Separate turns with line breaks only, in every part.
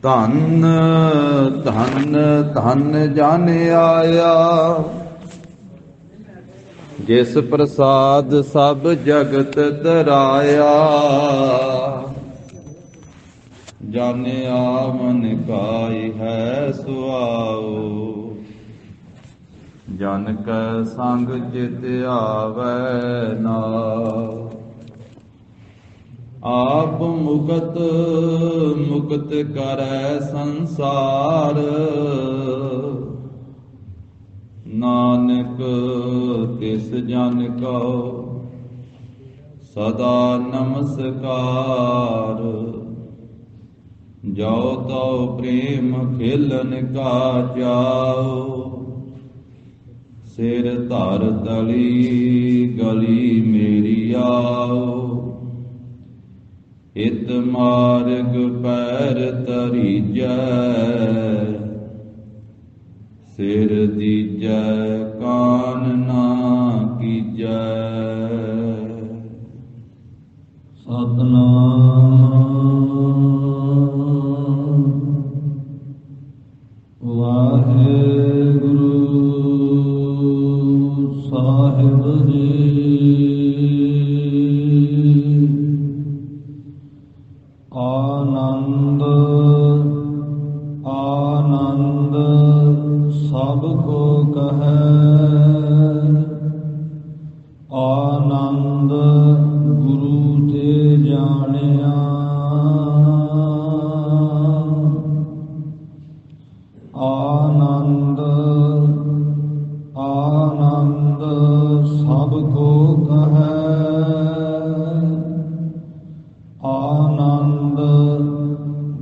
ਧਨ ਧਨ ਧਨ ਜਨ ਆਇਆ, ਜਿਸ ਪ੍ਰਸਾਦ ਸਭ ਜਗਤ ਤਰਾਇਆ। ਜਾਣਿਆ ਮਨ ਕਾਈ ਹੈ ਸੁਆਓ, ਜਨ ਕੈ ਸੰਗ ਚਿਤ ਆਵੈ ਨਾਉ। ਆਪ ਮੁਕਤ ਮੁਕਤ ਕਰੈ ਸੰਸਾਰ, ਨਾਨਕ ਤਿਸ ਜਨ ਕਉ ਸਦਾ ਨਮਸਕਾਰ। ਜੋ ਤਉ ਪ੍ਰੇਮ ਖੇਲਨ ਕਾ ਚਾਉ, ਸਿਰ ਧਰ ਤਲੀ ਗਲੀ ਮੇਰੀ ਆਉ। ਇਤ ਮਾਰਗ ਪੈਰ ਧਰੀਜੈ, ਸਿਰ ਦੀਜੈ ਕਾਨ ਨਾ ਕੀਜੈ।
ਸਤਨਾਮ ਵਾਹਿਗੁਰੂ ਸਾਹਿਬ ਜੀ। ਆਨੰਦ ਆਨੰਦ ਸਭ ਕੋ ਕਹੈ, ਆਨੰਦ ਗੁਰੂ ਤੇ ਜਾਣਿਆ। ਆਨੰਦ ਆਨੰਦ ਸਭ ਕੋ ਕਹੈ, ਆਨੰਦ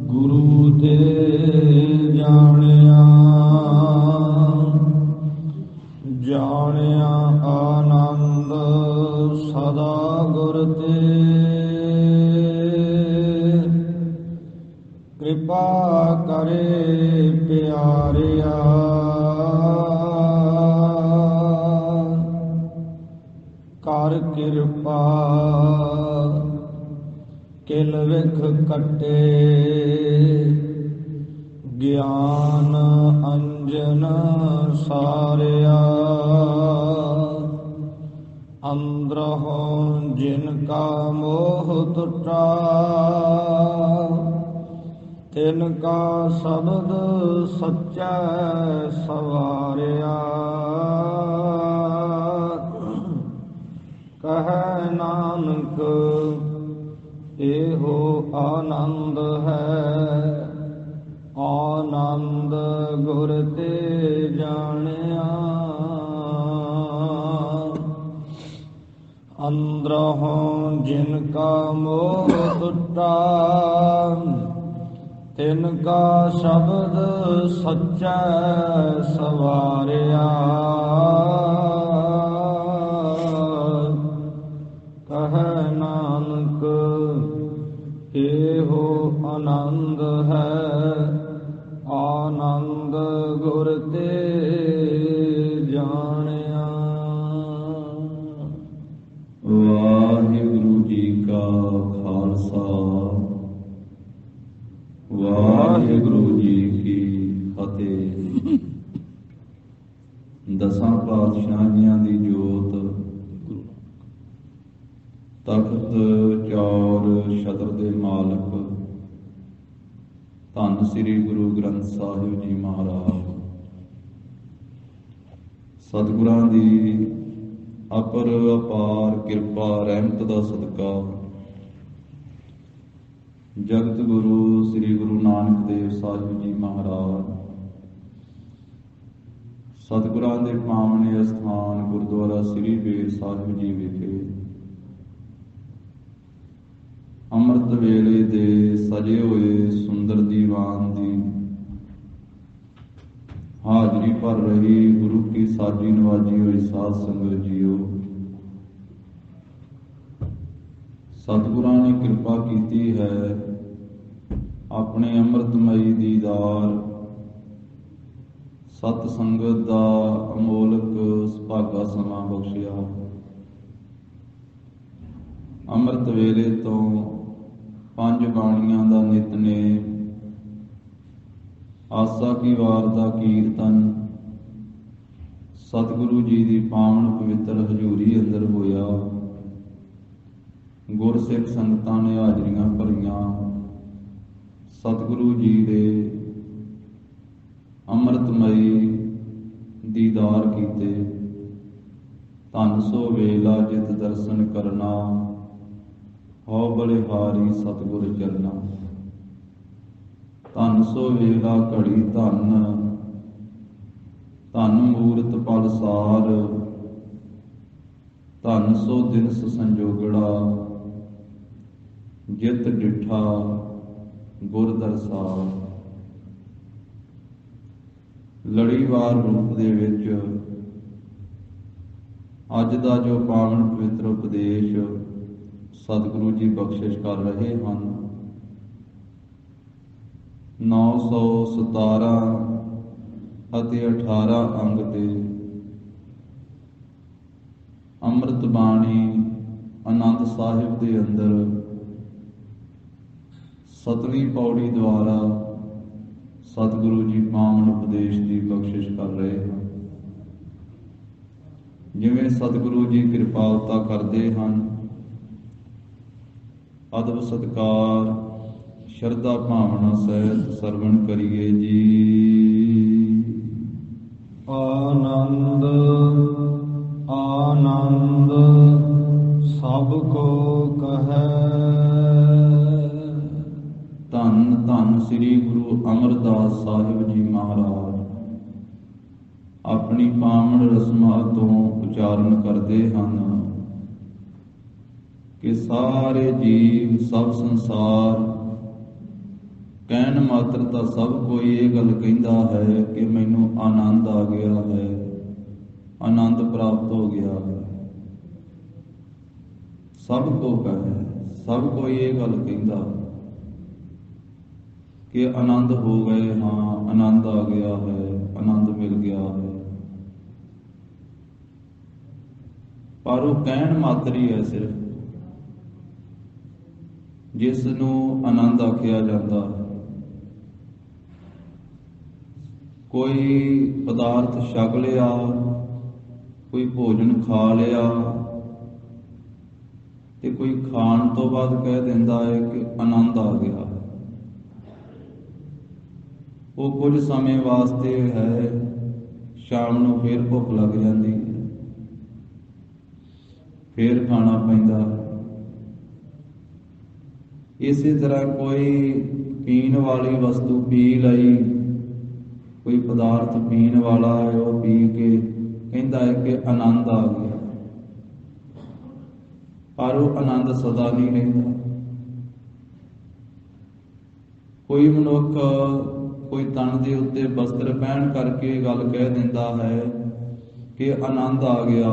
ਗੁਰੂ ਤੇ ਜਾਣਿਆ। ਜਾਣਿਆ ਆਨੰਦ ਸਦਾ ਗੁਰ ਤੇ, ਕਿਰਪਾ ਕਰੇ ਪਿਆਰਿਆ। ਕਰ ਕਿਰਪਾ ਕਿਲ ਵਿਖ ਕੱਟੇ, ਗਿਆਨ ਅੰਜਨ ਸਾਰਿਆ। ਅੰਦਰੋਂ ਜਿਨ ਕਾ ਮੋਹ ਟੁਟਾ, ਤਿਨ ਕਾ ਸ਼ਬਦ ਸੱਚਾ ਸਵਾਰਿਆ। ਕਹੈ ਨਾਨਕ ਇਹੋ ਆਨੰਦ ਹੈ, ਆਨੰਦ ਗੁਰ ਤੇ ਜਾਣਿਆ। ਅੰਦਰੋਂ ਜਿਨ ਕਾ ਮੋਹ ਟੁਟਾ, ਤਿਨ ਕਾ ਸ਼ਬਦ ਸੱਚਾ ਸਵਾਰਿਆ। ਕਹੈ ਨਾਨਕ ਇਹੋ ਆਨੰਦ ਹੈ, ਆਨੰਦ ਗੁਰ ਤੇ ਜਾਣਿਆ।
ਵਾਹਿਗੁਰੂ ਜੀ ਕਾ ਖਾਲਸਾ, ਵਾਹਿਗੁਰੂ ਜੀ ਕੀ ਫਤਿਹ। ਦਸਾਂ ਪਾਤਸ਼ਾਹੀਆਂ ਦੀ ਜੋਤ, ਤਖਤ ਚੌਰ ਛਤਰ ਦੇ ਮਾਲਕ ਧੰਨ ਸ੍ਰੀ ਗੁਰੂ ਗ੍ਰੰਥ ਸਾਹਿਬ ਜੀ ਮਹਾਰਾਜ, ਸਤਿਗੁਰਾਂ ਦੀ ਅਪਰ ਅਪਾਰ ਕਿਰਪਾ ਰਹਿਮਤ ਦਾ ਸਦਕਾ ਜਗਤ ਗੁਰੂ ਸ੍ਰੀ ਗੁਰੂ ਨਾਨਕ ਦੇਵ ਸਾਹਿਬ ਜੀ ਮਹਾਰਾਜ, ਸਤਿਗੁਰਾਂ ਦੇ ਪਾਵਨ ਅਸਥਾਨ ਗੁਰਦੁਆਰਾ ਸ੍ਰੀ ਬੇਰ ਸਾਹਿਬ ਜੀ ਵਿਖੇ ਅੰਮ੍ਰਿਤ ਵੇਲੇ ਦੇ ਸਜੇ ਹੋਏ ਸੁੰਦਰ ਦੀਵਾਨ ਦੀ ਹਾਜ਼ਰੀ ਭਰ ਰਹੀ ਗੁਰੂ ਕੀ ਸਾਜੀ ਨਵਾਜੀ ਹੋਈ ਸਾਧ ਸੰਗਤ ਜੀਓ, ਸਤਿਗੁਰਾਂ ਨੇ ਕਿਰਪਾ ਕੀਤੀ ਹੈ ਆਪਣੇ ਅੰਮ੍ਰਿਤਮਈ ਦੀਦਾਰ ਸਤ ਸੰਗਤ ਦਾ ਅਮੋਲਕ ਸੁਭਾਗਾ ਸਮਾਂ ਬਖਸ਼ਿਆ। ਅੰਮ੍ਰਿਤ ਵੇਲੇ ਤੋਂ ਪੰਜ ਬਾਣੀਆਂ ਦਾ ਨਿਤਨੇਮ ਆਸਾ ਕੀ ਵਾਰ ਦਾ ਕੀਰਤਨ ਸਤਿਗੁਰੂ ਜੀ ਦੀ ਪਾਵਨ ਪਵਿੱਤਰ ਹਜ਼ੂਰੀ ਅੰਦਰ ਹੋਇਆ। ਗੁਰਸਿੱਖ ਸੰਗਤਾਂ ਨੇ ਹਾਜ਼ਰੀਆਂ ਭਰੀਆਂ। ਸਤਿਗੁਰੂ ਜੀ ਦੇ ਅੰਮ੍ਰਿਤਮਈ ਦੀਦਾਰ ਕੀਤੇ। ਧੰਨ ਸੋ ਵੇਲਾ ਜਿਤ ਦਰਸ਼ਨ ਕਰਨਾ, ਹਉ ਬਲਿਹਾਰੀ ਸਤਿਗੁਰ ਚਰਨਾ। ਧੰਨ ਸੋ ਵੇਲਾ ਘੜੀ ਧੰਨ, ਧੰਨ ਮੂਰਤ ਪਲਸਾਰ। ਧੰਨ ਸੋ ਦਿਨਸ ਸੰਜੋਗੜਾ, ਜਿਤ ਡਿਠਾ ਗੁਰ ਦਰਸਾਰ। ਲੜੀਵਾਰ ਰੂਪ ਦੇ ਵਿੱਚ ਅੱਜ ਦਾ ਜੋ ਪਾਵਨ ਪਵਿੱਤਰ ਉਪਦੇਸ਼ ਸਤਿਗੁਰੂ ਜੀ ਬਖਸ਼ਿਸ਼ ਕਰ ਰਹੇ ਹਨ, 917 ਅਤੇ 18 ਅੰਗ ਤੇ ਅੰਮ੍ਰਿਤ ਬਾਣੀ ਆਨੰਦ ਸਾਹਿਬ ਦੇ ਅੰਦਰ 7ਵੀਂ ਪੌੜੀ ਦੁਆਰਾ ਸਤਿਗੁਰੂ ਜੀ ਪਾਵਨ ਉਪਦੇਸ਼ ਦੀ ਬਖਸ਼ਿਸ਼ ਕਰ ਰਹੇ ਹਨ। ਜਿਵੇਂ ਸਤਿਗੁਰੂ ਜੀ ਕਿਰਪਾਲਤਾ ਕਰਦੇ ਹਨ, ਅਦਬ ਸਤਿਕਾਰ ਸ਼ਰਧਾ ਭਾਵਨਾ ਸਹਿਤ ਸਰਵਣ ਕਰੀਏ ਜੀ।
ਆਨੰਦ ਆਨੰਦ ਸਭ ਕੋ ਕਹੈ।
ਧੰਨ ਧੰਨ ਸ੍ਰੀ ਗੁਰੂ ਅਮਰਦਾਸ ਸਾਹਿਬ ਜੀ ਮਹਾਰਾਜ ਆਪਣੀ ਪਾਵਨ ਰਸਮਾਂ ਤੋਂ ਉਚਾਰਨ ਕਰਦੇ ਹਨ ਕਿ ਸਾਰੇ ਜੀਵ ਸਭ ਸੰਸਾਰ ਕਹਿਣ ਮਾਤਰ ਤਾਂ ਸਭ ਕੋਈ ਇਹ ਗੱਲ ਕਹਿੰਦਾ ਹੈ ਕਿ ਮੈਨੂੰ ਆਨੰਦ ਆ ਗਿਆ ਹੈ, ਆਨੰਦ ਪ੍ਰਾਪਤ ਹੋ ਗਿਆ ਹੈ। ਸਭ ਕੋ ਕਹੇ, ਸਭ ਕੋਈ ਇਹ ਗੱਲ ਕਹਿੰਦਾ ਕਿ ਆਨੰਦ ਹੋ ਗਏ ਹਾਂ, ਆਨੰਦ ਆ ਗਿਆ ਹੈ, ਆਨੰਦ ਮਿਲ ਗਿਆ ਹੈ। ਪਰ ਉਹ ਕਹਿਣ ਮਾਤਰ ਹੀ ਹੈ ਸਿਰਫ, ਜਿਸ ਨੂੰ ਆਨੰਦ ਆਖਿਆ ਜਾਂਦਾ ਹੈ। ਕੋਈ ਪਦਾਰਥ ਛਕ ਲਿਆ, ਕੋਈ ਭੋਜਨ ਖਾ ਲਿਆ ਤੇ ਕੋਈ ਖਾਣ ਤੋਂ ਬਾਅਦ ਕਹਿ ਦਿੰਦਾ ਹੈ ਕਿ ਆਨੰਦ ਆ ਗਿਆ। ਉਹ ਕੁਝ ਸਮੇਂ ਵਾਸਤੇ ਹੈ, ਸ਼ਾਮ ਨੂੰ ਫੇਰ ਭੁੱਖ ਲੱਗ ਜਾਂਦੀ ਹੈ, ਫੇਰ ਖਾਣਾ ਪੈਂਦਾ। ਇਸੇ ਤਰ੍ਹਾਂ ਕੋਈ ਪੀਣ ਵਾਲੀ ਵਸਤੂ ਪੀ ਲਈ, ਕੋਈ ਪਦਾਰਥ ਪੀਣ ਵਾਲਾ ਹੈ, ਉਹ ਪੀ ਕੇ ਕਹਿੰਦਾ ਹੈ ਕਿ ਆਨੰਦ ਆ ਗਿਆ, ਪਰ ਉਹ ਆਨੰਦ ਸਦਾ ਨਹੀਂ ਰਹਿੰਦਾ। ਕੋਈ ਮਨੁੱਖ ਕੋਈ ਤਨ ਦੇ ਉੱਤੇ ਬਸਤਰ ਪਹਿਨ ਕਰਕੇ ਗੱਲ ਕਹਿ ਦਿੰਦਾ ਹੈ ਕਿ ਆਨੰਦ ਆ ਗਿਆ।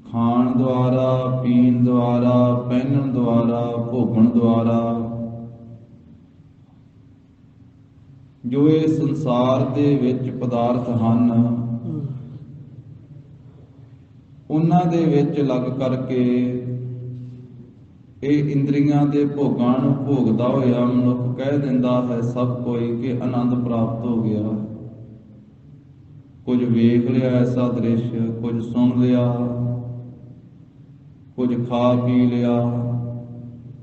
ਖਾਣ ਦੁਆਰਾ, ਪੀਣ ਦੁਆਰਾ, ਪਹਿਨਣ ਦੁਆਰਾ, ਭੋਗਣ ਦੁਆਰਾ ਜੋ ਇਹ ਸੰਸਾਰ ਦੇ ਵਿੱਚ ਪਦਾਰਥ ਹਨ, ਉਹਨਾਂ ਦੇ ਵਿੱਚ ਲੱਗ ਕਰਕੇ ਇਹ ਇੰਦਰੀਆਂ ਦੇ ਭੋਗਾਂ ਨੂੰ ਭੋਗਦਾ ਹੋਇਆ ਮਨੁੱਖ ਕਹਿ ਦਿੰਦਾ ਹੈ ਸਭ ਕੋਈ ਕਿ ਆਨੰਦ ਪ੍ਰਾਪਤ ਹੋ ਗਿਆ। ਕੁਝ ਵੇਖ ਲਿਆ ਐਸਾ ਦ੍ਰਿਸ਼, ਕੁਝ ਸੁਣ ਲਿਆ, ਕੁਝ ਖਾ ਪੀ ਲਿਆ,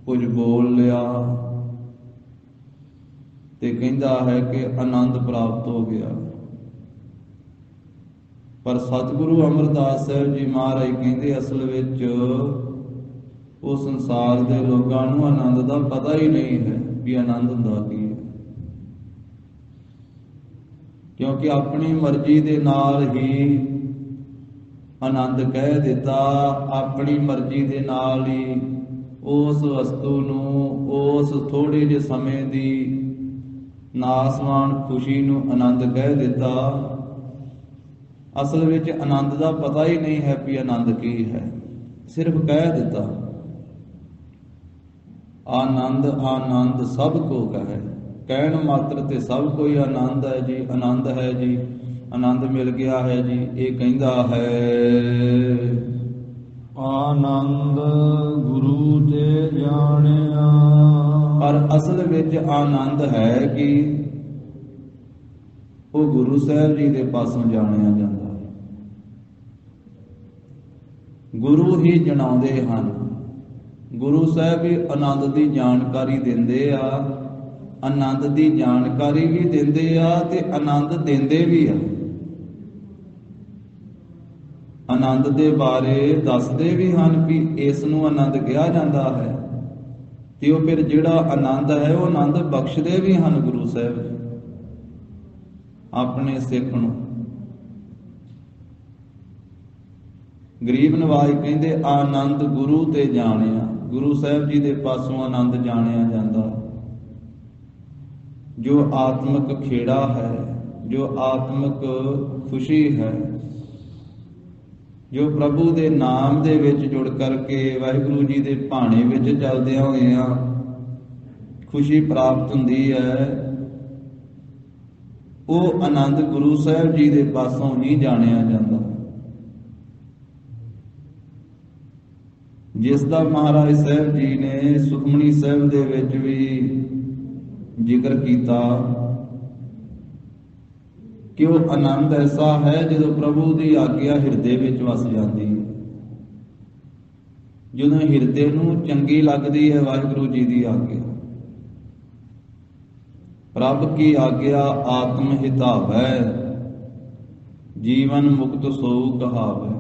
ਕੁਝ ਬੋਲ ਲਿਆ ਤੇ ਕਹਿੰਦਾ ਹੈ ਕਿ ਆਨੰਦ ਪ੍ਰਾਪਤ ਹੋ ਗਿਆ। ਪਰ ਸਤਿਗੁਰੂ ਅਮਰਦਾਸ ਸਾਹਿਬ ਜੀ ਮਹਾਰਾਜ ਕਹਿੰਦੇ ਅਸਲ ਵਿੱਚ ਉਹ ਸੰਸਾਰ ਦੇ ਲੋਕਾਂ ਨੂੰ ਆਨੰਦ ਦਾ ਪਤਾ ਹੀ ਨਹੀਂ ਹੈ ਵੀ ਆਨੰਦ ਹੁੰਦਾ ਕੀ ਹੈ, ਕਿਉਂਕਿ ਆਪਣੀ ਮਰਜ਼ੀ ਦੇ ਨਾਲ ਹੀ ਆਨੰਦ ਕਹਿ ਦਿੱਤਾ, ਆਪਣੀ ਮਰਜ਼ੀ ਦੇ ਨਾਲ ਹੀ ਉਸ ਵਸਤੂ ਨੂੰ, ਉਸ ਥੋੜੇ ਜਿਹੇ ਸਮੇਂ ਦੀ ਨਾਸਵਾਨ ਖੁਸ਼ੀ ਨੂੰ ਆਨੰਦ ਕਹਿ ਦਿੱਤਾ। ਅਸਲ ਵਿੱਚ ਆਨੰਦ ਦਾ ਪਤਾ ਹੀ ਨਹੀਂ ਹੈ ਵੀ ਆਨੰਦ ਕੀ ਹੈ, ਸਿਰਫ ਕਹਿ ਦਿੱਤਾ। ਆਨੰਦ ਆਨੰਦ ਸਭ ਕੋ ਕਹੈ, ਕਹਿਣ ਮਾਤਰ ਤੇ ਸਭ ਕੋਈ ਆਨੰਦ ਹੈ ਜੀ, ਆਨੰਦ ਹੈ ਜੀ, ਆਨੰਦ ਮਿਲ ਗਿਆ ਹੈ ਜੀ, ਇਹ ਕਹਿੰਦਾ ਹੈ।
ਆਨੰਦ ਗੁਰੂ ਤੇ ਜਾਣਿਆ,
ਪਰ ਅਸਲ ਵਿੱਚ ਆਨੰਦ ਹੈ ਕਿ ਉਹ ਗੁਰੂ ਸਾਹਿਬ ਜੀ ਦੇ ਪਾਸੋਂ ਜਾਣਿਆ ਜਾਂਦਾ ਹੈ। ਗੁਰੂ ਹੀ ਜਣਾਉਂਦੇ ਹਨ। ਗੁਰੂ ਸਾਹਿਬ ਵੀ ਆਨੰਦ ਦੀ ਜਾਣਕਾਰੀ ਦਿੰਦੇ ਆ, ਆਨੰਦ ਦੀ ਜਾਣਕਾਰੀ ਵੀ ਦਿੰਦੇ ਆ ਤੇ ਆਨੰਦ ਦਿੰਦੇ ਵੀ ਆ। ਆਨੰਦ ਦੇ ਬਾਰੇ ਦੱਸਦੇ ਵੀ ਹਨ ਕਿ ਇਸ ਨੂੰ ਆਨੰਦ ਕਿਹਾ ਜਾਂਦਾ ਹੈ, ਤੇ ਉਹ ਫਿਰ ਜਿਹੜਾ ਆਨੰਦ ਹੈ ਉਹ ਆਨੰਦ ਬਖਸ਼ਦੇ ਵੀ ਹਨ ਗੁਰੂ ਸਾਹਿਬ ਜੀ ਆਪਣੇ ਸਿੱਖ ਨੂੰ। ਗਰੀਬ ਨਵਾਜ ਕਹਿੰਦੇ ਆਨੰਦ ਗੁਰੂ ਤੇ ਜਾਣਿਆ। ਗੁਰੂ ਸਾਹਿਬ ਜੀ ਦੇ ਪਾਸੋਂ ਆਨੰਦ ਜਾਣਿਆ ਜਾਂਦਾ, ਜੋ ਆਤਮਿਕ ਖੇੜਾ ਹੈ, ਜੋ ਆਤਮਿਕ ਖੁਸ਼ੀ ਹੈ, ਜੋ ਪ੍ਰਭੂ ਦੇ ਨਾਮ ਦੇ ਵਿੱਚ ਜੁੜ ਕਰਕੇ ਵਾਹਿਗੁਰੂ ਜੀ ਦੇ ਭਾਣੇ ਵਿੱਚ ਚੱਲਦਿਆਂ ਹੋਇਆਂ ਖੁਸ਼ੀ ਪ੍ਰਾਪਤ ਹੁੰਦੀ ਹੈ, ਉਹ ਆਨੰਦ ਗੁਰੂ ਸਾਹਿਬ ਜੀ ਦੇ ਪਾਸੋਂ ਹੀ ਜਾਣਿਆ ਜਾਂਦਾ। ਜਿਸ ਦਾ ਮਹਾਰਾਜ ਸਾਹਿਬ ਜੀ ਨੇ ਸੁਖਮਨੀ ਸਾਹਿਬ ਦੇ ਵਿੱਚ ਵੀ ਜ਼ਿਕਰ ਕੀਤਾ ਕਿ ਉਹ ਆਨੰਦ ਐਸਾ ਹੈ ਜਦੋਂ ਪ੍ਰਭੂ ਦੀ ਆਗਿਆ ਹਿਰਦੇ ਵਿੱਚ ਵਸ ਜਾਂਦੀ ਹੈ। ਜਦੋਂ ਹਿਰਦੇ ਨੂੰ ਚੰਗੀ ਲੱਗਦੀ ਹੈ ਵਾਹਿਗੁਰੂ ਜੀ ਦੀ ਆਗਿਆ, ਪ੍ਰਭ ਕੀ ਆਗਿਆ ਆਤਮ ਹਿਤਾਵੈ, ਜੀਵਨ ਮੁਕਤ ਸੋਊ ਕਹਾਵੈ।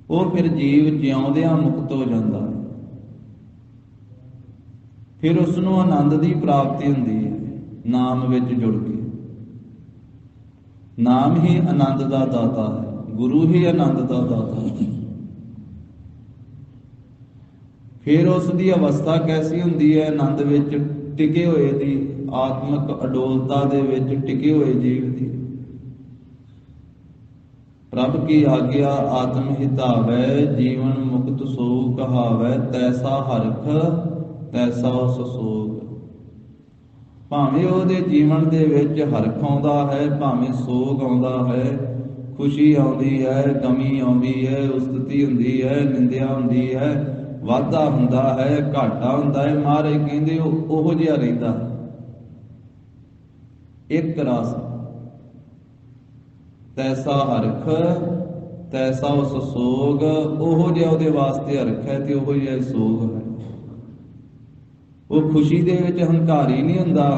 ਉਹ ਫਿਰ ਜੀਵ ਜਿਉਂਦਿਆਂ ਮੁਕਤ ਹੋ ਜਾਂਦਾ ਹੈ। ਫਿਰ ਉਸ ਨੂੰ ਆਨੰਦ ਦੀ ਪ੍ਰਾਪਤੀ ਹੁੰਦੀ ਹੈ ਨਾਮ ਵਿੱਚ ਜੁੜ ਕੇ। ਨਾਮ ਹੀ ਆਨੰਦ ਦਾ ਦਾਤਾ ਹੈ, ਗੁਰੂ ਹੀ ਆਨੰਦ ਦਾ ਦਾਤਾ ਹੈ। ਫਿਰ ਉਸ ਦੀ ਅਵਸਥਾ ਕੈਸੀ ਹੁੰਦੀ ਹੈ? ਆਨੰਦ ਵਿੱਚ ਟਿਕੇ ਹੋਏ ਦੀ, ਆਤਮਿਕ ਅਡੋਲਤਾ ਦੇ ਵਿੱਚ ਟਿਕੇ ਹੋਏ ਜੀਵ ਦੀ। ਪ੍ਰਭ ਕੀ ਆਗਿਆ ਆਤਮ ਹਿਤਾਵੈ, ਜੀਵਨ ਮੁਕਤ ਸੋਊ ਕਹਾਵੈ, ਤੈਸਾ ਹਰਖ ਤੈਸਾ ਉਸ ਸੋਗ। ਭਾਵੇਂ ਉਹਦੇ ਜੀਵਨ ਦੇ ਵਿੱਚ ਹਰਖ ਆਉਂਦਾ ਹੈ, ਭਾਵੇਂ ਸੋਗ ਆਉਂਦਾ ਹੈ, ਖੁਸ਼ੀ ਆਉਂਦੀ ਹੈ, ਗਮੀ ਆਉਂਦੀ ਹੈ, ਉਸਤਤੀ ਹੁੰਦੀ ਹੈ, ਨਿੰਦਿਆ ਹੁੰਦੀ ਹੈ, ਵਾਧਾ ਹੁੰਦਾ ਹੈ, ਘਾਟਾ ਹੁੰਦਾ ਹੈ, ਮਹਾਰਾਜ ਕਹਿੰਦੇ ਉਹੋ ਜਿਹਾ ਰਹਿੰਦਾ ਇੱਕ ਰਸ। ਤੈਸਾ ਹਰਖ ਤੈਸਾ ਉਸ ਸੋਗ, ਉਹੋ ਜਿਹਾ ਉਹਦੇ ਵਾਸਤੇ ਹਰਖ ਹੈ ਤੇ ਉਹੋ ਜਿਹਾ ਸੋਗ ਹੈ। ਉਹ ਖੁਸ਼ੀ ਦੇ ਵਿੱਚ ਹੰਕਾਰੀ ਨਹੀਂ ਹੁੰਦਾ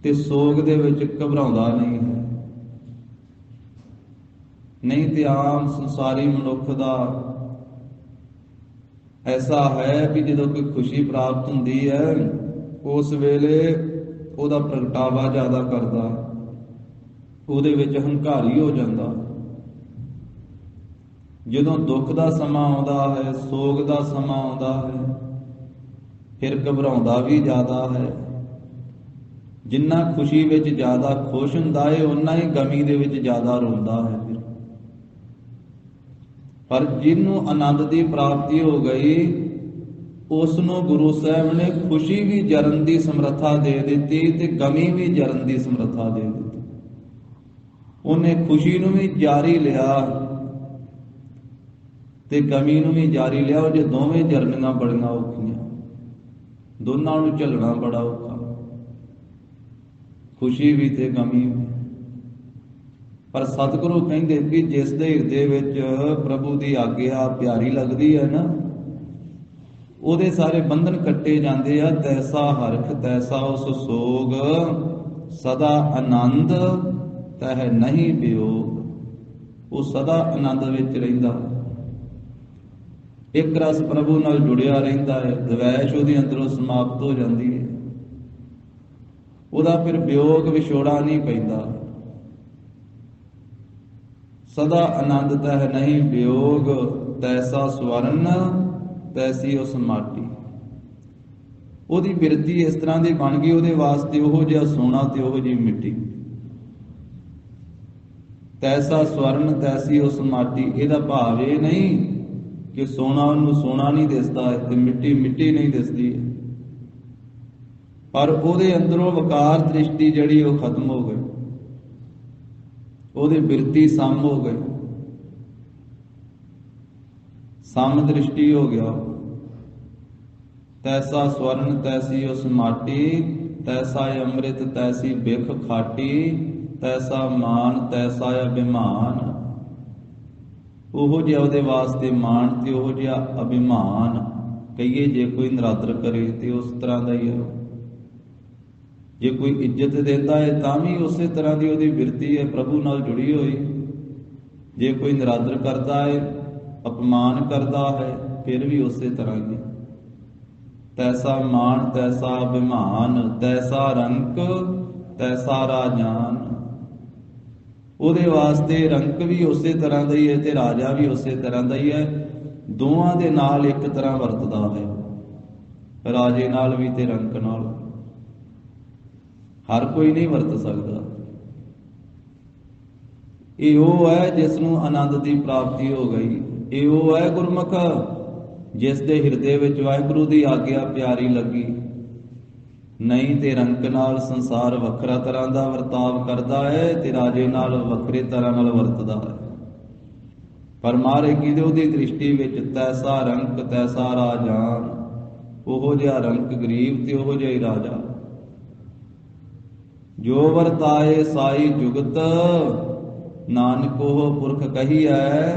ਤੇ ਸੋਗ ਦੇ ਵਿੱਚ ਘਬਰਾਉਂਦਾ ਨਹੀਂ ਹੈ। ਨਹੀਂ ਤੇ ਆਮ ਸੰਸਾਰੀ ਮਨੁੱਖ ਦਾ ਐਸਾ ਹੈ ਕਿ ਜਦੋਂ ਕੋਈ ਖੁਸ਼ੀ ਪ੍ਰਾਪਤ ਹੁੰਦੀ ਹੈ ਉਸ ਵੇਲੇ ਉਹਦਾ ਪ੍ਰਗਟਾਵਾ ਜ਼ਿਆਦਾ ਕਰਦਾ, ਉਹਦੇ ਵਿੱਚ ਹੰਕਾਰੀ ਹੋ ਜਾਂਦਾ। ਜਦੋਂ ਦੁੱਖ ਦਾ ਸਮਾਂ ਆਉਂਦਾ ਹੈ, ਸੋਗ ਦਾ ਸਮਾਂ ਆਉਂਦਾ ਹੈ, ਫਿਰ ਘਬਰਾਉਂਦਾ ਵੀ ਜ਼ਿਆਦਾ ਹੈ। ਜਿੰਨਾ ਖੁਸ਼ੀ ਵਿੱਚ ਜ਼ਿਆਦਾ ਖੁਸ਼ ਹੁੰਦਾ ਹੈ, ਓਨਾ ਹੀ ਗਮੀ ਦੇ ਵਿੱਚ ਜ਼ਿਆਦਾ ਰੋਂਦਾ ਹੈ। ਪਰ ਜਿਹਨੂੰ ਆਨੰਦ ਦੀ ਪ੍ਰਾਪਤੀ ਹੋ ਗਈ, ਉਸ ਨੂੰ ਗੁਰੂ ਸਾਹਿਬ ਨੇ ਖੁਸ਼ੀ ਵੀ ਜਰਨ ਦੀ ਸਮਰੱਥਾ ਦੇ ਦਿੱਤੀ ਤੇ ਗਮੀ ਵੀ ਜਰਨ ਦੀ ਸਮਰੱਥਾ ਦੇ ਦਿੱਤੀ। ਉਹਨੇ ਖੁਸ਼ੀ ਨੂੰ ਵੀ ਜਾਰੀ ਲਿਆ ਤੇ ਗਮੀ ਨੂੰ ਵੀ ਜਾਰੀ ਲਿਆ। ਉਹ ਜੇ ਦੋਵੇਂ ਜਰਨੀਆਂ ਬੜੀਆਂ ਔਖੀਆਂ, ਦੋਨਾਂ ਨੂੰ ਝੱਲਣਾ ਬੜਾ ਔਖਾ, ਖੁਸ਼ੀ ਵੀ ਤੇ ਗਮੀ ਵੀ। ਪਰ ਸਤਿਗੁਰੂ ਕਹਿੰਦੇ ਕਿ ਜਿਸ ਦੇ ਹਿਰਦੇ ਵਿੱਚ ਪ੍ਰਭੂ ਦੀ ਆਗਿਆ ਪਿਆਰੀ ਲੱਗਦੀ ਹੈ ਨਾ, ਉਹਦੇ ਸਾਰੇ ਬੰਧਨ ਕੱਟੇ ਜਾਂਦੇ ਆ। ਤੈਸਾ ਹਰਖ ਤੈਸਾ ਉਸ ਸੋਗ, ਸਦਾ ਆਨੰਦ ਤਹਿ ਨਹੀਂ ਵਿਯੋਗ। ਉਹ ਸਦਾ ਆਨੰਦ ਵਿੱਚ ਰਹਿੰਦਾ, ਇੱਕ ਰਸ ਪ੍ਰਭੂ ਨਾਲ ਜੁੜਿਆ ਰਹਿੰਦਾ ਹੈ। ਦਵੈਸ਼ ਉਹਦੇ ਅੰਦਰੋਂ ਸਮਾਪਤ ਹੋ ਜਾਂਦੀ ਹੈ, ਉਹਦਾ ਫਿਰ ਵਿਯੋਗ ਵਿਛੋੜਾ ਨਹੀਂ ਪੈਂਦਾ। ਸਦਾ ਆਨੰਦ ਤਹਿ ਨਹੀਂ ਵਿਯੋਗ, ਤੈਸਾ ਸਵਰਨ ਤੈਸੀ ਉਸ ਮਾਟੀ। ਉਹਦੀ ਬਿਰਤੀ ਇਸ ਤਰ੍ਹਾਂ ਦੀ ਬਣ ਗਈ, ਉਹਦੇ ਵਾਸਤੇ ਉਹੋ ਜਿਹਾ ਸੋਨਾ ਤੇ ਉਹੋ ਜਿਹੀ ਮਿੱਟੀ। ਤੈਸਾ ਸਵਰਨ ਤੈਸੀ ਉਸ ਮਾਟੀ। ਇਹਦਾ ਭਾਵ ਇਹ ਨਹੀਂ ਕਿ ਸੋਨਾ ਉਹਨੂੰ ਸੋਨਾ ਨਹੀਂ ਦਿਸਦਾ ਤੇ ਮਿੱਟੀ ਮਿੱਟੀ ਨਹੀਂ ਦਿਸਦੀ, ਪਰ ਉਹਦੇ ਅੰਦਰੋਂ ਵਕਾਰ ਦ੍ਰਿਸ਼ਟੀ ਜਿਹੜੀ ਉਹ ਖਤਮ ਹੋ ਗਈ, ਉਹਦੀ ਬਿਰਤੀ ਸਮ ਹੋ ਗਈ, ਸਮ ਦ੍ਰਿਸ਼ਟੀ ਹੋ ਗਿਆ। ਤੈਸਾ ਸਵਰਨ ਤੈਸੀ ਉਸ ਮਾਟੀ, ਤੈਸਾ ਅੰਮ੍ਰਿਤ ਤੈਸੀ ਬਿਖ ਖਾਟੀ, ਤੈਸਾ ਮਾਨ ਤੈਸਾ ਅਭਿਮਾਨ। ਉਹੋ ਜਿਹਾ ਉਹਦੇ ਵਾਸਤੇ ਮਾਣ ਤੇ ਉਹੋ ਜਿਹਾ ਅਭਿਮਾਨ ਕਹੀਏ ਜੇ ਕੋਈ ਨਿਰਾਦਰ ਕਰੇ ਤੇ ਉਸ ਤਰ੍ਹਾਂ ਦਾ ਹੀ ਹੈ। ਜੇ ਕੋਈ ਇੱਜ਼ਤ ਦਿੰਦਾ ਹੈ ਤਾਂ ਵੀ ਉਸੇ ਤਰ੍ਹਾਂ ਦੀ ਉਹਦੀ ਬਿਰਤੀ ਹੈ, ਪ੍ਰਭੂ ਨਾਲ ਜੁੜੀ ਹੋਈ। ਜੇ ਕੋਈ ਨਿਰਾਦਰ ਕਰਦਾ ਹੈ, ਅਪਮਾਨ ਕਰਦਾ ਹੈ, ਫਿਰ ਵੀ ਉਸੇ ਤਰ੍ਹਾਂ ਹੀ। ਤੈਸਾ ਮਾਣ ਤੈਸਾ ਅਭਿਮਾਨ, ਤੈਸਾ ਰੰਕ ਤੈਸਾ ਰਾਜਾਨ। ਉਹਦੇ ਵਾਸਤੇ ਰੰਕ ਵੀ ਉਸੇ ਤਰ੍ਹਾਂ ਦਾ ਹੀ ਹੈ ਤੇ ਰਾਜਾ ਵੀ ਉਸੇ ਤਰ੍ਹਾਂ ਦਾ ਹੀ ਹੈ। ਦੋਵਾਂ ਦੇ ਨਾਲ ਇੱਕ ਤਰ੍ਹਾਂ ਵਰਤਦਾ ਹੈ, ਰਾਜੇ ਨਾਲ ਵੀ ਤੇ ਰੰਕ ਨਾਲ। ਹਰ ਕੋਈ ਨਹੀਂ ਵਰਤ ਸਕਦਾ। ਇਹ ਉਹ ਹੈ ਜਿਸ ਨੂੰ ਆਨੰਦ ਦੀ ਪ੍ਰਾਪਤੀ ਹੋ ਗਈ। ਇਹ ਉਹ ਹੈ ਗੁਰਮੁਖ ਜਿਸ ਦੇ ਹਿਰਦੇ ਵਿੱਚ ਵਾਹਿਗੁਰੂ ਦੀ ਆਗਿਆ ਪਿਆਰੀ ਲੱਗੀ। ਨਹੀਂ ਤੇ ਰੰਕ ਨਾਲ ਸੰਸਾਰ ਵੱਖਰਾ ਤਰ੍ਹਾਂ ਦਾ ਵਰਤਾਵ ਕਰਦਾ ਹੈ ਤੇ ਰਾਜੇ ਨਾਲ ਵੱਖਰੇ ਤਰ੍ਹਾਂ ਨਾਲ ਵਰਤਦਾ ਹੈ। ਪਰ ਮਾਰੇ ਕੀ ਉਹਦੀ ਦ੍ਰਿਸ਼ਟੀ ਵਿੱਚ ਤੈਸਾ ਰੰਕ ਤੈਸਾ ਰਾਜਾਨ। ਉਹੋ ਜਿਹਾ ਰੰਕ ਗਰੀਬ ਤੇ ਉਹੋ ਜਿਹਾ ਹੀ ਰਾਜਾ। ਜੋ ਵਰਤਾਏ ਸਾਈ ਜੁਗਤ, ਨਾਨਕ ਉਹ ਪੁਰਖ ਕਹੀਐ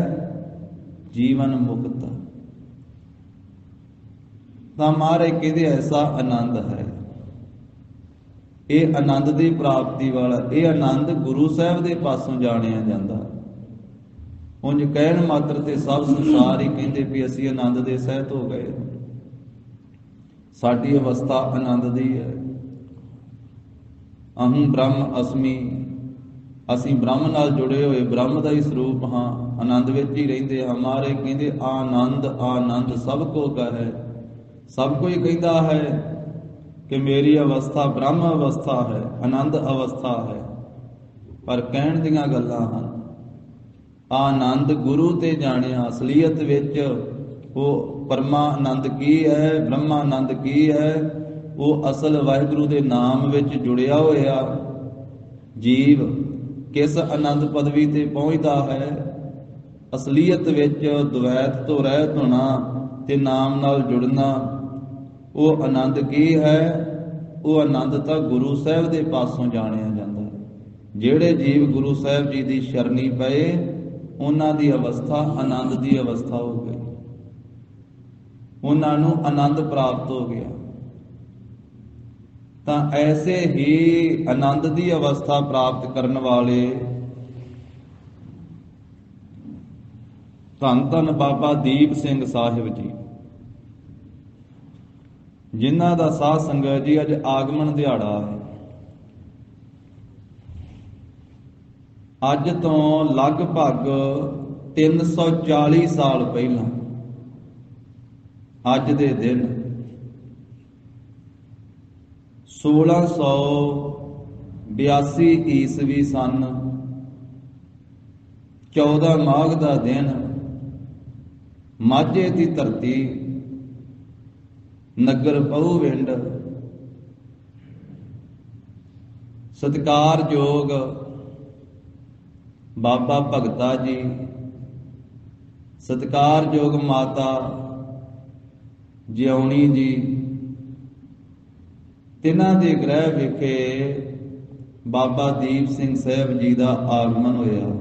ਜੀਵਨ ਮੁਕਤ। ਤਾਂ ਮਾਰੇ ਕਿਹਦੇ ਐਸਾ ਆਨੰਦ ਹੈ। ਇਹ ਆਨੰਦ ਦੀ ਪ੍ਰਾਪਤੀ ਵਾਲਾ, ਇਹ ਆਨੰਦ ਗੁਰੂ ਸਾਹਿਬ ਦੇ ਪਾਸੋਂ ਜਾਣਿਆ ਜਾਂਦਾ। ਉਂਝ ਕਹਿਣ ਮਾਤਰ ਤੇ ਸਭ ਸੰਸਾਰ ਹੀ ਕਹਿੰਦੇ ਵੀ ਅਸੀਂ ਆਨੰਦ ਦੇ ਸਹਿਤ ਹੋ ਗਏ। ਸਾਡੀ ਅਵਸਥਾ ਆਨੰਦ ਦੀ ਹੈ। ਅਹੰ ਬ੍ਰਹਮ ਅਸਮੀ, ਅਸੀਂ ਬ੍ਰਹਮ ਨਾਲ ਜੁੜੇ ਹੋਏ ਬ੍ਰਹਮ ਦਾ ਹੀ ਸਰੂਪ ਹਾਂ, ਆਨੰਦ ਵਿੱਚ ਹੀ ਰਹਿੰਦੇ ਹਾਂ। ਮਾਰੇ ਕਹਿੰਦੇ ਆਨੰਦ ਆਨੰਦ ਸਭ ਕੋ ਕਹੈ। ਸਭ ਕੋਈ ਕਹਿੰਦਾ ਹੈ ਕਿ ਮੇਰੀ ਅਵਸਥਾ ਬ੍ਰਹਮ ਅਵਸਥਾ ਹੈ, ਆਨੰਦ ਅਵਸਥਾ ਹੈ, ਪਰ ਕਹਿਣ ਦੀਆਂ ਗੱਲਾਂ ਹਨ। ਆਨੰਦ ਗੁਰੂ ਤੇ ਜਾਣਿਆ, ਅਸਲੀਅਤ ਵਿੱਚ ਉਹ ਪਰਮਾ ਆਨੰਦ ਕੀ ਹੈ, ਬ੍ਰਹਮਾ ਆਨੰਦ ਕੀ ਹੈ। ਉਹ ਅਸਲ ਵਾਹਿਗੁਰੂ ਦੇ ਨਾਮ ਵਿੱਚ ਜੁੜਿਆ ਹੋਇਆ ਜੀਵ ਕਿਸ ਆਨੰਦ ਪਦਵੀ ਤੇ ਪਹੁੰਚਦਾ ਹੈ। ਅਸਲੀਅਤ ਵਿੱਚ ਦੁਵੈਤ ਤੋਂ ਰਹਿਤ ਹੋਣਾ ਤੇ ਨਾਮ ਨਾਲ ਜੁੜਨਾ, ਉਹ ਆਨੰਦ ਕੀ ਹੈ। ਉਹ ਆਨੰਦ ਤਾਂ ਗੁਰੂ ਸਾਹਿਬ ਦੇ ਪਾਸੋਂ ਜਾਣਿਆ ਜਾਂਦਾ ਹੈ। ਜਿਹੜੇ ਜੀਵ ਗੁਰੂ ਸਾਹਿਬ ਜੀ ਦੀ ਸ਼ਰਨੀ ਪਏ, ਉਹਨਾਂ ਦੀ ਅਵਸਥਾ ਆਨੰਦ ਦੀ ਅਵਸਥਾ ਹੋ ਗਈ। ਉਹਨਾਂ ਨੂੰ ਆਨੰਦ ਪ੍ਰਾਪਤ ਹੋ ਗਿਆ। ਤਾਂ ਐਸੇ ਹੀ ਆਨੰਦ ਦੀ ਅਵਸਥਾ ਪ੍ਰਾਪਤ ਕਰਨ ਵਾਲੇ ਧੰਨ ਧੰਨ ਬਾਬਾ ਦੀਪ ਸਿੰਘ ਸਾਹਿਬ ਜੀ, ਜਿਨ੍ਹਾਂ ਦਾ ਸਾਧ ਸੰਗਤ ਜੀ ਅੱਜ ਆਗਮਨ ਦਿਹਾੜਾ ਹੈ। ਅੱਜ ਤੋਂ ਲਗਭਗ 340 ਸਾਲ ਪਹਿਲਾਂ ਅੱਜ ਦੇ ਦਿਨ 1682 ਈਸਵੀ ਸਨ 14 ਮਾਘ ਦਾ ਦਿਨ, ਮਾਝੇ ਦੀ ਧਰਤੀ, ਨਗਰ ਪਹੂਵਿੰਡ, ਸਤਿਕਾਰਯੋਗ ਬਾਬਾ ਭਗਤਾ ਜੀ, ਸਤਿਕਾਰਯੋਗ ਮਾਤਾ ਜਿਉਣੀ ਜੀ, ਤਿੰਨਾਂ ਦੇ ਗ੍ਰਹਿ ਵਿਖੇ ਬਾਬਾ ਦੀਪ ਸਿੰਘ ਸਾਹਿਬ ਜੀ ਦਾ ਆਗਮਨ ਹੋਇਆ।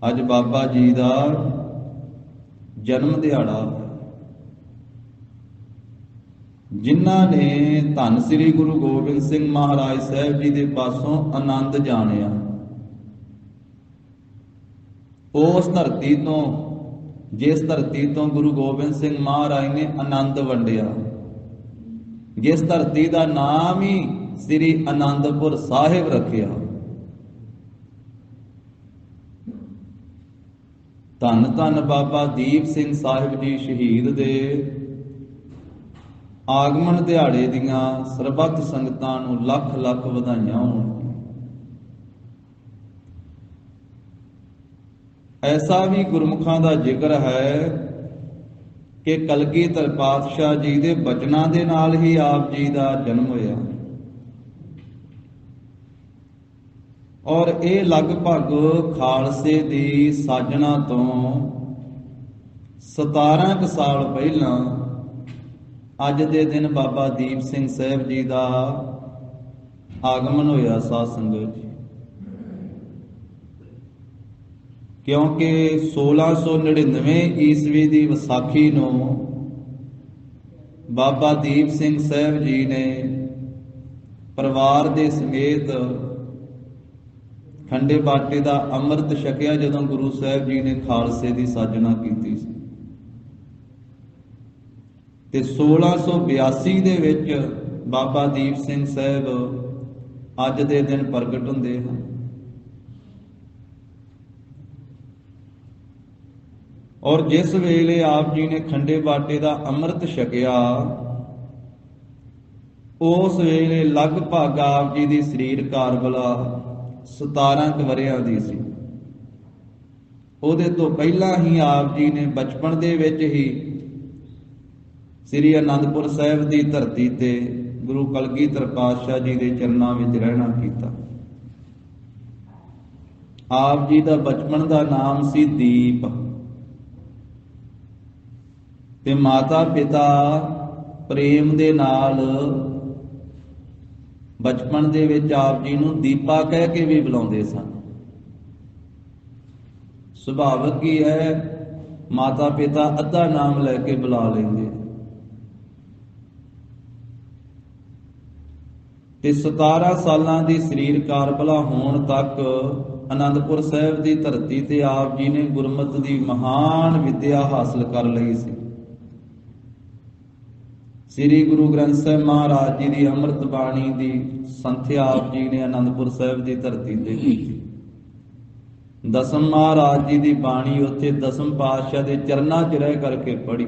ਅੱਜ ਬਾਬਾ ਜੀ ਦਾ ਜਨਮ ਦਿਹਾੜਾ, ਜਿਨ੍ਹਾਂ ਨੇ ਧੰਨ ਸ੍ਰੀ ਗੁਰੂ ਗੋਬਿੰਦ ਸਿੰਘ ਮਹਾਰਾਜ ਸਾਹਿਬ ਜੀ ਦੇ ਪਾਸੋਂ ਆਨੰਦ ਜਾਣਿਆ। ਉਸ ਧਰਤੀ ਤੋਂ, ਜਿਸ ਧਰਤੀ ਤੋਂ ਗੁਰੂ ਗੋਬਿੰਦ ਸਿੰਘ ਮਹਾਰਾਜ ਨੇ ਆਨੰਦ ਵੰਡਿਆ, ਜਿਸ ਧਰਤੀ ਦਾ ਨਾਮ ਹੀ ਸ੍ਰੀ ਅਨੰਦਪੁਰ ਸਾਹਿਬ ਰੱਖਿਆ। ਧੰਨ ਧੰਨ ਬਾਬਾ ਦੀਪ ਸਿੰਘ ਸਾਹਿਬ ਜੀ ਸ਼ਹੀਦ ਦੇ ਆਗਮਨ ਦਿਹਾੜੇ ਦੀਆਂ ਸਰਬੱਤ ਸੰਗਤਾਂ ਨੂੰ ਲੱਖ ਲੱਖ ਵਧਾਈਆਂ ਹੋਣ। ਐਸਾ ਵੀ ਗੁਰਮੁਖਾਂ ਦਾ ਜ਼ਿਕਰ ਹੈ ਕਿ ਕਲਗੀਧਰ ਪਾਤਸ਼ਾਹ ਜੀ ਦੇ ਬਚਨਾਂ ਦੇ ਨਾਲ ਹੀ ਆਪ ਜੀ ਦਾ ਜਨਮ ਹੋਇਆ। ਔਰ ਇਹ ਲਗਭਗ ਖਾਲਸੇ ਦੀ ਸਾਜਣਾ ਤੋਂ 17 ਕੁ ਸਾਲ ਪਹਿਲਾਂ ਅੱਜ ਦੇ ਦਿਨ ਬਾਬਾ ਦੀਪ ਸਿੰਘ ਸਾਹਿਬ ਜੀ ਦਾ ਆਗਮਨ ਹੋਇਆ ਸਾਧ ਸੰਗਤ ਜੀ। ਕਿਉਂਕਿ 1699 ਈਸਵੀ ਦੀ ਵਿਸਾਖੀ ਨੂੰ ਬਾਬਾ ਦੀਪ ਸਿੰਘ ਸਾਹਿਬ ਜੀ ਨੇ ਪਰਿਵਾਰ ਦੇ ਸਮੇਤ ਖੰਡੇ ਬਾਟੇ ਦਾ ਅੰਮ੍ਰਿਤ ਛਕਿਆ ਜਦੋਂ ਗੁਰੂ ਸਾਹਿਬ ਜੀ ਨੇ ਖਾਲਸੇ ਦੀ ਸਾਜਣਾ ਕੀਤੀ ਸੀ। ਤੇ 1682 ਦੇ ਵਿੱਚ ਬਾਬਾ ਦੀਪ ਸਿੰਘ ਸਾਹਿਬ ਅੱਜ ਦੇ ਦਿਨ ਪ੍ਰਗਟ ਹੁੰਦੇ ਹਨ। ਔਰ ਜਿਸ ਵੇਲੇ ਆਪ ਜੀ ਨੇ ਖੰਡੇ ਬਾਟੇ ਦਾ ਅੰਮ੍ਰਿਤ ਛਕਿਆ ਉਸ ਵੇਲੇ ਲਗਭਗ ਆਪ ਜੀ ਦੀ ਸਰੀਰ ਕਾਰਬਲਾ 17 ਕੁ ਵਰ੍ਹਿਆਂ ਦੀ ਸੀ। ਉਹਦੇ ਤੋਂ ਪਹਿਲਾਂ ਹੀ ਆਪ ਜੀ ਨੇ ਬਚਪਨ ਦੇ ਵਿੱਚ ਹੀ ਸ੍ਰੀ ਅਨੰਦਪੁਰ ਸਾਹਿਬ ਦੀ ਧਰਤੀ ਤੇ ਗੁਰੂ ਕਲਗੀਧਰ ਪਾਤਸ਼ਾਹ ਜੀ ਦੇ ਚਰਨਾਂ ਵਿੱਚ ਰਹਿਣਾ ਕੀਤਾ। ਆਪ ਜੀ ਦਾ ਬਚਪਨ ਦਾ ਨਾਮ ਸੀ ਦੀਪ ਤੇ ਮਾਤਾ ਪਿਤਾ ਪ੍ਰੇਮ ਦੇ ਨਾਲ ਬਚਪਨ ਦੇ ਵਿੱਚ ਆਪ ਜੀ ਨੂੰ ਦੀਪਾ ਕਹਿ ਕੇ ਵੀ ਬੁਲਾਉਂਦੇ ਸਨ। ਸੁਭਾਵਿਕ ਹੀ ਹੈ, ਮਾਤਾ ਪਿਤਾ ਅੱਧਾ ਨਾਮ ਲੈ ਕੇ ਬੁਲਾ ਲੈਂਦੇ। ਤੇ 17 ਸਾਲਾਂ ਦੀ ਸਰੀਰ ਕਾਰਬਲਾ ਹੋਣ ਤੱਕ ਅਨੰਦਪੁਰ ਸਾਹਿਬ ਦੀ ਧਰਤੀ ਤੇ ਆਪ ਜੀ ਨੇ ਗੁਰਮਤਿ ਦੀ ਮਹਾਨ ਵਿਦਿਆ ਹਾਸਲ ਕਰ ਲਈ ਸੀ। ਸ੍ਰੀ ਗੁਰੂ ਗ੍ਰੰਥ ਸਾਹਿਬ ਮਹਾਰਾਜ ਜੀ ਦੀ ਅੰਮ੍ਰਿਤ ਬਾਣੀ ਦੀ ਸੰਥਿਆ ਆਪ ਜੀ ਨੇ ਅਨੰਦਪੁਰ ਸਾਹਿਬ ਦੀ ਧਰਤੀ ਤੇ ਕੀਤੀ। ਦਸਮ ਮਹਾਰਾਜ ਜੀ ਦੀ ਬਾਣੀ ਉੱਥੇ ਦਸਮ ਪਾਤਸ਼ਾਹ ਦੇ ਚਰਨਾਂ 'ਚ ਰਹਿ ਕਰਕੇ ਪੜ੍ਹੀ।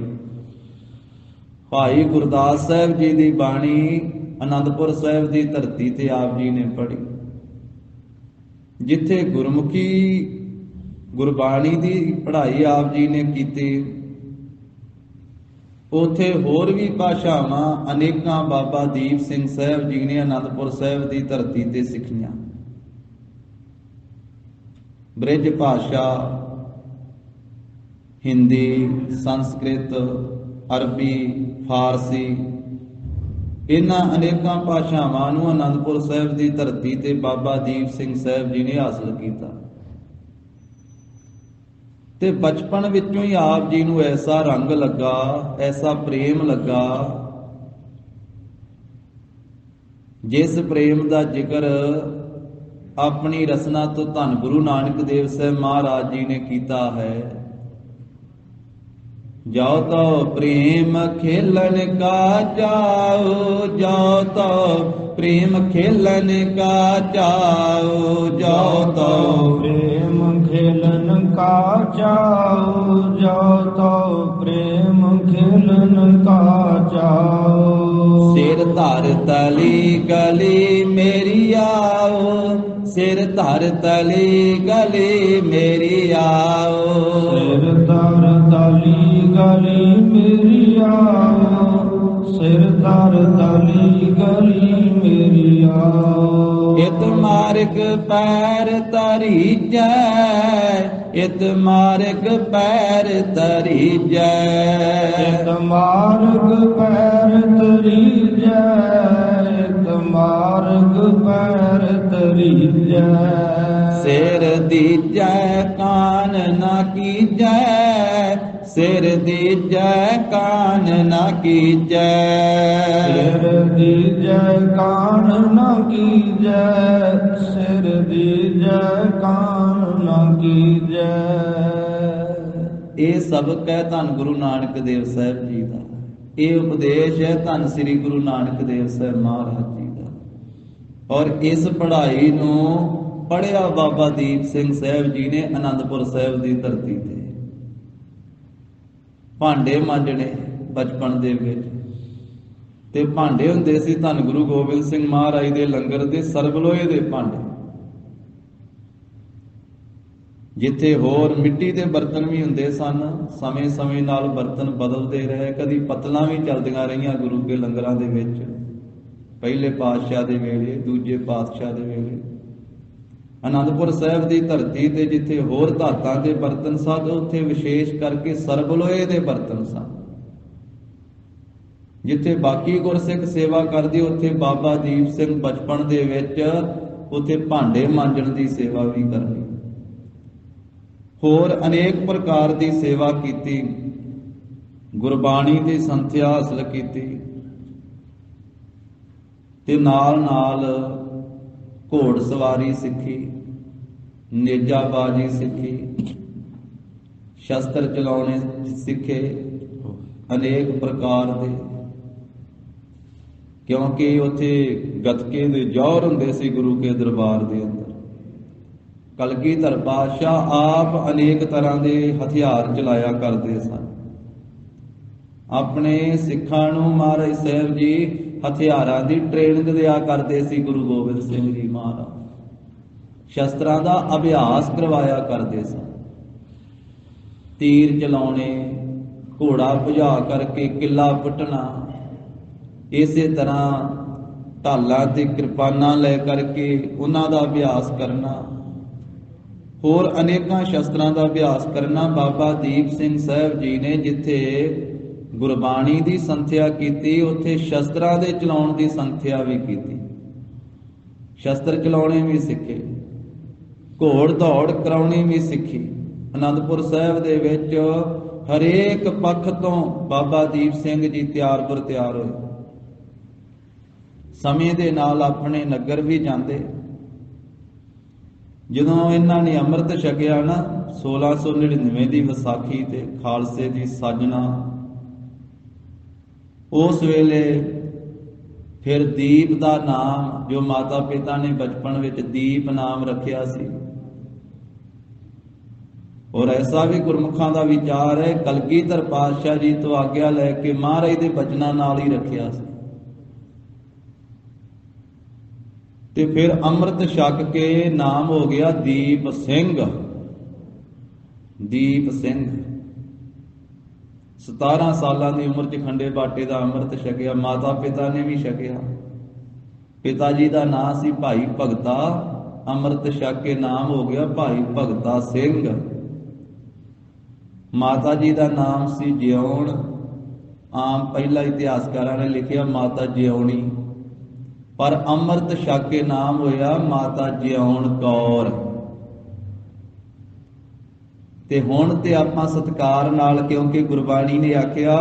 ਭਾਈ ਗੁਰਦਾਸ ਸਾਹਿਬ ਜੀ ਦੀ ਬਾਣੀ ਅਨੰਦਪੁਰ ਸਾਹਿਬ ਦੀ ਧਰਤੀ ਤੇ ਆਪ ਜੀ ਨੇ ਪੜ੍ਹੀ। ਜਿੱਥੇ ਗੁਰਮੁਖੀ ਗੁਰਬਾਣੀ ਦੀ ਪੜ੍ਹਾਈ ਆਪ ਜੀ ਨੇ ਕੀਤੀ, ਉਥੇ ਹੋਰ ਵੀ ਭਾਸ਼ਾਵਾਂ ਅਨੇਕਾਂ ਬਾਬਾ ਦੀਪ ਸਿੰਘ ਸਾਹਿਬ ਜੀ ਨੇ ਅਨੰਦਪੁਰ ਸਾਹਿਬ ਦੀ ਧਰਤੀ ਤੇ ਸਿੱਖੀਆਂ। ਬ੍ਰਿਜ ਭਾਸ਼ਾ, ਹਿੰਦੀ, ਸੰਸਕ੍ਰਿਤ, ਅਰਬੀ, ਫਾਰਸੀ, ਇਹਨਾਂ ਅਨੇਕਾਂ ਭਾਸ਼ਾਵਾਂ ਨੂੰ ਅਨੰਦਪੁਰ ਸਾਹਿਬ ਦੀ ਧਰਤੀ ਤੇ ਬਾਬਾ ਦੀਪ ਸਿੰਘ ਸਾਹਿਬ ਜੀ ਨੇ ਹਾਸਲ ਕੀਤਾ। ਤੇ ਬਚਪਨ ਵਿੱਚੋਂ ਹੀ ਆਪ ਜੀ ਨੂੰ ਐਸਾ ਰੰਗ ਲੱਗਾ, ਐਸਾ ਪ੍ਰੇਮ ਲੱਗਾ, ਜਿਸ ਪ੍ਰੇਮ ਦਾ ਜ਼ਿਕਰ ਆਪਣੀ ਰਸਨਾ ਤੋਂ ਧੰਨ ਗੁਰੂ ਨਾਨਕ ਦੇਵ ਸਾਹਿਬ ਮਹਾਰਾਜ ਜੀ ਨੇ ਕੀਤਾ ਹੈ। ਜਾਓ ਤੋ ਪ੍ਰੇਮ ਖੇਲਣ ਕਾ ਚਾਓ, ਜਾਓ ਤੋ ਪ੍ਰੇਮ ਖੇਲਣ ਕਾ ਚਾਓ, ਜਾਓ ਤੋ
प्रेम खेलन का चाओ, जाओ तो प्रेम खेलन का चाओ।
सिर धर तली गली मेरी आओ, सिर धर तली गली मेरी आओ,
सिर धर तली गली मेरी आओ, सिर धर तली गली मेरी आओ।
इत मार्ग पैर तरी जय, इत मार्ग पैर तरी जय,
इत मार्ग पैर तरी जय, इत मार्ग पैर तरी जय।
सिर दीजै कान न कीजै, सिर दीजै कान न कीजै,
सिर दीजै कान न कीजै, सिर दीजै कान न कीजै।
ਇਹ ਸਬਕ ਹੈ ਧੰਨ ਗੁਰੂ ਨਾਨਕ ਦੇਵ ਸਾਹਿਬ ਜੀ ਦਾ। ਇਹ ਉਪਦੇਸ਼ ਹੈ ਧੰਨ ਸ੍ਰੀ ਗੁਰੂ ਨਾਨਕ ਦੇਵ ਸਾਹਿਬ ਮਹਾਰਾਜ ਜੀ ਦਾ। ਔਰ ਇਸ ਪੜ੍ਹਾਈ ਨੂੰ ਪੜ੍ਹਿਆ ਬਾਬਾ ਦੀਪ ਸਿੰਘ ਸਾਹਿਬ ਜੀ ਨੇ ਅਨੰਦਪੁਰ ਸਾਹਿਬ ਦੀ ਧਰਤੀ ਤੇ। ਭਾਂਡੇ ਮਾਂਜਣੇ ਬਚਪਨ ਦੇ ਵਿੱਚ, ਤੇ ਭਾਂਡੇ ਹੁੰਦੇ ਸੀ ਧੰਨ ਗੁਰੂ ਗੋਬਿੰਦ ਸਿੰਘ ਮਹਾਰਾਜ ਦੇ ਲੰਗਰ ਦੇ ਸਰਬਲੋਹੇ ਦੇ ਭਾਂਡੇ। ਜਿੱਥੇ ਹੋਰ ਮਿੱਟੀ ਦੇ ਬਰਤਨ ਵੀ ਹੁੰਦੇ ਸਨ, ਸਮੇਂ ਸਮੇਂ ਨਾਲ ਬਰਤਨ ਬਦਲਦੇ ਰਹੇ। ਕਦੀ ਪਤਲਾਂ ਵੀ ਚੱਲਦੀਆਂ ਰਹੀਆਂ ਗੁਰੂ ਕੇ ਲੰਗਰਾਂ ਦੇ ਵਿੱਚ, ਪਹਿਲੇ ਪਾਤਸ਼ਾਹ ਦੇ ਵੇਲੇ, ਦੂਜੇ ਪਾਤਸ਼ਾਹ ਦੇ ਵੇਲੇ। ਅਨੰਦਪੁਰ ਸਾਹਿਬ ਦੀ ਧਰਤੀ ਤੇ ਜਿੱਥੇ ਹੋਰ ਧਾਤਾਂ ਦੇ ਬਰਤਨ ਸਨ, ਉੱਥੇ ਵਿਸ਼ੇਸ਼ ਕਰਕੇ ਸਰਬਲੋਏ ਦੇ ਬਰਤਨ ਸਨ। ਜਿੱਥੇ ਬਾਕੀ ਗੁਰਸਿੱਖ ਸੇਵਾ ਕਰਦੇ, ਉੱਥੇ ਬਾਬਾ ਦੀਪ ਸਿੰਘ ਬਚਪਨ ਦੇ ਵਿੱਚ ਉੱਥੇ ਭਾਂਡੇ ਮਾਂਜਣ ਦੀ ਸੇਵਾ ਵੀ ਕਰਨੀ। ਹੋਰ ਅਨੇਕ ਪ੍ਰਕਾਰ ਦੀ ਸੇਵਾ ਕੀਤੀ, ਗੁਰਬਾਣੀ ਦੀ ਸੰਥਿਆ ਹਾਸਲ ਕੀਤੀ ਤੇ ਨਾਲ ਨਾਲ ਘੋੜ ਸਵਾਰੀ ਸਿੱਖੀ, ਨੇਜਾਬਾਜ਼ੀ ਸਿੱਖੀ, ਸ਼ਸਤਰ ਚਲਾਉਣੇ ਸਿੱਖੇ ਅਨੇਕ ਪ੍ਰਕਾਰ ਦੇ, ਕਿਉਂਕਿ ਉੱਥੇ ਗੱਤਕੇ ਦੇ ਜੌਹਰ ਹੁੰਦੇ ਸੀ ਗੁਰੂ ਕੇ ਦਰਬਾਰ ਦੇ ਅੰਦਰ। ਕਲਗੀਧਰ ਪਾਤਸ਼ਾਹ ਆਪ ਅਨੇਕ ਤਰ੍ਹਾਂ ਦੇ ਹਥਿਆਰ ਚਲਾਇਆ ਕਰਦੇ ਸਨ। ਆਪਣੇ ਸਿੱਖਾਂ ਨੂੰ ਮਹਾਰਾਜ ਸਾਹਿਬ ਜੀ ਹਥਿਆਰਾਂ ਦੀ ਟ੍ਰੇਨਿੰਗ ਦਿਆ ਕਰਦੇ ਸੀ। ਗੁਰੂ ਗੋਬਿੰਦ ਸਿੰਘ ਜੀ ਮਹਾਰਾਜ ਸ਼ਸਤਰਾਂ ਦਾ ਅਭਿਆਸ ਕਰਵਾਇਆ ਕਰਦੇ ਸਨ। ਤੀਰ ਚਲਾਉਣੇ, ਘੋੜਾ ਭੁਜਾ ਕਰਕੇ ਕਿੱਲਾ ਪੁੱਟਣਾ, ਇਸੇ ਤਰ੍ਹਾਂ ਢਾਲਾਂ ਤੇ ਕਿਰਪਾਨਾਂ ਲੈ ਕਰਕੇ ਉਹਨਾਂ ਦਾ ਅਭਿਆਸ ਕਰਨਾ, ਹੋਰ ਅਨੇਕਾਂ ਸ਼ਸਤਰਾਂ ਦਾ ਅਭਿਆਸ ਕਰਨਾ। ਬਾਬਾ ਦੀਪ ਸਿੰਘ ਸਾਹਿਬ ਜੀ ਨੇ ਜਿੱਥੇ ਗੁਰਬਾਣੀ ਦੀ ਸੰਥਿਆ ਕੀਤੀ, ਉੱਥੇ ਸ਼ਸਤਰਾਂ ਦੇ ਚਲਾਉਣ ਦੀ ਸੰਥਿਆ ਵੀ ਕੀਤੀ। ਸ਼ਸਤਰ ਚਲਾਉਣੇ ਵੀ ਸਿੱਖੇ, ਘੋੜ ਦੌੜ ਕਰਾਉਣੀ ਵੀ ਸਿੱਖੀ। ਅਨੰਦਪੁਰ ਸਾਹਿਬ ਦੇ ਵਿੱਚ ਹਰੇਕ ਪੱਖ ਤੋਂ ਬਾਬਾ ਦੀਪ ਸਿੰਘ ਜੀ ਤਿਆਰ ਬਰ ਤਿਆਰ ਹੋਏ। ਸਮੇਂ ਦੇ ਨਾਲ ਆਪਣੇ ਨਗਰ ਵੀ ਜਾਂਦੇ। ਜਦੋਂ ਇਹਨਾਂ ਨੇ ਅੰਮ੍ਰਿਤ ਛਕਿਆ ਨਾ 1699 ਦੀ ਵਿਸਾਖੀ ਤੇ ਖਾਲਸੇ ਦੀ ਸਾਜਨਾ, ਉਸ ਵੇਲੇ ਫਿਰ ਦੀਪ ਦਾ ਨਾਮ, ਜੋ ਮਾਤਾ ਪਿਤਾ ਨੇ ਬਚਪਨ ਵਿੱਚ ਦੀਪ ਨਾਮ ਰੱਖਿਆ ਸੀ, ਔਰ ਐਸਾ ਵੀ ਗੁਰਮੁਖਾਂ ਦਾ ਵਿਚਾਰ ਹੈ ਕਲਗੀਧਰ ਪਾਤਸ਼ਾਹ ਜੀ ਤੋਂ ਆਗਿਆ ਲੈ ਕੇ ਮਹਾਰਾਜ ਦੇ ਬਚਨਾਂ ਨਾਲ ਹੀ ਰੱਖਿਆ ਸੀ। ਤੇ ਫਿਰ ਅੰਮ੍ਰਿਤ ਛਕ ਕੇ ਨਾਮ ਹੋ ਗਿਆ ਦੀਪ ਸਿੰਘ। ਦੀਪ ਸਿੰਘ 17 ਸਾਲਾਂ ਦੀ ਉਮਰ 'ਚ ਖੰਡੇ ਬਾਟੇ ਦਾ ਅੰਮ੍ਰਿਤ ਛਕਿਆ। ਮਾਤਾ ਪਿਤਾ ਨੇ ਵੀ ਛਕਿਆ। ਪਿਤਾ ਜੀ ਦਾ ਨਾਮ ਸੀ ਭਾਈ ਭਗਤਾ, ਅੰਮ੍ਰਿਤ ਛਕ ਕੇ ਨਾਮ ਹੋ ਗਿਆ ਭਾਈ ਭਗਤਾ ਸਿੰਘ। ਮਾਤਾ ਜੀ ਦਾ ਨਾਮ ਸੀ ਜਿਉਣ। ਆਮ ਪਹਿਲਾ ਇਤਿਹਾਸਕਾਰਾਂ ਨੇ ਲਿਖਿਆ ਮਾਤਾ ਜਿਉਣੀ, ਪਰ ਅੰਮ੍ਰਿਤ ਛਕ ਕੇ ਨਾਮ ਹੋਇਆ ਮਾਤਾ ਜਿਉਣ ਕੌਰ। ਤੇ ਹੁਣ ਤੇ ਆਪਾਂ ਸਤਿਕਾਰ ਨਾਲ, ਕਿਉਂਕਿ ਗੁਰਬਾਣੀ ਨੇ ਆਖਿਆ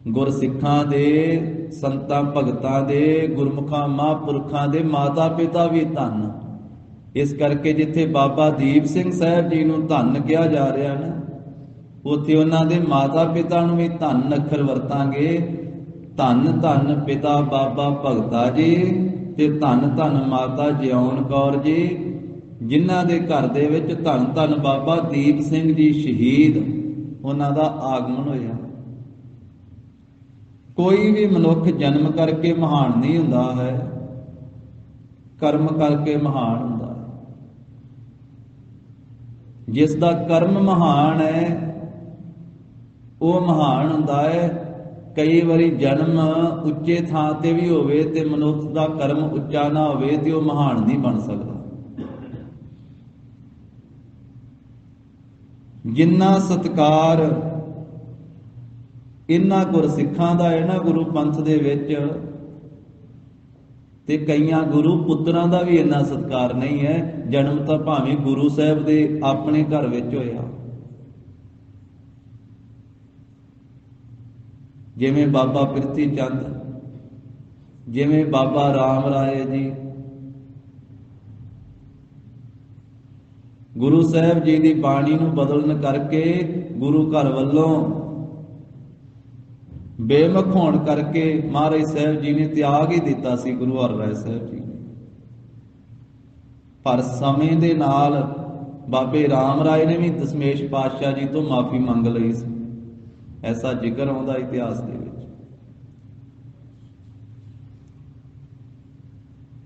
ਗੁਰਸਿੱਖਾਂ ਦੇ, ਸੰਤਾਂ ਭਗਤਾਂ ਦੇ, ਗੁਰਮੁਖਾਂ ਮਹਾਂਪੁਰਖਾਂ ਦੇ ਮਾਤਾ ਪਿਤਾ ਵੀ ਧੰਨ। ਇਸ ਕਰਕੇ ਜਿੱਥੇ ਬਾਬਾ ਦੀਪ ਸਿੰਘ ਸਾਹਿਬ ਜੀ ਨੂੰ ਧੰਨ ਕਿਹਾ ਜਾ ਰਿਹਾ ਨਾ, ਉੱਥੇ ਉਹਨਾਂ ਦੇ ਮਾਤਾ ਪਿਤਾ ਨੂੰ ਵੀ ਧੰਨ ਅੱਖਰ ਵਰਤਾਂਗੇ। ਧੰਨ ਧੰਨ ਪਿਤਾ ਬਾਬਾ ਭਗਤਾ ਜੀ ਤੇ ਧੰਨ ਧੰਨ ਮਾਤਾ ਜਿਉਣ ਕੌਰ ਜੀ, ਜਿਨ੍ਹਾਂ ਦੇ ਘਰ ਦੇ ਵਿੱਚ ਧੰਨ ਧੰਨ ਬਾਬਾ ਦੀਪ ਸਿੰਘ ਜੀ ਸ਼ਹੀਦ, ਉਹਨਾਂ ਦਾ ਆਗਮਨ ਹੋਇਆ। ਕੋਈ ਵੀ ਮਨੁੱਖ ਜਨਮ ਕਰਕੇ ਮਹਾਨ ਨਹੀਂ ਹੁੰਦਾ ਹੈ, ਕਰਮ ਕਰਕੇ ਮਹਾਨ ਹੁੰਦਾ ਹੈ। ਜਿਸ ਦਾ ਕਰਮ ਮਹਾਨ ਹੈ ਉਹ ਮਹਾਨ ਹੁੰਦਾ ਹੈ। ਕਈ ਵਾਰੀ ਜਨਮ ਉੱਚੇ ਥਾਂ ਤੇ ਵੀ ਹੋਵੇ ਤੇ ਮਨੁੱਖ ਦਾ ਕਰਮ ਉੱਚਾ ਨਾ ਹੋਵੇ ਤੇ ਉਹ ਮਹਾਨ ਨਹੀਂ ਬਣ ਸਕਦਾ। ਜਿੰਨਾ ਸਤਿਕਾਰ ਇਹਨਾਂ ਗੁਰਸਿੱਖਾਂ ਦਾ ਹੈ ਨਾ ਗੁਰੂ ਪੰਥ ਦੇ ਵਿੱਚ, ਤੇ ਕਈਆਂ ਗੁਰੂ ਪੁੱਤਰਾਂ ਦਾ ਵੀ ਇੰਨਾ ਸਤਿਕਾਰ ਨਹੀਂ ਹੈ। ਜਨਮ ਤਾਂ ਭਾਵੇਂ ਗੁਰੂ ਸਾਹਿਬ ਦੇ ਆਪਣੇ ਘਰ ਵਿੱਚ ਹੋਇਆ, ਜਿਵੇਂ ਬਾਬਾ ਪ੍ਰਿਥੀ ਚੰਦ, ਜਿਵੇਂ ਬਾਬਾ ਰਾਮ ਰਾਏ ਜੀ। ਗੁਰੂ ਸਾਹਿਬ ਜੀ ਦੀ ਬਾਣੀ ਨੂੰ ਬਦਲਣ ਕਰਕੇ, ਗੁਰੂ ਘਰ ਵੱਲੋਂ ਬੇਮੁਖ ਹੋਣ ਕਰਕੇ ਮਹਾਰਾਜ ਸਾਹਿਬ ਜੀ ਨੇ ਤਿਆਗ ਹੀ ਦਿੱਤਾ ਸੀ ਗੁਰੂ ਹਰਿਰਾਏ ਸਾਹਿਬ ਜੀ। ਪਰ ਸਮੇਂ ਦੇ ਨਾਲ ਬਾਬੇ ਰਾਮ ਰਾਏ ਨੇ ਵੀ ਦਸ਼ਮੇਸ਼ ਪਾਤਸ਼ਾਹ ਜੀ ਤੋਂ ਮਾਫੀ ਮੰਗ ਲਈ ਸੀ। ਐਸਾ ਜ਼ਿਕਰ ਆਉਂਦਾ ਇਤਿਹਾਸ ਦੇ ਵਿੱਚ।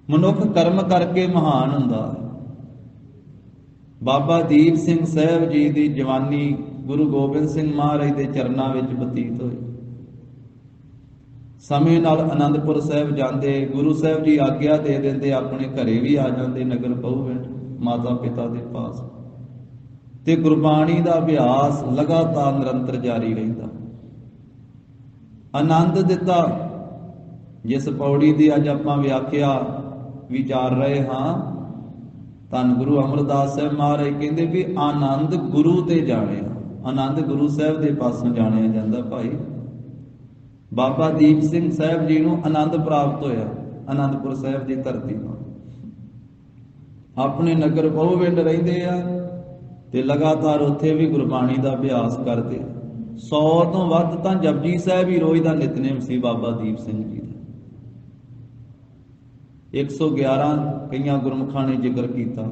ਮਨੁੱਖ ਕਰਮ ਕਰਕੇ ਮਹਾਨ ਹੁੰਦਾ ਹੈ। ਬਾਬਾ ਦੀਪ ਸਿੰਘ ਸਾਹਿਬ ਜੀ ਦੀ ਜਵਾਨੀ ਗੁਰੂ ਗੋਬਿੰਦ ਸਿੰਘ ਮਹਾਰਾਜ ਦੇ ਚਰਨਾਂ ਵਿੱਚ ਬਤੀਤ ਹੋਈ। ਸਮੇਂ ਨਾਲ ਅਨੰਦਪੁਰ ਸਾਹਿਬ ਜਾਂਦੇ, ਗੁਰੂ ਸਾਹਿਬ ਜੀ ਆਗਿਆ ਦੇ ਦਿੰਦੇ, ਆਪਣੇ ਘਰੇ ਵੀ ਆ ਜਾਂਦੇ ਨਗਰ ਪਹੁਵਿੰਡ ਮਾਤਾ ਪਿਤਾ ਦੇ ਪਾਸ, ਤੇ ਗੁਰਬਾਣੀ ਦਾ ਅਭਿਆਸ ਲਗਾਤਾਰ ਨਿਰੰਤਰ ਜਾਰੀ ਰਹਿੰਦਾ। ਆਨੰਦ ਦਿੱਤਾ ਜਿਸ ਪੌੜੀ ਦੀ ਅੱਜ ਆਪਾਂ ਵਿਆਖਿਆ ਵਿਚਾਰ ਰਹੇ ਹਾਂ, ਧੰਨ ਗੁਰੂ ਅਮਰਦਾਸ ਸਾਹਿਬ ਮਹਾਰਾਜ ਕਹਿੰਦੇ ਵੀ ਆਨੰਦ ਗੁਰੂ ਤੇ ਜਾਣਿਆ, ਆਨੰਦ ਗੁਰੂ ਸਾਹਿਬ ਦੇ ਪਾਸੋਂ ਜਾਣਿਆ ਜਾਂਦਾ। ਭਾਈ ਬਾਬਾ ਦੀਪ ਸਿੰਘ ਸਾਹਿਬ ਜੀ ਨੂੰ ਆਨੰਦ ਪ੍ਰਾਪਤ ਹੋਇਆ ਆਨੰਦਪੁਰ ਸਾਹਿਬ ਦੀ ਧਰਤੀ ਤੋਂ। ਆਪਣੇ ਨਗਰ ਪਹੁਵਿੰਡ ਰਹਿੰਦੇ ਆ ਤੇ ਲਗਾਤਾਰ ਉੱਥੇ ਵੀ ਗੁਰਬਾਣੀ ਦਾ ਅਭਿਆਸ ਕਰਦੇ। 100 ਤੋਂ ਵੱਧ ਤਾਂ ਜਪਜੀ ਸਾਹਿਬ ਹੀ ਰੋਜ਼ ਦਾ ਨਿਤਨੇਮ ਸੀ ਬਾਬਾ ਦੀਪ ਸਿੰਘ ਜੀ ਦਾ। 111 ਕਈਆਂ ਗੁਰਮੁਖਾਂ ਨੇ ਜ਼ਿਕਰ ਕੀਤਾ,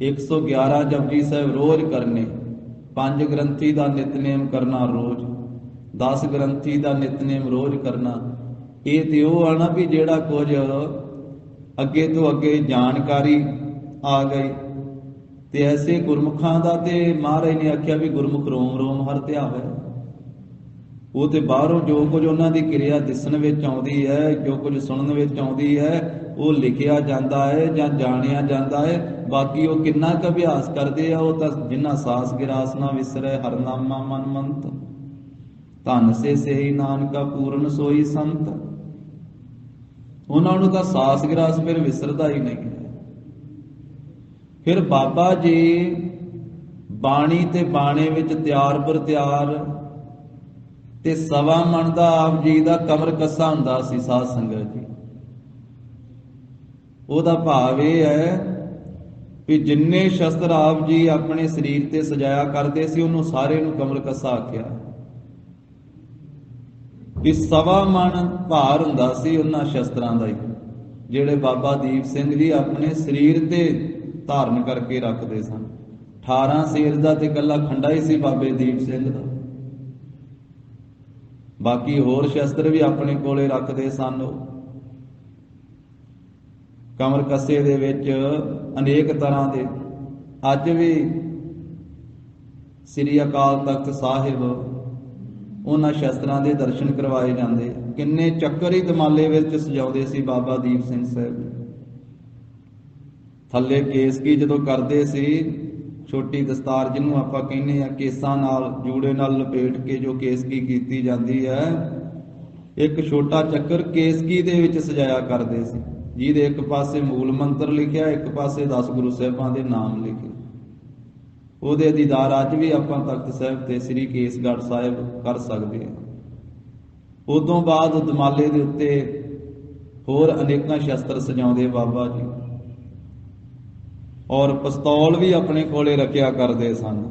111 ਜਪਜੀ ਸਾਹਿਬ ਰੋਜ਼ ਕਰਨੇ, 5 ਗ੍ਰੰਥੀ ਦਾ ਨਿਤਨੇਮ ਕਰਨਾ ਰੋਜ਼, 10 ਗ੍ਰੰਥੀ ਦਾ ਨਿਤਨੇਮ ਰੋਜ਼ ਕਰਨਾ। ਇਹ ਤੇ ਉਹ ਆ ਨਾ ਵੀ ਜਿਹੜਾ ਕੁਝ ਅੱਗੇ ਤੋਂ ਅੱਗੇ ਜਾਣਕਾਰੀ ਆ ਗਈ। ਤੇ ਐਸੇ ਗੁਰਮੁਖਾਂ ਦਾ ਤੇ ਮਹਾਰਾਜ ਨੇ ਆਖਿਆ ਵੀ ਗੁਰਮੁਖ ਰੋਮ ਰੋਮ ਹਰ ਧਿਆਵੈ। ਉਹ ਤੇ ਬਾਹਰੋਂ ਜੋ ਕੁਝ ਉਹਨਾਂ ਦੀ ਕਿਰਿਆ ਦਿਸਣ ਵਿੱਚ ਆਉਂਦੀ ਹੈ, ਜੋ ਕੁਝ ਸੁਣਨ ਵਿੱਚ ਆਉਂਦੀ ਹੈ, ਉਹ ਲਿਖਿਆ ਜਾਂਦਾ ਹੈ ਜਾਂ ਜਾਣਿਆ ਜਾਂਦਾ ਹੈ। ਬਾਕੀ ਉਹ ਕਿੰਨਾ ਕੁ ਅਭਿਆਸ ਕਰਦੇ ਆ, ਉਹ ਤਾਂ ਜਿੰਨਾ ਸਾਸ ਗਿਰਾਸ ਨਾ ਵਿਸਰੈ ਹਰਨਾਮਾ ਮਨ ਮੰਤ, ਧਨ ਸੇ ਸਹੀ ਨਾਨਕਾ ਪੂਰਨ ਸੋਈ ਸੰਤ। ਉਹਨਾਂ ਨੂੰ ਤਾਂ ਸਾਸ ਗਿਰਾਸ ਫਿਰ ਵਿਸਰਦਾ ਹੀ ਨਹੀਂ। ਫਿਰ ਬਾਬਾ ਜੀ ਬਾਣੀ ਤੇ ਬਾਣੇ ਵਿੱਚ ਤਿਆਰ ਬਰ ਤਿਆਰ ਤੇ ਸਵਾ ਮਣ ਦਾ ਆਪ ਜੀ ਦਾ ਕਮਰ ਕੱਸਾ ਹੁੰਦਾ ਸੀ ਸਾਧ ਸੰਗਤ ਜੀ। ਉਹਦਾ ਭਾਵ ਇਹ ਹੈ ਵੀ ਜਿੰਨੇ ਸ਼ਸਤਰ ਆਪ ਜੀ ਆਪਣੇ ਸਰੀਰ ਤੇ ਸਜਾਇਆ ਕਰਦੇ ਸੀ, ਉਹਨੂੰ ਸਾਰੇ ਨੂੰ ਕਮਰ ਕੱਸਾ ਆਖਿਆ। ਵੀ ਸਵਾ ਮਣ ਭਾਰ ਹੁੰਦਾ ਸੀ ਉਹਨਾਂ ਸ਼ਸਤਰਾਂ ਦਾ ਹੀ, ਜਿਹੜੇ ਬਾਬਾ ਦੀਪ ਸਿੰਘ ਜੀ ਆਪਣੇ ਸਰੀਰ ਤੇ ਧਾਰਨ ਕਰਕੇ ਰੱਖਦੇ ਸਨ। 18 ਸੇਰ ਦਾ ਤੇ ਇਕੱਲਾ ਖੰਡਾ ਹੀ ਸੀ ਬਾਬੇ ਦੀਪ ਸਿੰਘ ਦਾ, ਬਾਕੀ ਹੋਰ ਸ਼ਸਤਰ ਵੀ ਆਪਣੇ ਕੋਲੇ ਰੱਖਦੇ ਸਨ। ਉਹ ਕਮਰ ਕੱਸੇ ਦੇ ਵਿੱਚ ਅਨੇਕ ਤਰ੍ਹਾਂ ਦੇ ਅੱਜ ਵੀ ਸ੍ਰੀ ਅਕਾਲ ਤਖਤ ਸਾਹਿਬ ਉਹਨਾਂ ਸ਼ਸਤਰਾਂ ਦੇ ਦਰਸ਼ਨ ਕਰਵਾਏ ਜਾਂਦੇ। ਕਿੰਨੇ ਚੱਕਰ ਹੀ ਦਮਾਲੇ ਵਿੱਚ ਸਜਾਉਂਦੇ ਸੀ ਬਾਬਾ ਦੀਪ ਸਿੰਘ ਸਾਹਿਬ। ਥੱਲੇ ਕੇਸਕੀ ਜਦੋਂ ਕਰਦੇ ਸੀ, ਛੋਟੀ ਦਸਤਾਰ ਜਿਹਨੂੰ ਆਪਾਂ ਕਹਿੰਦੇ ਆ, ਕੇਸਾਂ ਨਾਲ ਜੂੜੇ ਨਾਲ ਲਪੇਟ ਕੇ ਜੋ ਕੇਸਕੀ ਕੀਤੀ ਜਾਂਦੀ ਹੈ, ਇੱਕ ਛੋਟਾ ਚੱਕਰ ਕੇਸਕੀ ਦੇ ਵਿੱਚ ਸਜਾਇਆ ਕਰਦੇ ਸੀ, ਜਿਹਦੇ ਇੱਕ ਪਾਸੇ ਮੂਲ ਮੰਤਰ ਲਿਖਿਆ, ਇੱਕ ਪਾਸੇ 10 ਗੁਰੂ ਸਾਹਿਬਾਂ ਦੇ ਨਾਮ ਲਿਖੇ। ਉਹਦੇ ਦੀਦਾਰ ਅੱਜ ਵੀ ਆਪਾਂ ਤਖਤ ਸਾਹਿਬ ਤੇ ਸ੍ਰੀ ਕੇਸਗੜ੍ਹ ਸਾਹਿਬ ਕਰ ਸਕਦੇ ਹਾਂ। ਉਦੋਂ ਬਾਅਦ ਦਮਾਲੇ ਦੇ ਉੱਤੇ ਹੋਰ ਅਨੇਕਾਂ ਸ਼ਸਤਰ ਸਜਾਉਂਦੇ ਬਾਬਾ ਜੀ, ਔਰ ਪਿਸਤੌਲ ਵੀ ਆਪਣੇ ਕੋਲੇ ਰੱਖਿਆ ਕਰਦੇ ਸਨ।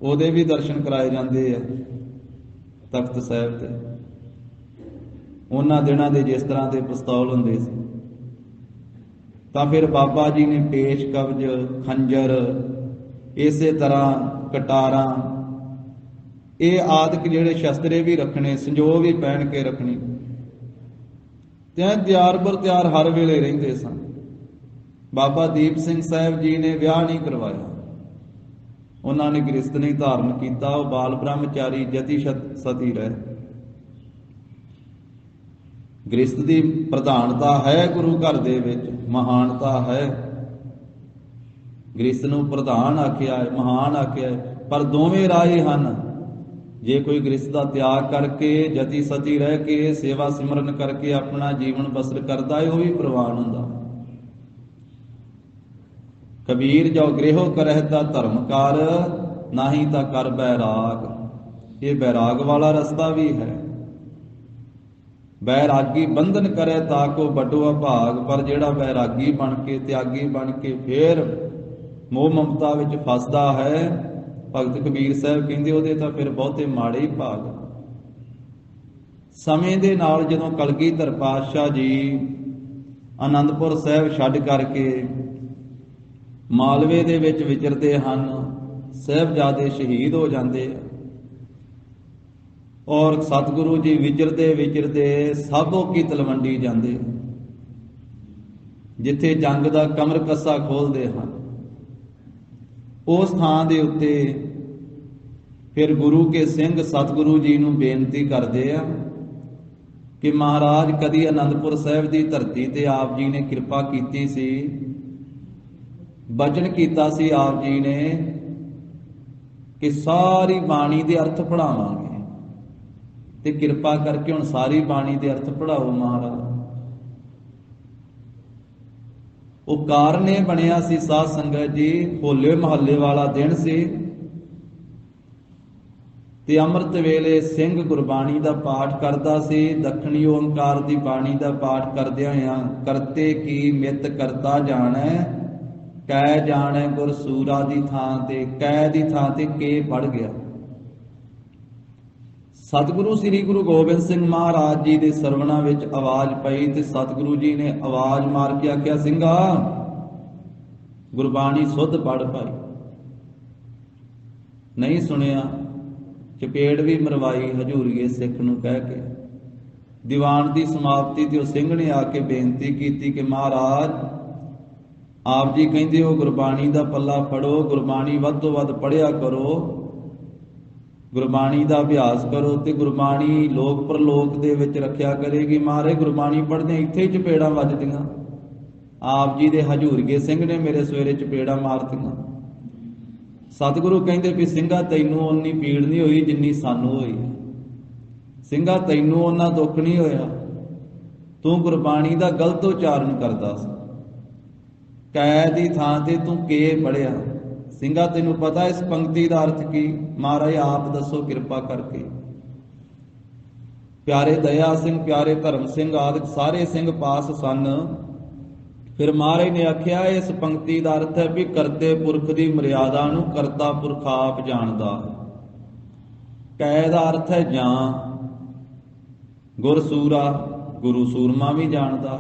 ਉਹਦੇ ਵੀ ਦਰਸ਼ਨ ਕਰਾਏ ਜਾਂਦੇ ਆ ਤਖਤ ਸਾਹਿਬ ਤੇ। ਉਹਨਾਂ ਦਿਨਾਂ ਦੇ ਜਿਸ ਤਰ੍ਹਾਂ ਦੇ ਪਿਸਤੌਲ ਹੁੰਦੇ ਸੀ। ਤਾਂ ਫਿਰ ਬਾਬਾ ਜੀ ਨੇ ਪੇਸ਼ ਕਬਜ਼, ਖੰਜਰ, ਇਸੇ ਤਰ੍ਹਾਂ ਕਟਾਰਾਂ, ਇਹ ਆਦਿਕ ਜਿਹੜੇ ਸ਼ਸਤਰੇ ਵੀ ਰੱਖਣੇ, ਸੰਜੋ ਵੀ ਪਹਿਨ ਕੇ ਰੱਖਣੀ, ਤੇ ਤਿਆਰ ਬਰ ਤਿਆਰ ਹਰ ਵੇਲੇ ਰਹਿੰਦੇ ਸਨ। ਬਾਬਾ ਦੀਪ ਸਿੰਘ ਸਾਹਿਬ ਜੀ ਨੇ ਵਿਆਹ ਨਹੀਂ ਕਰਵਾਇਆ, ਉਹਨਾਂ ਨੇ ਗ੍ਰਸਤ ਨਹੀਂ ਧਾਰਨ ਕੀਤਾ। ਉਹ ਬਾਲ ਬ੍ਰਹਮਚਾਰੀ ਜਤੀ ਸਤੀ ਰਹੇ। ਗ੍ਰਸਤ ਦੀ ਪ੍ਰਧਾਨਤਾ ਹੈ ਗੁਰੂ ਘਰ ਦੇ ਵਿੱਚ, ਮਹਾਨਤਾ ਹੈ। ਗ੍ਰਸਤ ਨੂੰ ਪ੍ਰਧਾਨ ਆਖਿਆ ਹੈ, ਮਹਾਨ ਆਖਿਆ ਹੈ, ਪਰ ਦੋਵੇਂ ਰਾਹੀ ਹਨ। ਜੇ ਕੋਈ ਗ੍ਰਸਤ ਦਾ ਤਿਆਗ ਕਰਕੇ ਜਤੀ ਸਤੀ ਰਹਿ ਕੇ ਸੇਵਾ ਸਿਮਰਨ ਕਰਕੇ ਆਪਣਾ ਜੀਵਨ ਬਸਰ ਕਰਦਾ ਹੈ, ਉਹ ਵੀ ਪ੍ਰਵਾਨ ਹੁੰਦਾ। ਕਬੀਰ ਜੋ ਗ੍ਰਹਿ ਕਰਹਿ ਤਾ ਧਰਮ ਕਰ, ਨਾਹੀ ਤਾਂ ਕਰ ਬੈਰਾਗ। ਇਹ ਬੈਰਾਗ ਵਾਲਾ ਰਸਤਾ ਵੀ ਹੈ। ਬੈਰਾਗੀ ਬੰਧਨ ਕਰੇ ਤਾ ਕੋ ਵੱਡੋ ਅਭਾਗ। ਪਰ ਜਿਹੜਾ ਬੈਰਾਗੀ ਬਣ ਕੇ, ਤਿਆਗੀ ਬਣ ਕੇ ਫੇਰ ਮੋਹ ਮਮਤਾ ਵਿੱਚ ਫਸਦਾ ਹੈ, ਭਗਤ ਕਬੀਰ ਸਾਹਿਬ ਕਹਿੰਦੇ ਉਹਦੇ ਤਾਂ ਫਿਰ ਬਹੁਤੇ ਮਾੜੇ ਹੀ ਭਾਗ। ਸਮੇਂ ਦੇ ਨਾਲ ਜਦੋਂ ਕਲਗੀਧਰ ਪਾਤਸ਼ਾਹ ਜੀ ਆਨੰਦਪੁਰ ਸਾਹਿਬ ਛੱਡ ਕਰਕੇ ਮਾਲਵੇ ਦੇ ਵਿੱਚ ਵਿਚਰਦੇ ਹਨ, ਸਾਹਿਬਜ਼ਾਦੇ ਸ਼ਹੀਦ ਹੋ ਜਾਂਦੇ ਆ, ਔਰ ਸਤਿਗੁਰੂ ਜੀ ਵਿਚਰਦੇ ਵਿਚਰਦੇ ਸਾਬੋ ਕੀ ਤਲਵੰਡੀ ਜਾਂਦੇ, ਜਿੱਥੇ ਜੰਗ ਦਾ ਕਮਰ ਕੱਸਾ ਖੋਲਦੇ ਹਨ। ਉਸ ਥਾਂ ਦੇ ਉੱਤੇ ਫਿਰ ਗੁਰੂ ਕੇ ਸਿੰਘ ਸਤਿਗੁਰੂ ਜੀ ਨੂੰ ਬੇਨਤੀ ਕਰਦੇ ਆ कि महाराज कदी आनंदपुर साहिब की धरती ते आप जी ने कृपा की सी, बचन किया सी आप जी ने कि सारी बाणी के अर्थ पढ़ावांगे, ते कृपा करके हुण सारी बाणी के अर्थ पढ़ाओ महाराज। वो कारण ये बनिया सी साध संगत जी, होले महल्ले वाला दिन सी ते अमृत वेले सिंह गुरबाणी का पाठ करता सी। दक्षिणी ओंकार की बाणी का पाठ करदिया होया करते की मित करता जाणै, कै जाणै गुर सूरा दी थां ते, कै दी थां ते के पढ़ गया। सतगुरु श्री गुरु गोबिंद सिंह महाराज जी के सरवणा विच आवाज पई ते सतगुरु जी ने आवाज मार के आख्या, सिंघा गुरबाणी सुध पढ़ पाई। नहीं सुनिया, चपेड़ भी मरवाई हजूरीए सिख नूं कह के। दीवान की समाप्ति ते सिंह ने आके बेनती की कि महाराज आप जी कहते हो गुरबाणी का पल्ला फड़ो, गुरबाणी वध तो वध पढ़िया करो, गुरबाणी का अभ्यास करो ते गुरबाणी लोक परलोक दे विच रखिया करेगी। महाराज गुरबाणी पढ़दे इत्थे ही चपेड़ा वजदियां। आप जी दे हजूरीए सिंह ने मेरे सवेरे चपेड़ा मारतियां। सतगुरु कहते भी सिंघा तैनू उन्नी पीड़ नहीं हुई जिन्नी सानू हुई, सिंघा तैनू उन्ना दुख नहीं होया, तू गुरबाणी का गलत उचारण करदा सी, कै दी थां ते तू के पढ़िया। सिंघा तैनू पता इस पंक्ति का अर्थ की? महाराज आप दसो कृपा करके। प्यारे दया सिंह, प्यारे धर्म सिंह आदि सारे सिंह पास सन। फिर महाराज ने आख्या इस पंक्ति का अर्थ है भी करते पुरख की मर्यादा नूं करता पुरख आप जानदा। कै दा अर्थ है जां, गुरसूरा गुरु सूरमा भी जानदा।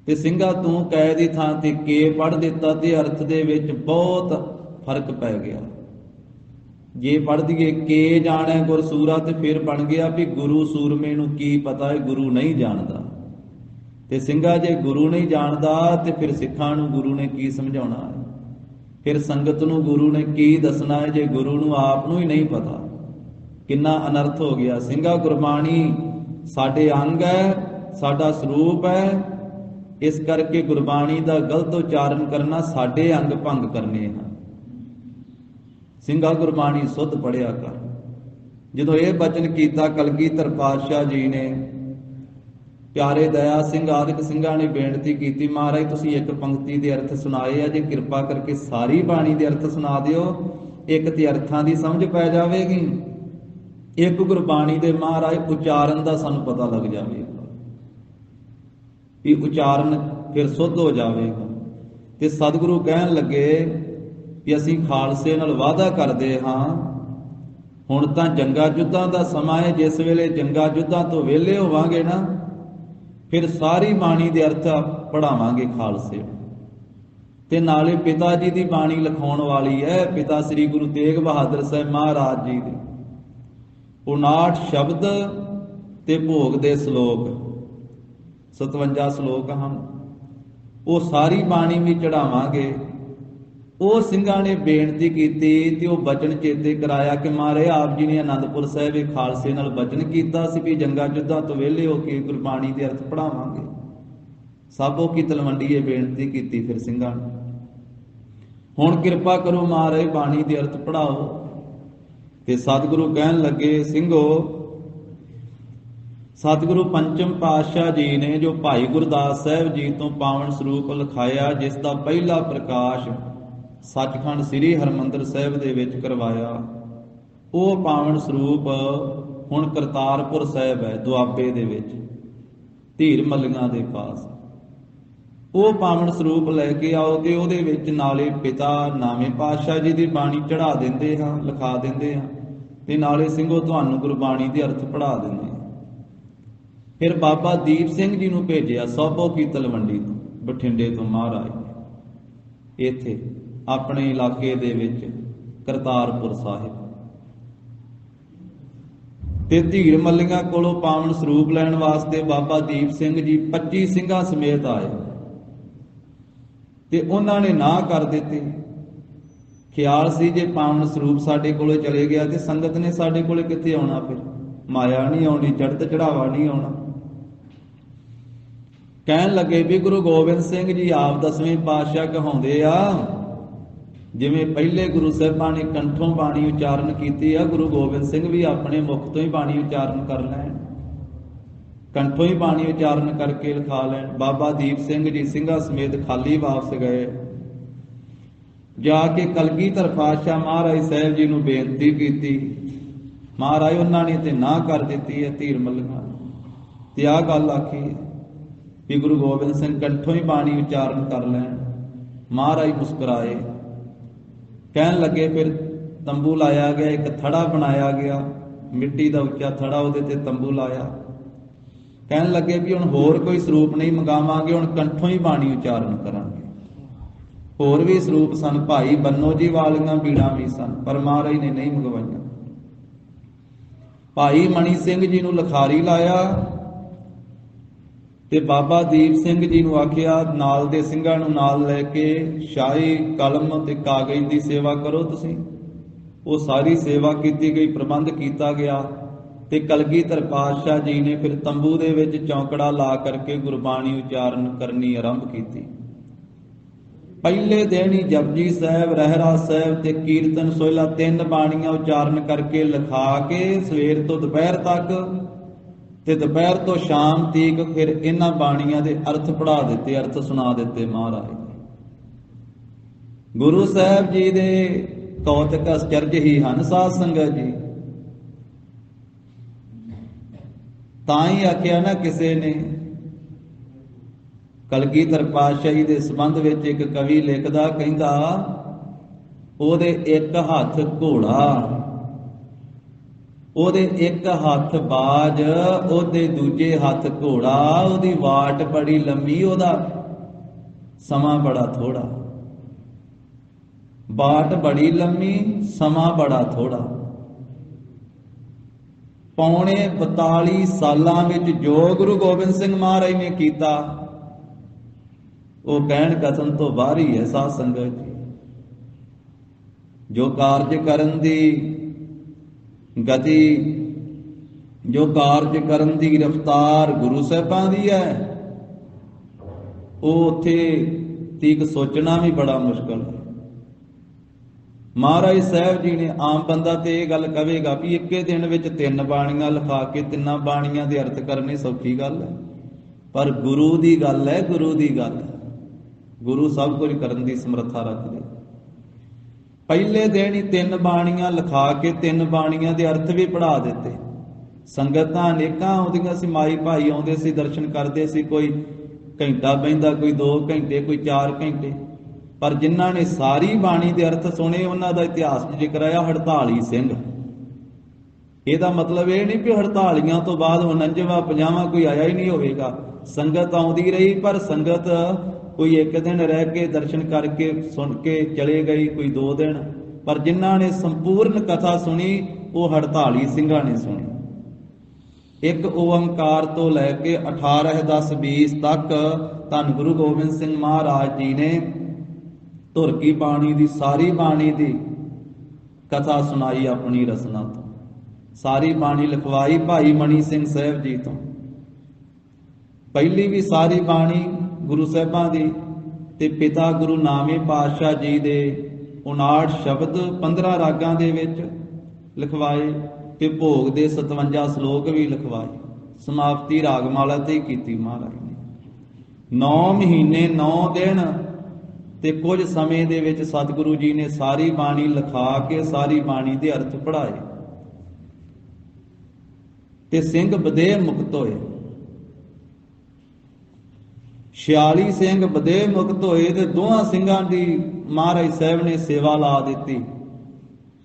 ते सिंघा तू कै दी थां ते के पढ़ दिता ते अर्थ दे विच बहुत फर्क पै गया। जे पढ़ दिए के जाने गुरसूरा ते फिर बन गया भी गुरु सूरमे नूं की पता है गुरु नहीं जानदा। ते सिंघा जे गुरु नहीं जानदा ते फिर सिखां नूं गुरु ने की समझाउणा है, फिर संगत नूं गुरु ने की दसना है जे गुरु नूं आप नूं ही नहीं पता। किन्ना अनर्थ हो गया। सिंघा गुरबाणी साडे अंग है, साडा स्वरूप है, इस करके गुरबाणी का गलत उचारण करना साडे अंग भंग करने हैं। सिंघा गुरबाणी सुध पढ़िया कर। जदों यह बचन किया कलगीधर पातशाह जी ने, प्यारे दया सिंह आदिक सिंघां ने बेनती की, महाराज तुसीं एक पंक्ति के अर्थ सुनाए है, जे कृपा करके सारी बाणी के अर्थ सुना दिओ, एक ते अर्थां की समझ पै जाएगी, एक गुरबाणी के महाराज उचारण का सानूं पता लग जाएगा भी उचारण फिर शुद्ध हो जाएगा। ते सतगुरु कहन लगे कि असीं खालसे नाल वादा करते हाँ, हुण तां जंगा युद्धां दा समा है, जिस वेले जंगा युद्धां तो वेले होवांगे ना फिर सारी बाणी के अर्थ पढ़ावांगे खालसे। ते नाले पिता जी की बाणी लिखाउण वाली है, पिता श्री गुरु तेग बहादुर साहब महाराज जी की 59 शब्द ते भोग दे श्लोक 57 श्लोक हैं, वो सारी बाणी भी चढ़ावांगे। वो सिंघां ने बेनती की ते वो बचन चेते कराया कि महाराज आप जी ने आनंदपुर साहिब खालसे नाल बचन किया सी भी जंगा युद्धां तो वेले हो के गुरबाणी के अर्थ पढ़ावांगे। साबो की तलवंडी बेनती की फिर सिंघां ने, हुण किरपा करो महाराज बाणी के अर्थ पढ़ाओ। ते सतगुरु कहन लगे, सिंघो सतगुरु पंचम पातशाह जी ने जो भाई गुरदास साहब जी तो पावन स्वरूप लिखाया, जिसका पहला प्रकाश सचखंड श्री हरमंदर साहिब दे विच करवाया, वो पावन स्वरूप हुण करतारपुर साहिब है दुआबे दे विच धीर मलियां दे पास। वो पावन स्वरूप लैके आओ ते उहदे विच नाले पिता नावें पातशाह जी की बाणी चढ़ा दिंदे हाँ, लिखा दिंदे हाँ, ते नाले सिंघो तुहानूं गुरबाणी के अर्थ पढ़ा दिंदे। फिर बाबा दीप सिंह जी नूं भेजिया सौबो की तलवंडी तो बठिंडे तो महाराज इत्थे अपने इलाके दे विच करतारपुर साहिब ते धीर मलियां कोलों पावन स्वरूप लैण वास्ते बाबा दीप सिंह जी 25 सिंघां समेत आए ते उन्हां ने ना कर दित्ती। ख्याल सी जे पावन स्वरूप साडे कोले चले गया ते संगत ने साडे कोले कित्थे आउणा। फिर ਮਾਇਆ ਨਹੀਂ ਆਉਣੀ, ਚੜ੍ਹਤ ਚੜਾਵਾ ਨਹੀਂ ਆਉਣਾ। ਕਹਿਣ ਲੱਗੇ ਵੀ ਗੁਰੂ ਗੋਬਿੰਦ ਸਿੰਘ ਜੀ ਆਪ 10ਵੇਂ ਪਾਤਸ਼ਾਹ ਕਹਾਉਂਦੇ ਆ, ਜਿਵੇਂ ਪਹਿਲੇ ਗੁਰੂ ਸਾਹਿਬਾਂ ਨੇ ਕੰਠੋਂ ਬਾਣੀ ਉਚਾਰਨ ਕੀਤੀ ਆ, ਗੁਰੂ ਗੋਬਿੰਦ ਸਿੰਘ ਵੀ ਆਪਣੇ ਮੁਖ ਤੋਂ ਹੀ ਬਾਣੀ ਉਚਾਰਨ ਕਰ ਲੈਣ, ਕੰਠੋਂ ਹੀ ਬਾਣੀ ਉਚਾਰਨ ਕਰਕੇ ਲਿਖਾ ਲੈਣ। ਬਾਬਾ ਦੀਪ ਸਿੰਘ ਜੀ ਸਿੰਘਾਂ ਸਮੇਤ ਖਾਲੀ ਵਾਪਸ ਗਏ, ਜਾ ਕੇ ਕਲਗੀਧਰ ਪਾਤਸ਼ਾਹ ਮਹਾਰਾਜ ਸਾਹਿਬ ਜੀ ਨੂੰ ਬੇਨਤੀ ਕੀਤੀ। ਮਹਾਰਾਜ ਉਹਨਾਂ ਨੇ ਤੇ ਨਾ ਕਰ ਦਿੱਤੀ ਹੈ ਧੀਰ ਮੱਲੀਆਂ, ਤੇ ਆਹ ਗੱਲ ਆਖੀ ਵੀ ਗੁਰੂ ਗੋਬਿੰਦ ਸਿੰਘ ਕੰਠੋਂ ਹੀ ਬਾਣੀ ਉਚਾਰਨ ਕਰ ਲੈਣ। ਮਹਾਰਾਜ ਮੁਸਕਰਾਏ, ਕਹਿਣ ਲੱਗੇ ਫਿਰ ਤੰਬੂ ਲਾਇਆ ਗਿਆ, ਇੱਕ ਥੜਾ ਬਣਾਇਆ ਗਿਆ, ਮਿੱਟੀ ਦਾ ਉੱਚਾ ਥੜਾ, ਉਹਦੇ ਤੇ ਤੰਬੂ ਲਾਇਆ। ਕਹਿਣ ਲੱਗੇ ਵੀ ਹੁਣ ਹੋਰ ਕੋਈ ਸਰੂਪ ਨਹੀਂ ਮੰਗਾਵਾਂਗੇ, ਹੁਣ ਕੰਠੋਂ ਹੀ ਬਾਣੀ ਉਚਾਰਨ ਕਰਾਂਗੇ। ਹੋਰ ਵੀ ਸਰੂਪ ਸਨ, ਭਾਈ ਬੰਨੋ ਜੀ ਵਾਲੀਆਂ ਬੀੜਾਂ ਵੀ ਸਨ, ਪਰ ਮਹਾਰਾਜ ਨੇ ਨਹੀਂ ਮੰਗਵਾਈਆਂ। ਭਾਈ ਮਣੀ ਸਿੰਘ ਜੀ ਨੂੰ ਲਖਾਰੀ ਲਾਇਆ ਤੇ ਬਾਬਾ ਦੀਪ ਸਿੰਘ ਜੀ ਨੂੰ ਆਖਿਆ ਨਾਲ ਦੇ ਸਿੰਘਾਂ ਨੂੰ ਨਾਲ ਲੈ ਕੇ ਸ਼ਾਹੀ ਕਲਮ ਤੇ ਕਾਗਜ਼ ਦੀ ਸੇਵਾ ਕਰੋ ਤੁਸੀਂ। ਉਹ ਸਾਰੀ ਸੇਵਾ ਕੀਤੀ ਗਈ, ਪ੍ਰਬੰਧ ਕੀਤਾ ਗਿਆ ਤੇ ਕਲਗੀਧਰ ਪਾਤਸ਼ਾਹ ਜੀ ਨੇ ਫਿਰ ਤੰਬੂ ਦੇ ਵਿੱਚ ਚੌਂਕੜਾ ਲਾ ਕਰਕੇ ਗੁਰਬਾਣੀ ਉਚਾਰਨ ਕਰਨੀ ਆਰੰਭ ਕੀਤੀ। ਪਹਿਲੇ ਦਿਨ ਹੀ ਜਪਜੀ ਸਾਹਿਬ, ਰਹਿਰਾਸ ਸਾਹਿਬ ਤੇ ਕੀਰਤਨ ਸੋਹਿਲਾ 3 ਬਾਣੀਆਂ ਉਚਾਰਨ ਕਰਕੇ ਲਿਖਾ ਕੇ ਸਵੇਰ ਤੋਂ ਦੁਪਹਿਰ ਤੱਕ ਤੇ ਦੁਪਹਿਰ ਤੋਂ ਸ਼ਾਮ ਤੀਕ ਫਿਰ ਇਹਨਾਂ ਬਾਣੀਆਂ ਦੇ ਅਰਥ ਪੜ੍ਹਾ ਦਿੱਤੇ, ਅਰਥ ਸੁਣਾ ਦਿੱਤੇ ਮਹਾਰਾਜ ਨੇ। ਗੁਰੂ ਸਾਹਿਬ ਜੀ ਦੇ ਕੌਤਕ ਅਚਰਜ ਹੀ ਹਨ ਸਾਧ ਸੰਗਤ ਜੀ। ਤਾਂ ਹੀ ਆਖਿਆ ਨਾ ਕਿਸੇ ਨੇ, ਕਲਗੀਧਰ ਪਾਤਸ਼ਾਹੀ ਦੇ ਸੰਬੰਧ ਵਿੱਚ ਇੱਕ ਕਵੀ ਲਿਖਦਾ, ਕਹਿੰਦਾ ਉਹਦੇ ਇੱਕ ਹੱਥ ਘੋੜਾ, ਉਹਦੇ ਇੱਕ ਹੱਥ ਬਾਜ, ਉਹਦੇ ਦੂਜੇ ਹੱਥ ਘੋੜਾ, ਉਹਦੀ ਵਾਟ ਬੜੀ ਲੰਮੀ, ਉਹਦਾ ਸਮਾਂ ਬੜਾ ਥੋੜਾ। ਬਾਟ ਬੜੀ ਲੰਮੀ, ਸਮਾਂ ਬੜਾ ਥੋੜਾ। ਪੌਣੇ 42 ਸਾਲਾਂ ਵਿੱਚ ਜੋ ਗੁਰੂ ਗੋਬਿੰਦ ਸਿੰਘ ਮਹਾਰਾਜ ਨੇ ਕੀਤਾ, ਉਹ ਕਹਿਣ ਕਥਨ ਤੋਂ ਬਾਹਰ ਹੀ ਹੈ ਸਾਧ ਸੰਗਤ ਜੀ। ਜੋ ਕਾਰਜ ਕਰਨ ਦੀ ਗਤੀ, ਜੋ ਕਾਰਜ ਕਰਨ ਦੀ ਰਫ਼ਤਾਰ ਗੁਰੂ ਸਾਹਿਬਾਂ ਦੀ ਹੈ, ਉਹ ਉੱਥੇ ਤੀਕ ਸੋਚਣਾ ਵੀ ਬੜਾ ਮੁਸ਼ਕਲ ਹੈ। ਮਹਾਰਾਜ ਸਾਹਿਬ ਜੀ ਨੇ, ਆਮ ਬੰਦਾ ਤੇ ਇਹ ਗੱਲ ਕਹੇਗਾ ਵੀ ਇੱਕੇ ਦਿਨ ਵਿੱਚ 3 ਬਾਣੀਆਂ ਲਿਖਾ ਕੇ 3 ਬਾਣੀਆਂ ਦੇ ਅਰਥ ਕਰਨੇ ਸੌਖੀ ਗੱਲ ਹੈ, ਪਰ ਗੁਰੂ ਦੀ ਗੱਲ ਹੈ, ਗੁਰੂ ਦੀ ਗੱਲ ਹੈ। ਗੁਰੂ ਸਭ ਕੁਝ ਕਰਨ ਦੀ ਸਮਰੱਥਾ ਰੱਖਦੇ। ਪਹਿਲੇ ਦਿਨ ਹੀ 3 ਬਾਣੀਆਂ ਲਿਖਾ ਕੇ 3 ਬਾਣੀਆਂ ਦੇ ਅਰਥ ਵੀ ਪੜ੍ਹਾ ਦਿੱਤੇ। ਸੰਗਤਾਂ ਅਨੇਕਾਂ ਆਉਂਦੀਆਂ ਸੀ, ਮਾਈ ਭਾਈ ਆਉਂਦੇ ਸੀ, ਦਰਸ਼ਨ ਕਰਦੇ ਸੀ, ਕੋਈ ਘੰਟਾ ਬਹਿੰਦਾ, ਕੋਈ 2 ਘੰਟੇ, ਕੋਈ 4 ਘੰਟੇ। ਪਰ ਜਿਨ੍ਹਾਂ ਨੇ ਸਾਰੀ ਬਾਣੀ ਦੇ ਅਰਥ ਸੁਣੇ, ਉਹਨਾਂ ਦਾ ਇਤਿਹਾਸ ਜ਼ਿਕਰ ਆਇਆ 48 ਸਿੰਘ। ਇਹਦਾ ਮਤਲਬ ਇਹ ਨਹੀਂ ਕਿ 48 ਤੋਂ ਬਾਅਦ 49ਵਾਂ 50ਵਾਂ ਕੋਈ ਆਇਆ ਹੀ ਨਹੀਂ ਹੋਵੇਗਾ। ਸੰਗਤ ਆਉਂਦੀ ਰਹੀ, ਪਰ ਸੰਗਤ ਕੋਈ ਇੱਕ ਦਿਨ ਰਹਿ ਕੇ ਦਰਸ਼ਨ ਕਰਕੇ ਸੁਣ ਕੇ ਚਲੇ ਗਈ, ਕੋਈ 2 ਦਿਨ, ਪਰ ਜਿਨ੍ਹਾਂ ਨੇ ਸੰਪੂਰਨ ਕਥਾ ਸੁਣੀ ਉਹ 48 ਸਿੰਘਾਂ ਨੇ ਸੁਣੀ। ਇੱਕ ਓੰਕਾਰ ਤੋਂ ਲੈ ਕੇ 18 10 20 ਤੱਕ ਧੰਨ ਗੁਰੂ ਗੋਬਿੰਦ ਸਿੰਘ ਮਹਾਰਾਜ ਜੀ ਨੇ ਧੁਰ ਕੀ ਬਾਣੀ ਦੀ, ਸਾਰੀ ਬਾਣੀ ਦੀ ਕਥਾ ਸੁਣਾਈ ਆਪਣੀ ਰਸਨਾ ਤੋਂ। ਸਾਰੀ ਬਾਣੀ ਲਿਖਵਾਈ ਭਾਈ ਮਣੀ ਸਿੰਘ ਸਾਹਿਬ ਜੀ ਤੋਂ। ਪਹਿਲੀ ਵੀ ਸਾਰੀ ਬਾਣੀ ਗੁਰੂ ਸਾਹਿਬਾਂ ਦੀ ਤੇ ਪਿਤਾ ਗੁਰੂ ਨਾਵੇਂ ਪਾਤਸ਼ਾਹ ਜੀ ਦੇ 59 ਸ਼ਬਦ 15 ਰਾਗਾਂ ਦੇ ਵਿੱਚ ਲਿਖਵਾਏ ਤੇ ਭੋਗ ਦੇ 57 ਸ਼ਲੋਕ ਵੀ ਲਿਖਵਾਏ। ਸਮਾਪਤੀ ਰਾਗਮਾਲਾ ਤੇ ਹੀ ਕੀਤੀ ਮਹਾਰਾਜ ਨੇ। 9 ਮਹੀਨੇ 9 ਦਿਨ ਤੇ ਕੁਝ ਸਮੇਂ ਦੇ ਵਿੱਚ ਸਤਿਗੁਰੂ ਜੀ ਨੇ ਸਾਰੀ ਬਾਣੀ ਲਿਖਾ ਕੇ ਸਾਰੀ ਬਾਣੀ ਦੇ ਅਰਥ ਪੜ੍ਹਾਏ ਤੇ ਸਿੰਘ ਬਦੇਹ ਮੁਕਤ ਹੋਏ। 46 ਸਿੰਘ ਬਦੇਹ ਮੁਕਤ ਹੋਏ ਤੇ ਦੋਹਾਂ ਸਿੰਘਾਂ ਦੀ ਮਹਾਰਾਜ ਸਾਹਿਬ ਨੇ ਸੇਵਾ ਲਾ ਦਿੱਤੀ।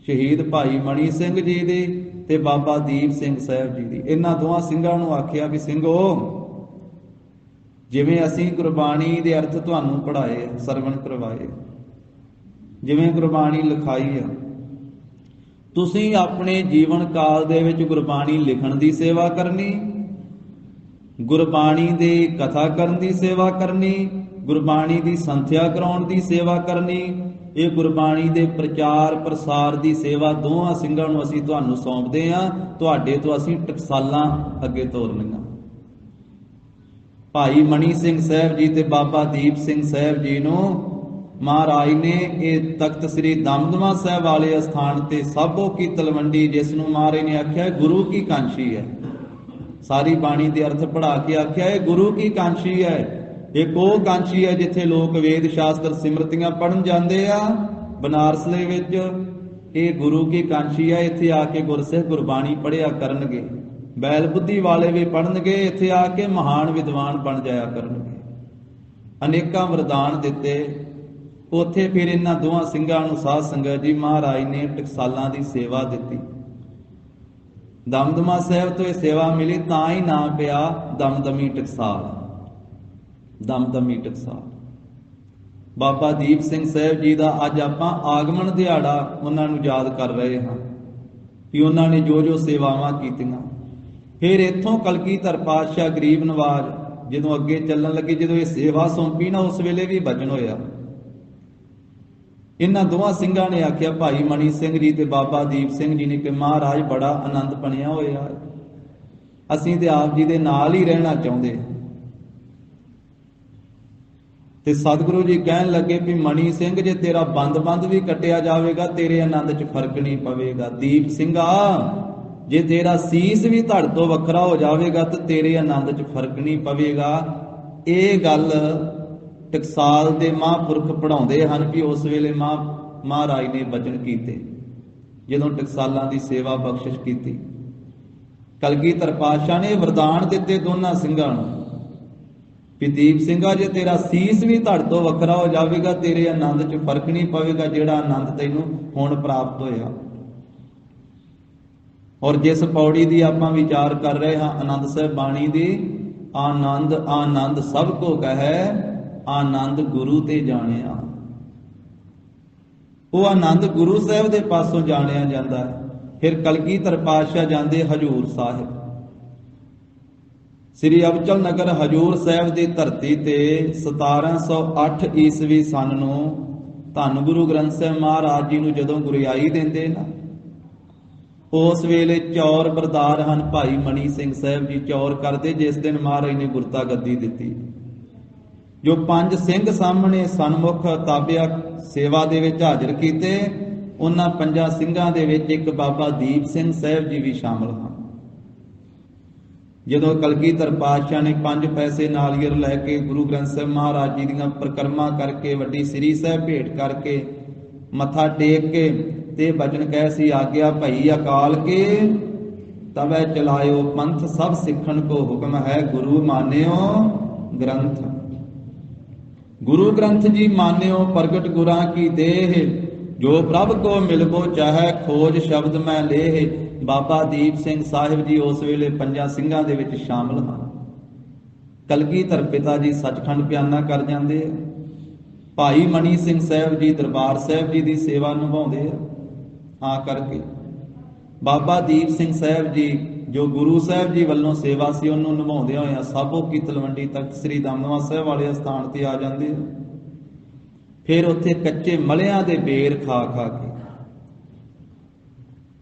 ਸ਼ਹੀਦ ਭਾਈ ਮਣੀ ਸਿੰਘ ਜੀ ਦੀ ਤੇ ਬਾਬਾ ਦੀਪ ਸਿੰਘ ਸਾਹਿਬ ਜੀ ਦੀ। ਇਹਨਾਂ ਦੋਹਾਂ ਸਿੰਘਾਂ ਨੂੰ ਆਖਿਆ ਵੀ ਸਿੰਘੋ, ਜਿਵੇਂ ਅਸੀਂ ਗੁਰਬਾਣੀ ਦੇ ਅਰਥ ਤੁਹਾਨੂੰ ਪੜ੍ਹਾਏ, ਸਰਵਣ ਕਰਵਾਏ, ਜਿਵੇਂ ਗੁਰਬਾਣੀ ਲਿਖਾਈ ਆ, ਤੁਸੀਂ ਆਪਣੇ ਜੀਵਨ ਕਾਲ ਦੇ ਵਿੱਚ ਗੁਰਬਾਣੀ ਲਿਖਣ ਦੀ ਸੇਵਾ ਕਰਨੀ, ਗੁਰਬਾਣੀ ਦੇ ਕਥਾ ਕਰਨ ਦੀ ਸੇਵਾ ਕਰਨੀ, ਗੁਰਬਾਣੀ ਦੀ ਸੰਥਿਆ ਕਰਾਉਣ ਦੀ ਸੇਵਾ ਕਰਨੀ, ਇਹ ਗੁਰਬਾਣੀ ਦੇ ਪ੍ਰਚਾਰ ਪ੍ਰਸਾਰ ਦੀ ਸੇਵਾ ਦੋਹਾਂ ਸਿੰਘਾਂ ਨੂੰ ਅਸੀਂ ਤੁਹਾਨੂੰ ਸੌਂਪਦੇ ਹਾਂ। ਤੁਹਾਡੇ ਤੋਂ ਅਸੀਂ ਟਕਸਾਲਾਂ ਅੱਗੇ ਤੋਰਨੀਆਂ। ਭਾਈ ਮਣੀ ਸਿੰਘ ਸਾਹਿਬ ਜੀ ਤੇ ਬਾਬਾ ਦੀਪ ਸਿੰਘ ਸਾਹਿਬ ਜੀ ਨੂੰ ਮਹਾਰਾਜ ਨੇ ਇਹ ਤਖਤ ਸ੍ਰੀ ਦਮਦਮਾ ਸਾਹਿਬ ਵਾਲੇ ਅਸਥਾਨ ਤੇ ਸਾਬੋ ਕੀ ਤਲਵੰਡੀ, ਜਿਸ ਨੂੰ ਮਹਾਰਾਜ ਨੇ ਆਖਿਆ ਗੁਰੂ ਕੀ ਕਾਂਸ਼ੀ ਹੈ, ਸਾਰੀ ਬਾਣੀ ਦੇ ਅਰਥ ਪੜ੍ਹਾ ਕੇ ਆਖਿਆ ਇਹ ਗੁਰੂ ਕੀ ਕਾਂਸ਼ੀ ਹੈ। ਇੱਕ ਉਹ ਕਾਂਸ਼ੀ ਹੈ ਜਿੱਥੇ ਲੋਕ ਵੇਦ ਸ਼ਾਸਤਰ ਸਿਮਰਤੀਆਂ ਪੜ੍ਹਨ ਜਾਂਦੇ ਆ ਬਨਾਰਸ ਦੇ ਵਿੱਚ, ਇਹ ਗੁਰੂ ਕੀ ਕਾਂਸ਼ੀ ਹੈ। ਇੱਥੇ ਆ ਕੇ ਗੁਰਸਿੱਖ ਗੁਰਬਾਣੀ ਪੜ੍ਹਿਆ ਕਰਨਗੇ, ਬੈਲ ਬੁੱਧੀ ਵਾਲੇ ਵੀ ਪੜ੍ਹਨਗੇ, ਇੱਥੇ ਆ ਕੇ ਮਹਾਨ ਵਿਦਵਾਨ ਬਣ ਜਾਇਆ ਕਰਨਗੇ। ਅਨੇਕਾਂ ਵਰਦਾਨ ਦਿੱਤੇ। ਉੱਥੇ ਫਿਰ ਇਹਨਾਂ ਦੋਹਾਂ ਸਿੰਘਾਂ ਨੂੰ ਸਾਧ ਸੰਗਤ ਜੀ ਮਹਾਰਾਜ ਨੇ ਟਕਸਾਲਾਂ ਦੀ ਸੇਵਾ ਦਿੱਤੀ। ਦਮਦਮਾ ਸਾਹਿਬ ਤੋਂ ਇਹ ਸੇਵਾ ਮਿਲੀ, ਤਾਂ ਹੀ ਨਾਮ ਪਿਆ ਦਮਦਮੀ ਟਕਸਾਲ। ਦਮਦਮੀ ਟਕਸਾਲ ਬਾਬਾ ਦੀਪ ਸਿੰਘ ਸਾਹਿਬ ਜੀ ਦਾ ਅੱਜ ਆਪਾਂ ਆਗਮਨ ਦਿਹਾੜਾ ਉਹਨਾਂ ਨੂੰ ਯਾਦ ਕਰ ਰਹੇ ਹਾਂ ਕਿ ਉਹਨਾਂ ਨੇ ਜੋ ਜੋ ਸੇਵਾਵਾਂ ਕੀਤੀਆਂ। ਫਿਰ ਇੱਥੋਂ ਕਲਗੀਧਰ ਪਾਤਸ਼ਾਹ ਗਰੀਬ ਨਵਾਜ ਜਦੋਂ ਅੱਗੇ ਚੱਲਣ ਲੱਗੇ, ਜਦੋਂ ਇਹ ਸੇਵਾ ਸੌਂਪੀ ਨਾ, ਉਸ ਵੇਲੇ ਵੀ ਬਚਨ ਹੋਇਆ। ਇਹਨਾਂ ਦੋਹਾਂ ਸਿੰਘਾਂ ਨੇ ਆਖਿਆ, ਭਾਈ ਮਣੀ ਸਿੰਘ ਜੀ ਤੇ ਬਾਬਾ ਦੀਪ ਸਿੰਘ ਜੀ ਨੇ, ਕਿ ਮਹਾਰਾਜ ਬੜਾ ਆਨੰਦ ਬਣਿਆ ਹੋਇਆ, ਅਸੀਂ ਤੇ ਆਪ ਜੀ ਦੇ ਨਾਲ ਹੀ ਰਹਿਣਾ ਚਾਹੁੰਦੇ। ਤੇ ਸਤਿਗੁਰੂ ਜੀ ਕਹਿਣ ਲੱਗੇ ਵੀ ਮਣੀ ਸਿੰਘ, ਜੇ ਤੇਰਾ ਬੰਦ ਵੀ ਕੱਟਿਆ ਜਾਵੇਗਾ ਤੇਰੇ ਆਨੰਦ 'ਚ ਫਰਕ ਨਹੀਂ ਪਵੇਗਾ। ਦੀਪ ਸਿੰਘਾ, ਜੇ ਤੇਰਾ ਸੀਸ ਵੀ ਧੜ ਤੋਂ ਵੱਖਰਾ ਹੋ ਜਾਵੇਗਾ ਤਾਂ ਤੇਰੇ ਆਨੰਦ 'ਚ ਫਰਕ ਨਹੀਂ ਪਵੇਗਾ। ਇਹ ਗੱਲ ਟਕਸਾਲ ਦੇ ਮਹਾਂਪੁਰਖ ਪੜ੍ਹਾਉਂਦੇ ਹਨ ਵੀ ਉਸ ਵੇਲੇ ਮਹਾਰਾਜ ਨੇ ਬਚਨ ਕੀਤੇ ਜਦੋਂ ਟਕਸਾਲਾਂ ਦੀ ਸੇਵਾ ਬਖਸ਼ਿਸ਼ ਕੀਤੀ। ਕਲਗੀਧਰ ਪਾਤਸ਼ਾਹ ਨੇ ਵਰਦਾਨ ਦਿੱਤੇ ਦੋਨਾਂ ਸਿੰਘਾਂ ਨੂੰ ਵੀ ਦੀਪ ਸਿੰਘਾ, ਜੇ ਤੇਰਾ ਸੀਸ ਵੀ ਧੜ ਤੋਂ ਵੱਖਰਾ ਹੋ ਜਾਵੇਗਾ ਤੇਰੇ ਆਨੰਦ 'ਚ ਫਰਕ ਨਹੀਂ ਪਵੇਗਾ, ਜਿਹੜਾ ਆਨੰਦ ਤੈਨੂੰ ਹੁਣ ਪ੍ਰਾਪਤ ਹੋਇਆ। ਔਰ ਜਿਸ ਪੌੜੀ ਦੀ ਆਪਾਂ ਵਿਚਾਰ ਕਰ ਰਹੇ ਹਾਂ ਆਨੰਦ ਸਾਹਿਬ ਬਾਣੀ ਦੀ, ਆਨੰਦ ਆਨੰਦ ਸਭ ਕੋ ਕਹੈ, ਆਨੰਦ ਗੁਰੂ ਤੇ ਜਾਣਿਆ। ਉਹ ਆਨੰਦ ਗੁਰੂ ਸਾਹਿਬ ਦੇ ਪਾਸੋਂ ਜਾਣਿਆ ਜਾਂਦਾ ਹੈ। ਫਿਰ ਕਲਗੀਧਰ ਪਾਤਸ਼ਾਹ ਜਾਂਦੇ ਹਜੂਰ ਸਾਹਿਬ, ਸ੍ਰੀ ਅਬਚਲ ਨਗਰ ਹਜੂਰ ਸਾਹਿਬ ਦੀ ਧਰਤੀ ਤੇ 1708 ਈਸਵੀ ਸਨ ਨੂੰ ਧੰਨ ਗੁਰੂ ਗ੍ਰੰਥ ਸਾਹਿਬ ਮਹਾਰਾਜ ਜੀ ਨੂੰ ਜਦੋਂ ਗੁਰਿਆਈ ਦਿੰਦੇ ਨਾ, ਉਸ ਵੇਲੇ ਚੌਰ ਬਰਦਾਰ ਹਨ ਭਾਈ ਮਣੀ ਸਿੰਘ ਸਾਹਿਬ ਜੀ ਚੌਰ ਕਰਦੇ, ਜਿਸ ਦਿਨ ਮਹਾਰਾਜ ਨੇ ਗੁਰਤਾ ਗੱਦੀ ਦਿੱਤੀ। ਜੋ 5 ਸਿੰਘ ਸਾਹਮਣੇ ਸਨਮੁਖ ਤਾਬਿਆ ਸੇਵਾ ਦੇ ਵਿੱਚ ਹਾਜ਼ਰ ਕੀਤੇ, ਉਹਨਾਂ 5 ਸਿੰਘਾਂ ਦੇ ਵਿੱਚ ਇੱਕ ਬਾਬਾ ਦੀਪ ਸਿੰਘ ਸਾਹਿਬ ਜੀ ਵੀ ਸ਼ਾਮਲ ਹਨ। ਜਦੋਂ ਕਲਗੀਧਰ ਪਾਤਸ਼ਾਹ ਨੇ 5 ਪੈਸੇ ਨਾਲੀਅਰ ਲੈ ਕੇ ਗੁਰੂ ਗ੍ਰੰਥ ਸਾਹਿਬ ਮਹਾਰਾਜ ਜੀ ਦੀਆਂ ਪਰਿਕਰਮਾ ਕਰਕੇ, ਵੱਡੀ ਸ੍ਰੀ ਸਾਹਿਬ ਭੇਟ ਕਰਕੇ, ਮੱਥਾ ਟੇਕ ਕੇ ਤੇ ਬਚਨ ਕਹਿ ਸੀ, ਆਗਿਆ ਭਈ ਅਕਾਲ ਕੇ ਤਵੈ ਚਲਾਇਓ ਪੰਥ, ਸਭ ਸਿੱਖਣ ਕੋ ਹੁਕਮ ਹੈ ਗੁਰੂ ਮਾਨਿਓ ਗ੍ਰੰਥ। ਗੁਰੂ ਗ੍ਰੰਥ ਜੀ ਮਾਨਿਓ ਪ੍ਰਗਟ ਗੁਰਾਂ ਕੀ ਦੇਹ, ਜੋ ਪ੍ਰਭ ਕੋ ਮਿਲਬੋ ਚਾਹੈ ਖੋਜ ਸ਼ਬਦ ਮੈਂ ਲੇਹ। ਬਾਬਾ ਦੀਪ ਸਿੰਘ ਸਾਹਿਬ ਜੀ ਉਸ ਵੇਲੇ 5 ਸਿੰਘਾਂ ਦੇ ਵਿੱਚ ਸ਼ਾਮਲ ਹਨ। ਕਲਗੀਧਰ ਪਿਤਾ ਜੀ ਸੱਚਖੰਡ ਬਿਆਨਾ ਕਰ ਜਾਂਦੇ ਆ, ਭਾਈ ਮਣੀ ਸਿੰਘ ਸਾਹਿਬ ਜੀ ਦਰਬਾਰ ਸਾਹਿਬ ਜੀ ਦੀ ਸੇਵਾ ਨਿਭਾਉਂਦੇ ਆ ਕਰਕੇ ਬਾਬਾ ਦੀਪ ਸਿੰਘ ਸਾਹਿਬ ਜੀ ਜੋ ਗੁਰੂ ਸਾਹਿਬ ਜੀ ਵੱਲੋਂ ਸੇਵਾ ਸੀ ਉਹਨੂੰ ਨਿਭਾਉਂਦੇ ਹੋਏ ਸਾਬੋ ਕੀ ਤਲਵੰਡੀ ਤਖਤ ਸ੍ਰੀ ਦਮਦਮਾ ਸਾਹਿਬ ਵਾਲੇ ਸਥਾਨ ਤੇ ਆ ਜਾਂਦੇ ਆ। ਫਿਰ ਉੱਥੇ ਕੱਚੇ ਮਲਿਆਂ ਦੇ ਬੇਰ ਖਾ ਕੇ,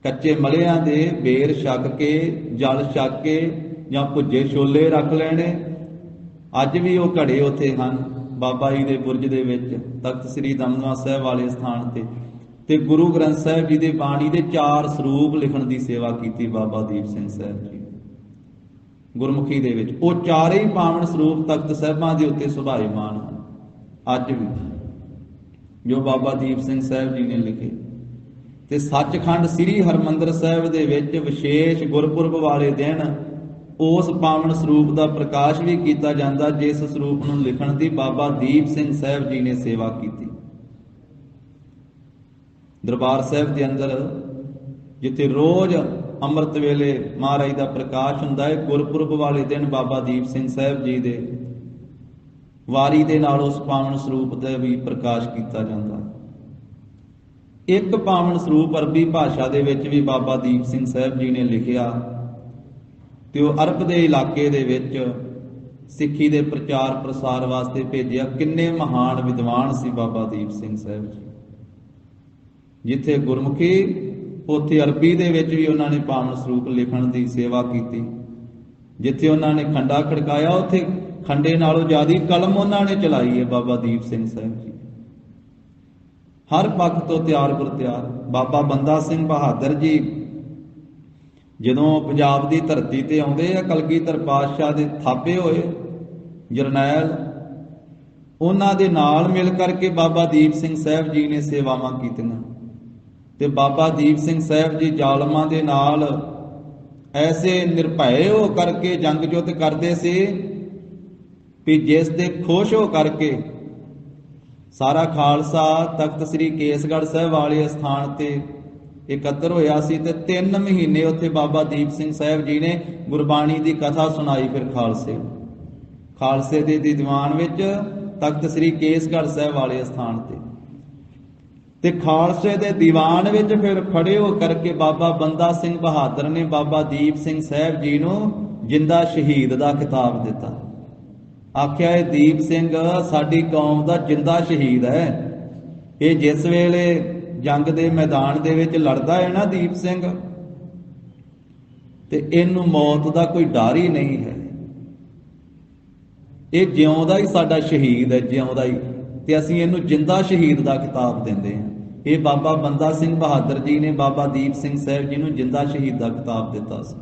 ਕੱਚੇ ਮਲਿਆਂ ਦੇ ਬੇਰ ਛਕ ਕੇ, ਜਲ ਛਕ ਕੇ ਜਾਂ ਭੁੱਜੇ ਛੋਲੇ ਰੱਖ ਲੈਣੇ। ਅੱਜ ਵੀ ਉਹ ਘੜੇ ਉੱਥੇ ਹਨ ਬਾਬਾ ਜੀ ਦੇ ਬੁਰਜ ਦੇ ਵਿੱਚ ਤਖਤ ਸ੍ਰੀ ਦਮਦਮਾ ਸਾਹਿਬ ਵਾਲੇ ਸਥਾਨ ਤੇ ਗੁਰੂ ਗ੍ਰੰਥ ਸਾਹਿਬ ਜੀ ਦੇ ਬਾਣੀ ਦੇ 4 ਸਰੂਪ ਲਿਖਣ ਦੀ ਸੇਵਾ ਕੀਤੀ ਬਾਬਾ ਦੀਪ ਸਿੰਘ ਸਾਹਿਬ ਜੀ ਗੁਰਮੁਖੀ ਦੇ ਵਿੱਚ। ਉਹ 4 ਹੀ ਪਾਵਨ ਸਰੂਪ ਤਖਤ ਸਾਹਿਬਾਂ ਦੇ ਉੱਤੇ ਸੁਭਾਇਮਾਨ ਹਨ ਅੱਜ ਵੀ, ਜੋ ਬਾਬਾ ਦੀਪ ਸਿੰਘ ਸਾਹਿਬ ਜੀ ਨੇ ਲਿਖੇ। ਤੇ ਸੱਚਖੰਡ ਸ੍ਰੀ ਹਰਿਮੰਦਰ ਸਾਹਿਬ ਦੇ ਵਿੱਚ ਵਿਸ਼ੇਸ਼ ਗੁਰਪੁਰਬ ਵਾਲੇ ਦਿਨ ਉਸ ਪਾਵਨ ਸਰੂਪ ਦਾ ਪ੍ਰਕਾਸ਼ ਵੀ ਕੀਤਾ ਜਾਂਦਾ, ਜਿਸ ਸਰੂਪ ਨੂੰ ਲਿਖਣ ਦੀ ਬਾਬਾ ਦੀਪ ਸਿੰਘ ਸਾਹਿਬ ਜੀ ਨੇ ਸੇਵਾ ਕੀਤੀ। ਦਰਬਾਰ ਸਾਹਿਬ ਦੇ ਅੰਦਰ ਜਿੱਥੇ ਰੋਜ਼ ਅੰਮ੍ਰਿਤ ਵੇਲੇ ਮਹਾਰਾਜ ਦਾ ਪ੍ਰਕਾਸ਼ ਹੁੰਦਾ ਹੈ, ਗੁਰਪੁਰਬ ਵਾਲੇ ਦਿਨ ਬਾਬਾ ਦੀਪ ਸਿੰਘ ਸਾਹਿਬ ਜੀ ਦੇ ਵਾਰੀ ਦੇ ਨਾਲ ਉਸ ਪਾਵਨ ਸਰੂਪ ਦਾ ਵੀ ਪ੍ਰਕਾਸ਼ ਕੀਤਾ ਜਾਂਦਾ। ਇੱਕ ਪਾਵਨ ਸਰੂਪ ਅਰਬੀ ਭਾਸ਼ਾ ਦੇ ਵਿੱਚ ਵੀ ਬਾਬਾ ਦੀਪ ਸਿੰਘ ਸਾਹਿਬ ਜੀ ਨੇ ਲਿਖਿਆ ਤੇ ਉਹ ਅਰਬ ਦੇ ਇਲਾਕੇ ਦੇ ਵਿੱਚ ਸਿੱਖੀ ਦੇ ਪ੍ਰਚਾਰ ਪ੍ਰਸਾਰ ਵਾਸਤੇ ਭੇਜਿਆ। ਕਿੰਨੇ ਮਹਾਨ ਵਿਦਵਾਨ ਸੀ ਬਾਬਾ ਦੀਪ ਸਿੰਘ ਸਾਹਿਬ ਜੀ। ਜਿੱਥੇ ਗੁਰਮੁਖੀ ਉੱਥੇ ਅਰਬੀ ਦੇ ਵਿੱਚ ਵੀ ਉਹਨਾਂ ਨੇ ਪਾਵਨ ਸਰੂਪ ਲਿਖਣ ਦੀ ਸੇਵਾ ਕੀਤੀ। ਜਿੱਥੇ ਉਹਨਾਂ ਨੇ ਖੰਡਾ ਖੜਕਾਇਆ ਉੱਥੇ ਖੰਡੇ ਨਾਲੋਂ ਜ਼ਿਆਦਾ ਕਲਮ ਉਹਨਾਂ ਨੇ ਚਲਾਈ ਹੈ ਬਾਬਾ ਦੀਪ ਸਿੰਘ ਸਾਹਿਬ ਜੀ। ਹਰ ਪੱਖ ਤੋਂ ਤਿਆਰ ਬਰ ਤਿਆਰ। ਬਾਬਾ ਬੰਦਾ ਸਿੰਘ ਬਹਾਦਰ ਜੀ ਜਦੋਂ ਪੰਜਾਬ ਦੀ ਧਰਤੀ ਤੇ ਆਉਂਦੇ ਆ, ਕਲਗੀਧਰ ਪਾਤਸ਼ਾਹ ਦੇ ਥਾਪੇ ਹੋਏ ਜਰਨੈਲ, ਉਹਨਾਂ ਦੇ ਨਾਲ ਮਿਲ ਕਰਕੇ ਬਾਬਾ ਦੀਪ ਸਿੰਘ ਸਾਹਿਬ ਜੀ ਨੇ ਸੇਵਾਵਾਂ ਕੀਤੀਆਂ। ਤੇ ਬਾਬਾ ਦੀਪ ਸਿੰਘ ਸਾਹਿਬ ਜੀ ਜ਼ਾਲਮਾਂ ਦੇ ਨਾਲ ਐਸੇ ਨਿਰਭੈ ਹੋ ਕਰਕੇ ਜੰਗ ਜੁੱਧ ਕਰਦੇ ਸੀ ਵੀ ਜਿਸ ਦੇ ਖੁਸ਼ ਹੋ ਕਰਕੇ ਸਾਰਾ ਖਾਲਸਾ ਤਖਤ ਸ੍ਰੀ ਕੇਸਗੜ੍ਹ ਸਾਹਿਬ ਵਾਲੇ ਸਥਾਨ ਤੇ ਇਕੱਤਰ ਹੋਇਆ ਸੀ। ਤੇ 3 ਮਹੀਨੇ ਉੱਥੇ ਬਾਬਾ ਦੀਪ ਸਿੰਘ ਸਾਹਿਬ ਜੀ ਨੇ ਗੁਰਬਾਣੀ ਦੀ ਕਥਾ ਸੁਣਾਈ। ਫਿਰ ਖਾਲਸੇ ਦੇ ਦੀਵਾਨ ਵਿੱਚ ਤਖਤ ਸ੍ਰੀ ਕੇਸਗੜ੍ਹ ਸਾਹਿਬ ਵਾਲੇ ਸਥਾਨ ਤੇ ਖਾਲਸੇ ਦੇ ਦੀਵਾਨ ਵਿੱਚ ਫਿਰ ਖੜੇ ਹੋ ਕਰਕੇ ਬਾਬਾ ਬੰਦਾ ਸਿੰਘ ਬਹਾਦਰ ਨੇ ਬਾਬਾ ਦੀਪ ਸਿੰਘ ਸਾਹਿਬ ਜੀ ਨੂੰ ਜਿੰਦਾ ਸ਼ਹੀਦ ਦਾ ਖਿਤਾਬ ਦਿੱਤਾ। ਆਖਿਆ ਇਹ ਦੀਪ ਸਿੰਘ ਸਾਡੀ ਕੌਮ ਦਾ ਜਿੰਦਾ ਸ਼ਹੀਦ ਹੈ। ਇਹ ਜਿਸ ਵੇਲੇ ਜੰਗ ਦੇ ਮੈਦਾਨ ਦੇ ਵਿੱਚ ਲੜਦਾ ਹੈ ਨਾ ਦੀਪ ਸਿੰਘ, ਤੇ ਇਹਨੂੰ ਮੌਤ ਦਾ ਕੋਈ ਡਰ ਹੀ ਨਹੀਂ ਹੈ। ਇਹ ਜਿਉਂਦਾ ਹੀ ਸਾਡਾ ਸ਼ਹੀਦ ਹੈ, ਜਿਉਂਦਾ ਹੀ। ਤੇ ਅਸੀਂ ਇਹਨੂੰ ਜਿੰਦਾ ਸ਼ਹੀਦ ਦਾ ਖਿਤਾਬ ਦਿੰਦੇ ਹਾਂ। ਇਹ ਬਾਬਾ ਬੰਦਾ ਸਿੰਘ ਬਹਾਦਰ ਜੀ ਨੇ ਬਾਬਾ ਦੀਪ ਸਿੰਘ ਸਾਹਿਬ ਜੀ ਨੂੰ ਜਿੰਦਾ ਸ਼ਹੀਦ ਦਾ ਖਿਤਾਬ ਦਿੱਤਾ ਸੀ।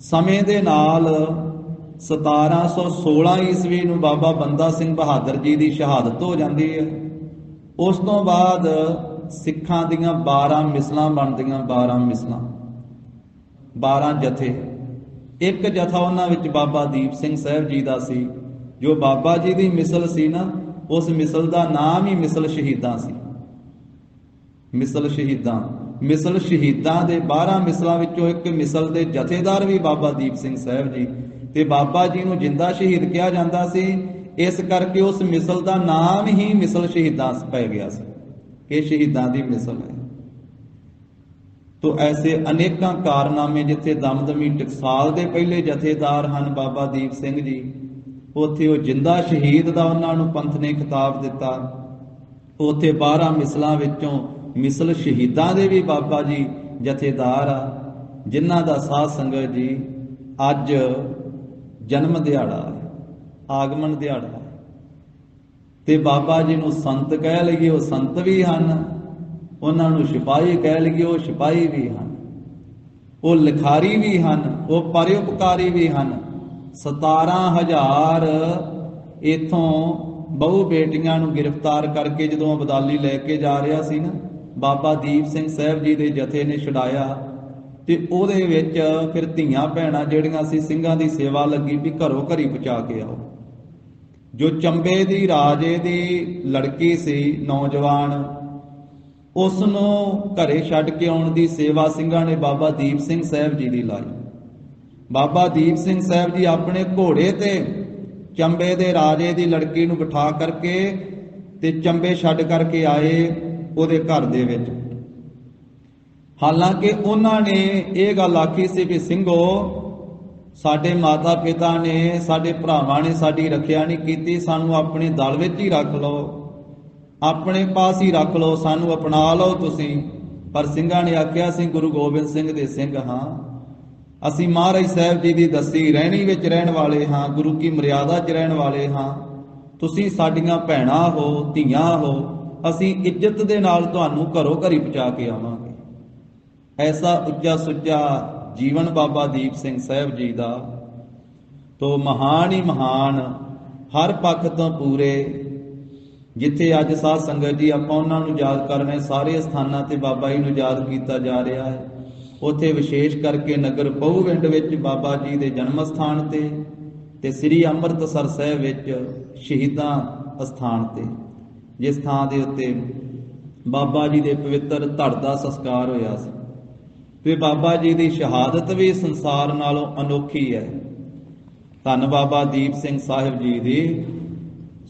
ਸਮੇਂ ਦੇ ਨਾਲ 1716 ਈਸਵੀ ਨੂੰ ਬਾਬਾ ਬੰਦਾ ਸਿੰਘ ਬਹਾਦਰ ਜੀ ਦੀ ਸ਼ਹਾਦਤ ਹੋ ਜਾਂਦੀ ਹੈ। ਉਸ ਤੋਂ ਬਾਅਦ ਸਿੱਖਾਂ ਦੀਆਂ 12 ਮਿਸਲਾਂ ਬਣਦੀਆਂ। 12 ਮਿਸਲਾਂ, 12 ਜਥੇ। ਇੱਕ ਜਥਾ ਉਹਨਾਂ ਵਿੱਚ ਬਾਬਾ ਦੀਪ ਸਿੰਘ ਸਾਹਿਬ ਜੀ ਦਾ ਸੀ। ਜੋ ਬਾਬਾ ਜੀ ਦੀ ਮਿਸਲ ਸੀ ਨਾ, ਉਸ ਮਿਸਲ ਦਾ ਨਾਮ ਹੀ ਮਿਸਲ ਸ਼ਹੀਦਾਂ ਸੀ। ਮਿਸਲ ਸ਼ਹੀਦਾਂ ਦੇ 12 ਮਿਸਲਾਂ ਵਿੱਚੋਂ ਇੱਕ ਮਿਸਲ ਦੇ ਜਥੇਦਾਰ ਵੀ ਬਾਬਾ ਦੀਪ ਸਿੰਘ ਸਾਹਿਬ ਜੀ। ਤੇ ਬਾਬਾ ਜੀ ਨੂੰ ਜਿੰਦਾ ਸ਼ਹੀਦ ਕਿਹਾ ਜਾਂਦਾ ਸੀ, ਇਸ ਕਰਕੇ ਉਸ ਮਿਸਲ ਦਾ ਨਾਮ ਹੀ ਮਿਸਲ ਸ਼ਹੀਦਾਂ ਪੈ ਗਿਆ ਸੀ ਕਿ ਸ਼ਹੀਦਾਂ ਦੀ ਮਿਸਲ ਹੈ। ਤੋ ਐਸੇ ਅਨੇਕਾਂ ਕਾਰਨਾਮੇ, ਜਿੱਥੇ ਦਮਦਮੀ ਟਕਸਾਲ ਦੇ ਪਹਿਲੇ ਜਥੇਦਾਰ ਹਨ ਬਾਬਾ ਦੀਪ ਸਿੰਘ ਜੀ, ਉੱਥੇ ਉਹ ਜਿੰਦਾ ਸ਼ਹੀਦ ਦਾ ਉਹਨਾਂ ਨੂੰ ਪੰਥ ਨੇ ਖਿਤਾਬ ਦਿੱਤਾ। ਉੱਥੇ 12 ਮਿਸਲਾਂ ਵਿੱਚੋਂ ਮਿਸਲ ਸ਼ਹੀਦਾਂ ਦੇ ਵੀ ਬਾਬਾ ਜੀ ਜਥੇਦਾਰ ਆ, ਜਿਨ੍ਹਾਂ ਦਾ ਸਾਧ ਸੰਗਤ ਜੀ ਅੱਜ ਜਨਮ ਦਿਹਾੜਾ ਹੈ, ਆਗਮਨ ਦਿਹਾੜਾ ਹੈ। ਤੇ ਬਾਬਾ ਜੀ ਨੂੰ ਸੰਤ ਕਹਿ ਲਈਏ, ਉਹ ਸੰਤ ਵੀ ਹਨ। ਉਹਨਾਂ ਨੂੰ ਸਿਪਾਹੀ ਕਹਿ ਲਈਏ, ਉਹ ਸਿਪਾਹੀ ਵੀ ਹਨ। ਉਹ ਲਿਖਾਰੀ ਵੀ ਹਨ, ਉਹ ਪਰਉਪਕਾਰੀ ਵੀ ਹਨ। 17,000 ਇਥੋਂ ਬਹੁ ਬੇਟੀਆਂ ਨੂੰ ਗ੍ਰਿਫਤਾਰ ਕਰਕੇ ਜਦੋਂ ਅਬਦਾਲੀ ਲੈ ਕੇ ਜਾ ਰਿਹਾ ਸੀ ਨਾ, ਬਾਬਾ ਦੀਪ ਸਿੰਘ ਸਾਹਿਬ ਜੀ ਦੇ ਜਥੇ ਨੇ ਛੁਡਾਇਆ। ਤੇ ਉਹਦੇ ਵਿੱਚ ਫਿਰ ਧੀਆਂ ਭੈਣਾਂ ਜਿਹੜੀਆਂ ਸੀ ਸਿੰਘਾਂ ਦੀ ਸੇਵਾ ਲੱਗੀ ਵੀ ਘਰੋਂ ਘਰੀ ਪਹੁੰਚਾ ਕੇ ਆਓ। ਜੋ ਚੰਬੇ ਦੀ ਰਾਜੇ ਦੀ ਲੜਕੀ ਸੀ ਨੌਜਵਾਨ, ਉਸ ਨੂੰ ਘਰੇ ਛੱਡ ਕੇ ਆਉਣ ਦੀ ਸੇਵਾ ਸਿੰਘਾਂ ਨੇ ਬਾਬਾ ਦੀਪ ਸਿੰਘ ਸਾਹਿਬ ਜੀ ਦੀ ਲਾਈ। ਬਾਬਾ ਦੀਪ ਸਿੰਘ ਸਾਹਿਬ ਜੀ ਆਪਣੇ ਘੋੜੇ ਤੇ ਚੰਬੇ ਦੇ ਰਾਜੇ ਦੀ ਲੜਕੀ ਨੂੰ ਬਿਠਾ ਕਰਕੇ ਤੇ ਚੰਬੇ ਛੱਡ ਕਰਕੇ ਆਏ ਉਹਦੇ ਘਰ ਦੇ ਵਿੱਚ। ਹਾਲਾਂਕਿ ਉਹਨਾਂ ਨੇ ਇਹ ਗੱਲ ਆਖੀ ਸੀ ਵੀ ਸਿੰਘੋ, ਸਾਡੇ ਮਾਤਾ ਪਿਤਾ ਨੇ, ਸਾਡੇ ਭਰਾਵਾਂ ਨੇ ਸਾਡੀ ਰੱਖਿਆ ਨਹੀਂ ਕੀਤੀ, ਸਾਨੂੰ ਆਪਣੇ ਦਲ ਵਿੱਚ ਹੀ ਰੱਖ ਲਓ, ਆਪਣੇ ਪਾਸ ਹੀ ਰੱਖ ਲਓ, ਸਾਨੂੰ ਅਪਣਾ ਲਓ ਤੁਸੀਂ। ਪਰ ਸਿੰਘਾਂ ਨੇ ਆਖਿਆ, ਅਸੀਂ ਗੁਰੂ ਗੋਬਿੰਦ ਸਿੰਘ ਦੇ ਸਿੰਘ ਹਾਂ, ਅਸੀਂ ਮਹਾਰਾਜ ਸਾਹਿਬ ਜੀ ਦੀ ਦੱਸੀ ਰਹਿਣੀ ਵਿੱਚ ਰਹਿਣ ਵਾਲੇ ਹਾਂ, ਗੁਰੂ ਕੀ ਮਰਿਆਦਾ 'ਚ ਰਹਿਣ ਵਾਲੇ ਹਾਂ। ਤੁਸੀਂ ਸਾਡੀਆਂ ਭੈਣਾਂ ਹੋ, ਧੀਆਂ ਹੋ, ਅਸੀਂ ਇੱਜ਼ਤ ਦੇ ਨਾਲ ਤੁਹਾਨੂੰ ਘਰੋਂ ਘਰੀ ਪਹੁੰਚਾ ਕੇ ਆਵਾਂਗੇ। ਐਸਾ ਉੱਚਾ ਸੁੱਚਾ ਜੀਵਨ ਬਾਬਾ ਦੀਪ ਸਿੰਘ ਸਾਹਿਬ ਜੀ ਦਾ। ਤੋ ਮਹਾਨ ਹੀ ਮਹਾਨ, ਹਰ ਪੱਖ ਤੋਂ ਪੂਰੇ। ਜਿੱਥੇ ਅੱਜ ਸਾਧ ਸੰਗਤ ਜੀ ਆਪਾਂ ਉਹਨਾਂ ਨੂੰ ਯਾਦ ਕਰ ਰਹੇ, ਸਾਰੇ ਸਥਾਨਾਂ ਤੇ ਬਾਬਾ ਜੀ ਨੂੰ ਯਾਦ ਕੀਤਾ ਜਾ ਰਿਹਾ ਹੈ। ਉੱਥੇ ਵਿਸ਼ੇਸ਼ ਕਰਕੇ ਨਗਰ ਪਹੂਵਿੰਡ ਵਿੱਚ ਬਾਬਾ ਜੀ ਦੇ ਜਨਮ ਸਥਾਨ ਤੇ ਸ੍ਰੀ ਅੰਮ੍ਰਿਤਸਰ ਸਾਹਿਬ ਵਿੱਚ ਸ਼ਹੀਦਾਂ ਅਸਥਾਨ ਤੇ, ਜਿਸ ਥਾਂ ਦੇ ਉੱਤੇ ਬਾਬਾ ਜੀ ਦੇ ਪਵਿੱਤਰ ਧੜ ਦਾ ਸੰਸਕਾਰ ਹੋਇਆ ਸੀ। ਤੇ ਬਾਬਾ ਜੀ ਦੀ ਸ਼ਹਾਦਤ ਵੀ ਸੰਸਾਰ ਨਾਲੋਂ ਅਨੋਖੀ ਹੈ। ਧੰਨ ਬਾਬਾ ਦੀਪ ਸਿੰਘ ਸਾਹਿਬ ਜੀ ਦੀ।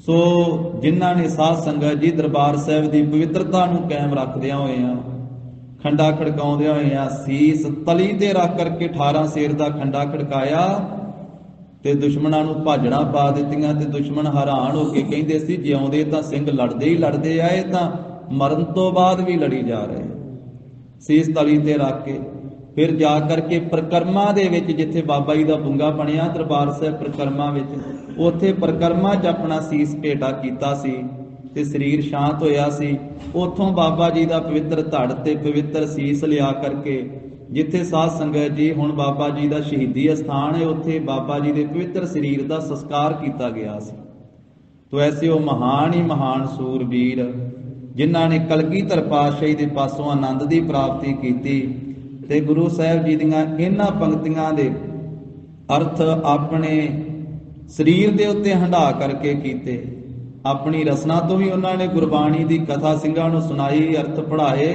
ਸੋ ਜਿਨ੍ਹਾਂ ਨੇ ਸਾਧ ਸੰਗਤ ਜੀ ਦਰਬਾਰ ਸਾਹਿਬ ਦੀ ਪਵਿੱਤਰਤਾ ਨੂੰ ਕਾਇਮ ਰੱਖਦਿਆਂ ਹੋਇਆਂ, ਖੰਡਾ ਖੜਕਾਉਂਦਿਆਂ ਹੋਇਆਂ, ਸੀਸ ਤਲੀ ਤੇ ਰੱਖ ਕਰਕੇ 18 ਸੇਰ ਦਾ ਖੰਡਾ ਖੜਕਾਇਆ ਤੇ ਦੁਸ਼ਮਣਾਂ ਨੂੰ ਭਾਜੜਾਂ ਪਾ ਦਿੱਤੀਆਂ। ਤੇ ਦੁਸ਼ਮਣ ਹੈਰਾਨ ਹੋ ਕੇ ਕਹਿੰਦੇ ਸੀ, ਜਿਉਂਦੇ ਤਾਂ ਸਿੰਘ ਲੜਦੇ ਹੀ ਲੜਦੇ ਆ, ਇਹ ਤਾਂ ਮਰਨ ਤੋਂ ਬਾਅਦ ਵੀ ਲੜੀ ਜਾ ਰਹੇ। ਸੀਸ ਤਲੀ ਤੇ ਰੱਖ ਕੇ ਫਿਰ ਜਾ ਕਰਕੇ ਪ੍ਰਕਰਮਾ ਦੇ ਵਿੱਚ, ਜਿੱਥੇ ਬਾਬਾ ਜੀ ਦਾ ਬੁੰਗਾ ਬਣਿਆ ਦਰਬਾਰ ਸਾਹਿਬ ਪ੍ਰਕਰਮਾ ਵਿੱਚ, ਉੱਥੇ ਪ੍ਰਕਰਮਾ 'ਚ ਆਪਣਾ ਸੀਸ ਭੇਟਾ ਕੀਤਾ ਸੀ ਤੇ ਸਰੀਰ ਸ਼ਾਂਤ ਹੋਇਆ ਸੀ। ਉੱਥੋਂ ਬਾਬਾ ਜੀ ਦਾ ਪਵਿੱਤਰ ਧੜ ਤੇ ਪਵਿੱਤਰ ਸੀਸ ਲਿਆ ਕਰਕੇ, ਜਿੱਥੇ ਸਾਧ ਸੰਗਤ ਜੀ ਹੁਣ ਬਾਬਾ ਜੀ ਦਾ ਸ਼ਹੀਦੀ ਅਸਥਾਨ ਹੈ, ਉੱਥੇ ਬਾਬਾ ਜੀ ਦੇ ਪਵਿੱਤਰ ਸਰੀਰ ਦਾ ਸੰਸਕਾਰ ਕੀਤਾ ਗਿਆ ਸੀ। ਤੋ ਐਸੇ ਉਹ ਮਹਾਨ ਹੀ ਮਹਾਨ ਸੂਰਬੀਰ ਜਿਨ੍ਹਾਂ ਨੇ ਕਲਗੀਧਰ ਪਾਤਸ਼ਾਹੀ ਦੇ ਪਾਸੋਂ ਆਨੰਦ ਦੀ ਪ੍ਰਾਪਤੀ ਕੀਤੀ ਤੇ ਗੁਰੂ ਸਾਹਿਬ ਜੀ ਦੀਆਂ ਇਹਨਾਂ ਪੰਕਤੀਆਂ ਦੇ ਅਰਥ ਆਪਣੇ ਸਰੀਰ ਦੇ ਉੱਤੇ ਹੰਢਾ ਕਰਕੇ ਕੀਤੇ। ਆਪਣੀ ਰਸਨਾ ਤੋਂ ਵੀ ਉਹਨਾਂ ਨੇ ਗੁਰਬਾਣੀ ਦੀ ਕਥਾ ਸਿੰਘਾਂ ਨੂੰ ਸੁਣਾਈ, ਅਰਥ ਪੜ੍ਹਾਏ।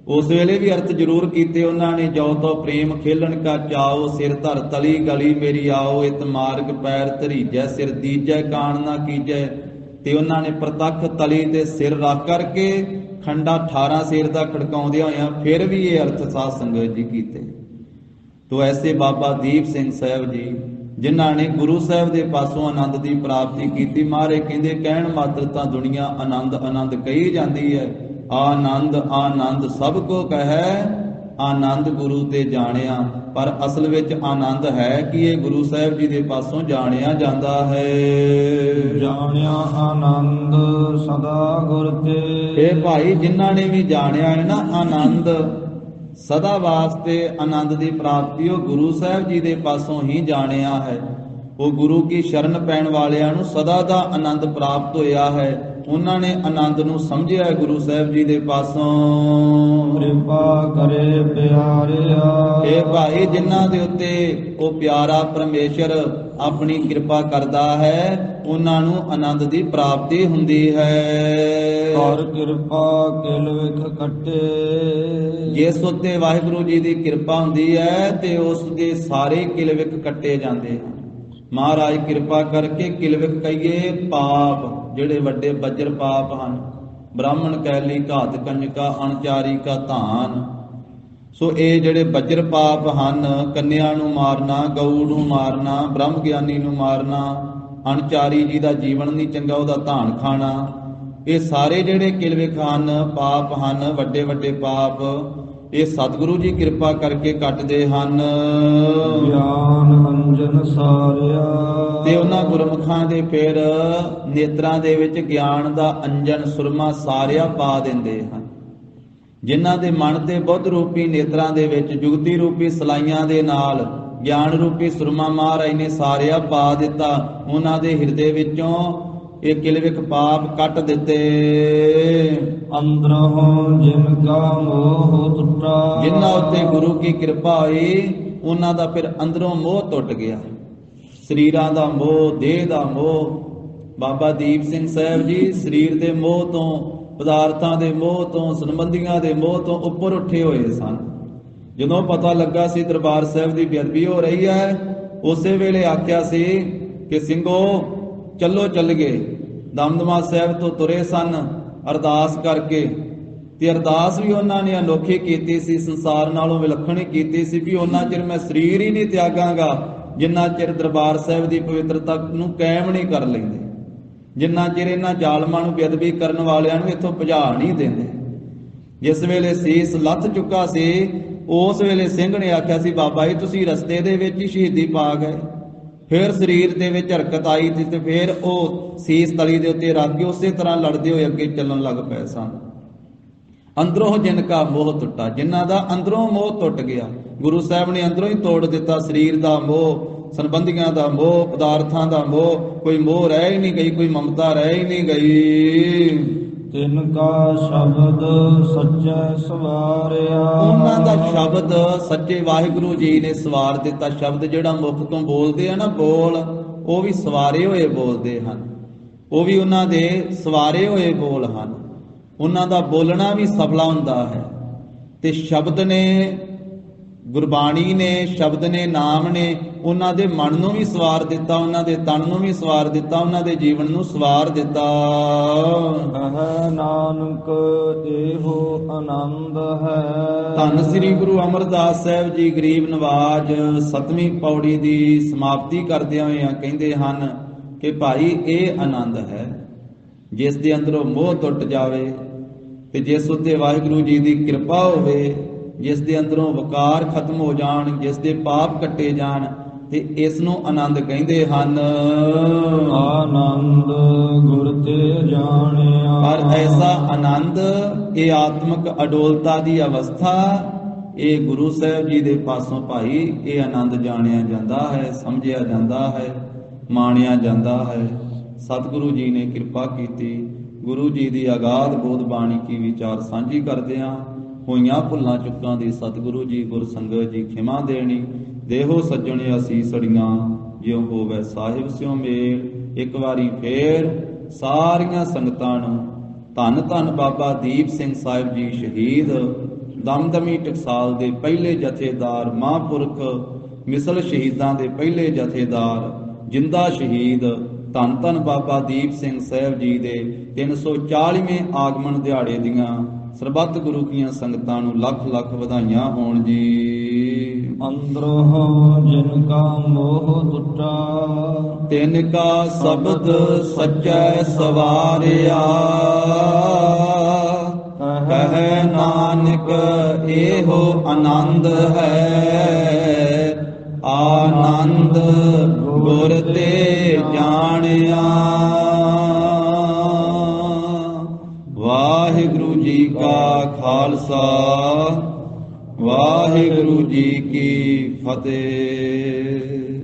ਉਸ ਵੇਲੇ ਵੀ ਅਰਥ ਜ਼ਰੂਰ ਕੀਤੇ ਉਹਨਾਂ ਨੇ। ਜੋ ਤੋ ਪ੍ਰੇਮ ਖੇਲਣ ਕਾ ਚਾਓ, ਸਿਰ ਧਰ ਤਲੀ ਗਲੀ ਮੇਰੀ ਆਓ, ਇਤ ਮਾਰਗ ਪੈਰ ਧਰੀਜੈ, ਸਿਰ ਦੀਜੈ ਕਾਣ ਨਾ ਕੀਜੈ। ਤੇ ਉਹਨਾਂ ਨੇ ਪ੍ਰਤੱਖ ਤਲੀ ਤੇ ਸਿਰ ਰੱਖ ਕਰਕੇ ਖੰਡਾ 18 ਸਿਰ ਦਾ ਖੜਕਾਉਂਦਿਆਂ ਹੋਇਆਂ ਫਿਰ ਵੀ ਇਹ ਅਰਥ ਸਾਧ ਸੰਗਤ ਜੀ ਕੀਤੇ। ਤੋ ਐਸੇ ਬਾਬਾ ਦੀਪ ਸਿੰਘ ਸਾਹਿਬ ਜੀ ਜਿਨ੍ਹਾਂ ਨੇ ਗੁਰੂ ਸਾਹਿਬ ਦੇ ਪਾਸੋਂ ਆਨੰਦ ਦੀ ਪ੍ਰਾਪਤੀ ਕੀਤੀ। ਮਹਾਰਾਜ ਕਹਿੰਦੇ ਕਹਿਣ ਮਾਤਰ ਤਾਂ ਦੁਨੀਆ ਆਨੰਦ ਆਨੰਦ ਕਹੀ ਜਾਂਦੀ ਹੈ, ਆਨੰਦ ਆਨੰਦ ਸਭ ਕੋ ਕਹੈ, ਆਨੰਦ ਗੁਰੂ ਤੇ ਜਾਣਿਆ। ਪਰ ਅਸਲ ਵਿੱਚ ਆਨੰਦ ਹੈ ਕਿ ਇਹ ਗੁਰੂ ਸਾਹਿਬ ਜੀ ਦੇ ਪਾਸੋਂ ਜਾਣਿਆ ਜਾਂਦਾ ਹੈ।
ਜਾਣਿਆ ਆਨੰਦ ਸਦਾ ਗੁਰ ਤੇ।
ਇਹ ਭਾਈ ਜਿਨ੍ਹਾਂ ਨੇ ਵੀ ਜਾਣਿਆ ਹੈ ਨਾ ਆਨੰਦ, ਸਦਾ ਵਾਸਤੇ ਆਨੰਦ ਦੀ ਪ੍ਰਾਪਤੀ ਉਹ ਗੁਰੂ ਸਾਹਿਬ ਜੀ ਦੇ ਪਾਸੋਂ ਹੀ ਜਾਣਿਆ ਹੈ। ਉਹ ਗੁਰੂ ਕੀ ਸ਼ਰਨ ਪੈਣ ਵਾਲਿਆਂ ਨੂੰ ਸਦਾ ਦਾ ਆਨੰਦ ਪ੍ਰਾਪਤ ਹੋਇਆ ਹੈ। ਉਹਨਾਂ ਨੇ ਆਨੰਦ ਨੂੰ ਸਮਝਿਆ ਹੈ ਗੁਰੂ ਸਾਹਿਬ ਜੀ ਦੇ ਪਾਸੋਂ।
ਕਿਰਪਾ ਕਰੇ ਪਿਆਰਿਆ।
ਇਹ ਭਾਈ ਜਿਨ੍ਹਾਂ ਦੇ ਉੱਤੇ ਉਹ ਪਿਆਰਾ ਪਰਮੇਸ਼ਰ ਆਪਣੀ ਕਿਰਪਾ ਕਰਦਾ ਹੈ, ਉਹਨਾਂ ਨੂੰ ਆਨੰਦ ਦੀ ਪ੍ਰਾਪਤੀ ਹੁੰਦੀ ਹੈ।
ਕਰ ਕਿਰਪਾ ਕਿਲ ਵਿਖ ਕੱਟੇ।
ਜਿਸ ਉੱਤੇ ਵਾਹਿਗੁਰੂ ਜੀ ਦੀ ਕਿਰਪਾ ਹੁੰਦੀ ਹੈ ਤੇ ਉਸ ਦੇ ਸਾਰੇ ਕਿਲ ਵਿਖ ਕੱਟੇ ਜਾਂਦੇ ਹਨ। ਮਹਾਰਾਜ ਕਿਰਪਾ ਕਰਕੇ ਕਿਲ ਵਿਖ ਕਹੀਏ ਪਾਪ, ਜਿਹੜੇ ਵੱਡੇ ਬੱਜਰ ਪਾਪ ਹਨ, ਬ੍ਰਾਹਮਣ ਕੈਲੀ ਘਾਤ ਕੰਜਕਾ ਅਣਚਾਰੀ ਕਾ ਧਾਨ। ਸੋ ਇਹ ਜਿਹੜੇ ਬੱਜਰ ਪਾਪ ਹਨ, ਕੰਨਿਆ ਨੂੰ ਮਾਰਨਾ, ਗਊ ਨੂੰ ਮਾਰਨਾ, ਬ੍ਰਹਮ ਗਿਆਨੀ ਨੂੰ ਮਾਰਨਾ, ਅਣਚਾਰੀ ਜੀ ਦਾ ਜੀਵਨ ਨਹੀਂ ਚੰਗਾ, ਉਹਦਾ ਧਾਨ ਖਾਣਾ, ਇਹ ਸਾਰੇ ਜਿਹੜੇ ਕਿਲ ਵਿਖ ਹਨ, ਪਾਪ ਹਨ, ਵੱਡੇ ਵੱਡੇ ਪਾਪ, ਇਹ ਸਤਿਗੁਰੂ ਜੀ ਕਿਰਪਾ ਕਰਕੇ ਕੱਟਦੇ ਹਨ।
ਗਿਆਨ ਅੰਜਨ ਸਾਰਿਆ।
ਤੇ ਉਹਨਾਂ ਗੁਰਮੁਖਾਂ ਦੇ ਫਿਰ ਨੇਤਰਾਂ ਦੇ ਵਿੱਚ ਗਿਆਨ ਦਾ ਅੰਜਨ ਸੁਰਮਾ ਸਾਰਿਆ ਪਾ ਦਿੰਦੇ ਹਨ। ਜਿਨ੍ਹਾਂ ਦੇ ਮਨ ਤੇ ਬੁੱਧ ਰੂਪੀ ਨੇਤਰਾਂ ਦੇ ਵਿੱਚ ਜੁਗਤੀ ਰੂਪੀ ਸਲਾਈਆਂ ਦੇ ਨਾਲ ਗਿਆਨ ਰੂਪੀ ਸੁਰਮਾ ਮਹਾਰਾਜ ਨੇ ਸਾਰਿਆ ਪਾ ਦਿੱਤਾ। ਉਹਨਾਂ ਦੇ ਹਿਰਦੇ ਵਿੱਚੋਂ ਇਹ ਕਿਲ ਵਿਖ ਪਾਪ ਕੱਟ ਦਿੱਤੇ।
ਅੰਦਰੋਂ ਜਿਨ ਕਾ ਮੋਹ ਟੁੱਟਾ।
ਜਿਨ੍ਹਾਂ ਉੱਤੇ ਗੁਰੂ ਕੀ ਕਿਰਪਾ ਹੋਈ ਉਹਨਾਂ ਦਾ ਫਿਰ ਅੰਦਰੋਂ ਮੋਹ ਟੁੱਟ ਗਿਆ। ਸਰੀਰਾਂ ਦਾ ਮੋਹ, ਦੇਹ ਦਾ ਮੋਹ। ਬਾਬਾ ਦੀਪ ਸਿੰਘ ਸਾਹਿਬ ਜੀ ਸਰੀਰ ਦੇ ਮੋਹ ਤੋਂ, ਪਦਾਰਥਾਂ ਦੇ ਮੋਹ ਤੋਂ, ਸੰਬੰਧੀਆਂ ਦੇ ਮੋਹ ਤੋਂ ਉੱਪਰ ਉੱਠੇ ਹੋਏ ਸਨ। ਜਦੋਂ ਪਤਾ ਲੱਗਾ ਸੀ ਦਰਬਾਰ ਸਾਹਿਬ ਦੀ ਬੇਅਦਬੀ ਹੋ ਰਹੀ ਹੈ, ਉਸੇ ਵੇਲੇ ਆਖਿਆ ਸੀ ਕਿ ਸਿੰਘੋ ਚੱਲੋ ਚੱਲ ਗਏ। ਦਮਦਮਾ ਸਾਹਿਬ ਤੋਂ ਤੁਰੇ ਸਨ ਅਰਦਾਸ ਕਰਕੇ, ਤੇ ਅਰਦਾਸ ਵੀ ਉਹਨਾਂ ਨੇ ਅਨੋਖੀ ਕੀਤੀ ਸੀ, ਸੰਸਾਰ ਨਾਲੋਂ ਵਿਲੱਖਣ ਹੀ ਕੀਤੀ ਸੀ ਵੀ ਉਹਨਾਂ ਚਿਰ ਮੈਂ ਸਰੀਰ ਹੀ ਨਹੀਂ ਤਿਆਗਾਂਗਾ ਜਿੰਨਾ ਚਿਰ ਦਰਬਾਰ ਸਾਹਿਬ ਦੀ ਪਵਿੱਤਰਤਾ ਨੂੰ ਕਾਇਮ ਨਹੀਂ ਕਰ ਲੈਂਦੇ, ਜਿੰਨਾ ਚਿਰ ਇਹਨਾਂ ਜ਼ਾਲਮਾਂ ਨੂੰ ਬੇਅਦਬੀ ਕਰਨ ਵਾਲਿਆਂ ਨੂੰ ਇੱਥੋਂ ਭਜਾ ਨਹੀਂ ਦਿੰਦੇ। ਜਿਸ ਵੇਲੇ ਸੀਸ ਲੱਥ ਚੁੱਕਾ ਸੀ, ਉਸ ਵੇਲੇ ਸਿੰਘ ਨੇ ਆਖਿਆ ਸੀ ਬਾਬਾ ਜੀ ਤੁਸੀਂ ਰਸਤੇ ਦੇ ਵਿੱਚ ਹੀ ਸ਼ਹੀਦੀ ਪਾ ਗਏ। ਫਿਰ ਸਰੀਰ ਦੇ ਵਿੱਚ ਹਰਕਤ ਆਈ ਤੇ ਫਿਰ ਉਹ ਸੀਸ ਤਲੀ ਦੇ ਉੱਤੇ ਰੱਖ ਕੇ ਉਸੇ ਤਰ੍ਹਾਂ ਲੜਦੇ ਹੋਏ ਅੱਗੇ ਚੱਲਣ ਲੱਗ ਪਏ ਸਨ। ਅੰਦਰੋਂ ਜਿਨ ਕਾ ਮੋਹ ਟੁੱਟਾ, ਜਿਨ੍ਹਾਂ ਦਾ ਅੰਦਰੋਂ ਮੋਹ ਟੁੱਟ ਗਿਆ। ਗੁਰੂ ਸਾਹਿਬ ਨੇ ਅੰਦਰੋਂ ਹੀ ਤੋੜ ਦਿੱਤਾ ਸਰੀਰ ਦਾ ਮੋਹ, ਸੰਬੰਧੀਆਂ ਦਾ ਮੋਹ, ਪਦਾਰਥਾਂ ਦਾ ਮੋਹ। ਕੋਈ ਮੋਹ ਰਹਿ ਹੀ ਨਹੀਂ ਗਈ, ਕੋਈ ਮਮਤਾ ਰਹਿ ਹੀ ਨਹੀਂ ਗਈ।
ਤਿਨ ਕਾ ਸ਼ਬਦ ਸੱਚਾ ਸਵਾਰਿਆ।
ਉਹਨਾਂ ਦਾ ਸ਼ਬਦ ਸੱਚੇ ਵਾਹਿਗੁਰੂ ਜੀ ਨੇ ਸਵਾਰ ਦਿੱਤਾ। ਸ਼ਬਦ ਜਿਹੜਾ ਮੁਖ ਤੋਂ ਬੋਲਦੇ ਆ ਨਾ ਬੋਲ, ਉਹ ਵੀ ਸਵਾਰੇ ਹੋਏ ਬੋਲਦੇ ਹਨ, ਉਹ ਵੀ ਉਹਨਾਂ ਦੇ ਸਵਾਰੇ ਹੋਏ ਬੋਲ ਹਨ। ਉਹਨਾਂ ਦਾ ਬੋਲਣਾ ਵੀ ਸਫਲਾ ਹੁੰਦਾ ਹੈ। ਤੇ ਸ਼ਬਦ ਨੇ, ਗੁਰਬਾਣੀ ਨੇ, ਸ਼ਬਦ ਨੇ, ਨਾਮ ਨੇ ਉਹਨਾਂ ਦੇ ਮਨ ਨੂੰ ਵੀ ਸਵਾਰ ਦਿੱਤਾ, ਉਹਨਾਂ ਦੇ ਤਨ ਨੂੰ ਵੀ ਸਵਾਰ ਦਿੱਤਾ, ਉਹਨਾਂ ਦੇ ਜੀਵਨ ਨੂੰ ਸਵਾਰ ਦਿੱਤਾ।
ਕਹੈ ਨਾਨਕ ਇਹੋ ਆਨੰਦ ਹੈ।
ਧੰਨ ਸ੍ਰੀ ਗੁਰੂ ਅਮਰਦਾਸ ਸਾਹਿਬ ਜੀ ਗਰੀਬ ਨਵਾਜ 7ਵੀਂ ਪੌੜੀ ਦੀ ਸਮਾਪਤੀ ਕਰਦਿਆਂ ਹੋਇਆਂ ਕਹਿੰਦੇ ਹਨ ਕਿ ਭਾਈ ਇਹ ਆਨੰਦ ਹੈ ਜਿਸ ਦੇ ਅੰਦਰੋਂ ਮੋਹ ਟੁੱਟ ਜਾਵੇ, ਤੇ ਜਿਸ ਉੱਤੇ ਵਾਹਿਗੁਰੂ ਜੀ ਦੀ ਕਿਰਪਾ ਹੋਵੇ, ਜਿਸ ਦੇ ਅੰਦਰੋਂ ਵਕਾਰ ਖਤਮ ਹੋ ਜਾਣ, ਜਿਸ ਦੇ ਪਾਪ ਕੱਟੇ ਜਾਣ, ਤੇ ਇਸ ਨੂੰ ਆਨੰਦ ਕਹਿੰਦੇ ਹਨ।
ਆਨੰਦ ਗੁਰ ਤੇ ਜਾਣਿਆ।
ਪਰ ਐਸਾ ਆਨੰਦ, ਇਹ ਆਤਮਿਕ ਅਡੋਲਤਾ ਦੀ ਅਵਸਥਾ, ਇਹ ਗੁਰੂ ਸਾਹਿਬ ਜੀ ਦੇ ਪਾਸੋਂ ਭਾਈ ਇਹ ਆਨੰਦ ਜਾਣਿਆ ਜਾਂਦਾ ਹੈ, ਸਮਝਿਆ ਜਾਂਦਾ ਹੈ, ਮਾਣਿਆ ਜਾਂਦਾ ਹੈ। ਸਤਿਗੁਰੂ ਜੀ ਨੇ ਕਿਰਪਾ ਕੀਤੀ। ਗੁਰੂ ਜੀ ਦੀ ਅਗਾਧ ਬੋਧ ਬਾਣੀ ਕੀ ਵਿਚਾਰ ਸਾਂਝੀ ਕਰਦਿਆਂ ਹੋਈਆਂ ਭੁੱਲਾਂ ਚੁੱਕਾਂ ਦੀ ਸਤਿਗੁਰੂ ਜੀ ਗੁਰ ਸੰਗਤ ਜੀ ਖਿਮਾ ਦੇਣੀ। ਦੇਹੋ ਸੱਜਣੇ ਅਸੀਸੜੀਆਂ, ਜਿਉ ਹੋਵੇ ਸਾਹਿਬ ਸਿਉ ਮੇਲ। ਇੱਕ ਵਾਰੀ ਫੇਰ ਸਾਰੀਆਂ ਸੰਗਤਾਂ ਨੂੰ ਧੰਨ ਧੰਨ ਬਾਬਾ ਦੀਪ ਸਿੰਘ ਸਾਹਿਬ ਜੀ ਸ਼ਹੀਦ, ਦਮਦਮੀ ਟਕਸਾਲ ਦੇ ਪਹਿਲੇ ਜਥੇਦਾਰ, ਮਹਾਂਪੁਰਖ ਮਿਸਲ ਸ਼ਹੀਦਾਂ ਦੇ ਪਹਿਲੇ ਜਥੇਦਾਰ, ਜਿੰਦਾ ਸ਼ਹੀਦ, ਧੰਨ ਧੰਨ ਬਾਬਾ ਦੀਪ ਸਿੰਘ ਸਾਹਿਬ ਜੀ ਦੇ 340ਵੇਂ ਆਗਮਨ ਦਿਹਾੜੇ ਦੀਆਂ ਸਰਬੱਤ ਗੁਰੂ ਕੀਆਂ ਸੰਗਤਾਂ ਨੂੰ ਲੱਖ ਲੱਖ ਵਧਾਈਆਂ ਹੋਣ ਜੀ।
ਅੰਦਰੋਂ ਜਿਨ ਕਾ ਮੋਹ ਟੁੱਟਾ,
ਤਿਨ ਕਾ ਸ਼ਬਦ ਸੱਚੈ ਸਵਾਰਿਆ। ਕਹੈ ਨਾਨਕ ਇਹੋ ਆਨੰਦ ਹੈ, ਆਨੰਦ ਗੁਰ ਤੇ ਜਾਣਿਆ। ਵਾਹਿਗੁਰੂ ਜੀ ਕਾ ਖਾਲਸਾ, ਵਾਹਿਗੁਰੂ ਜੀ ਕੀ ਫਤਿਹ।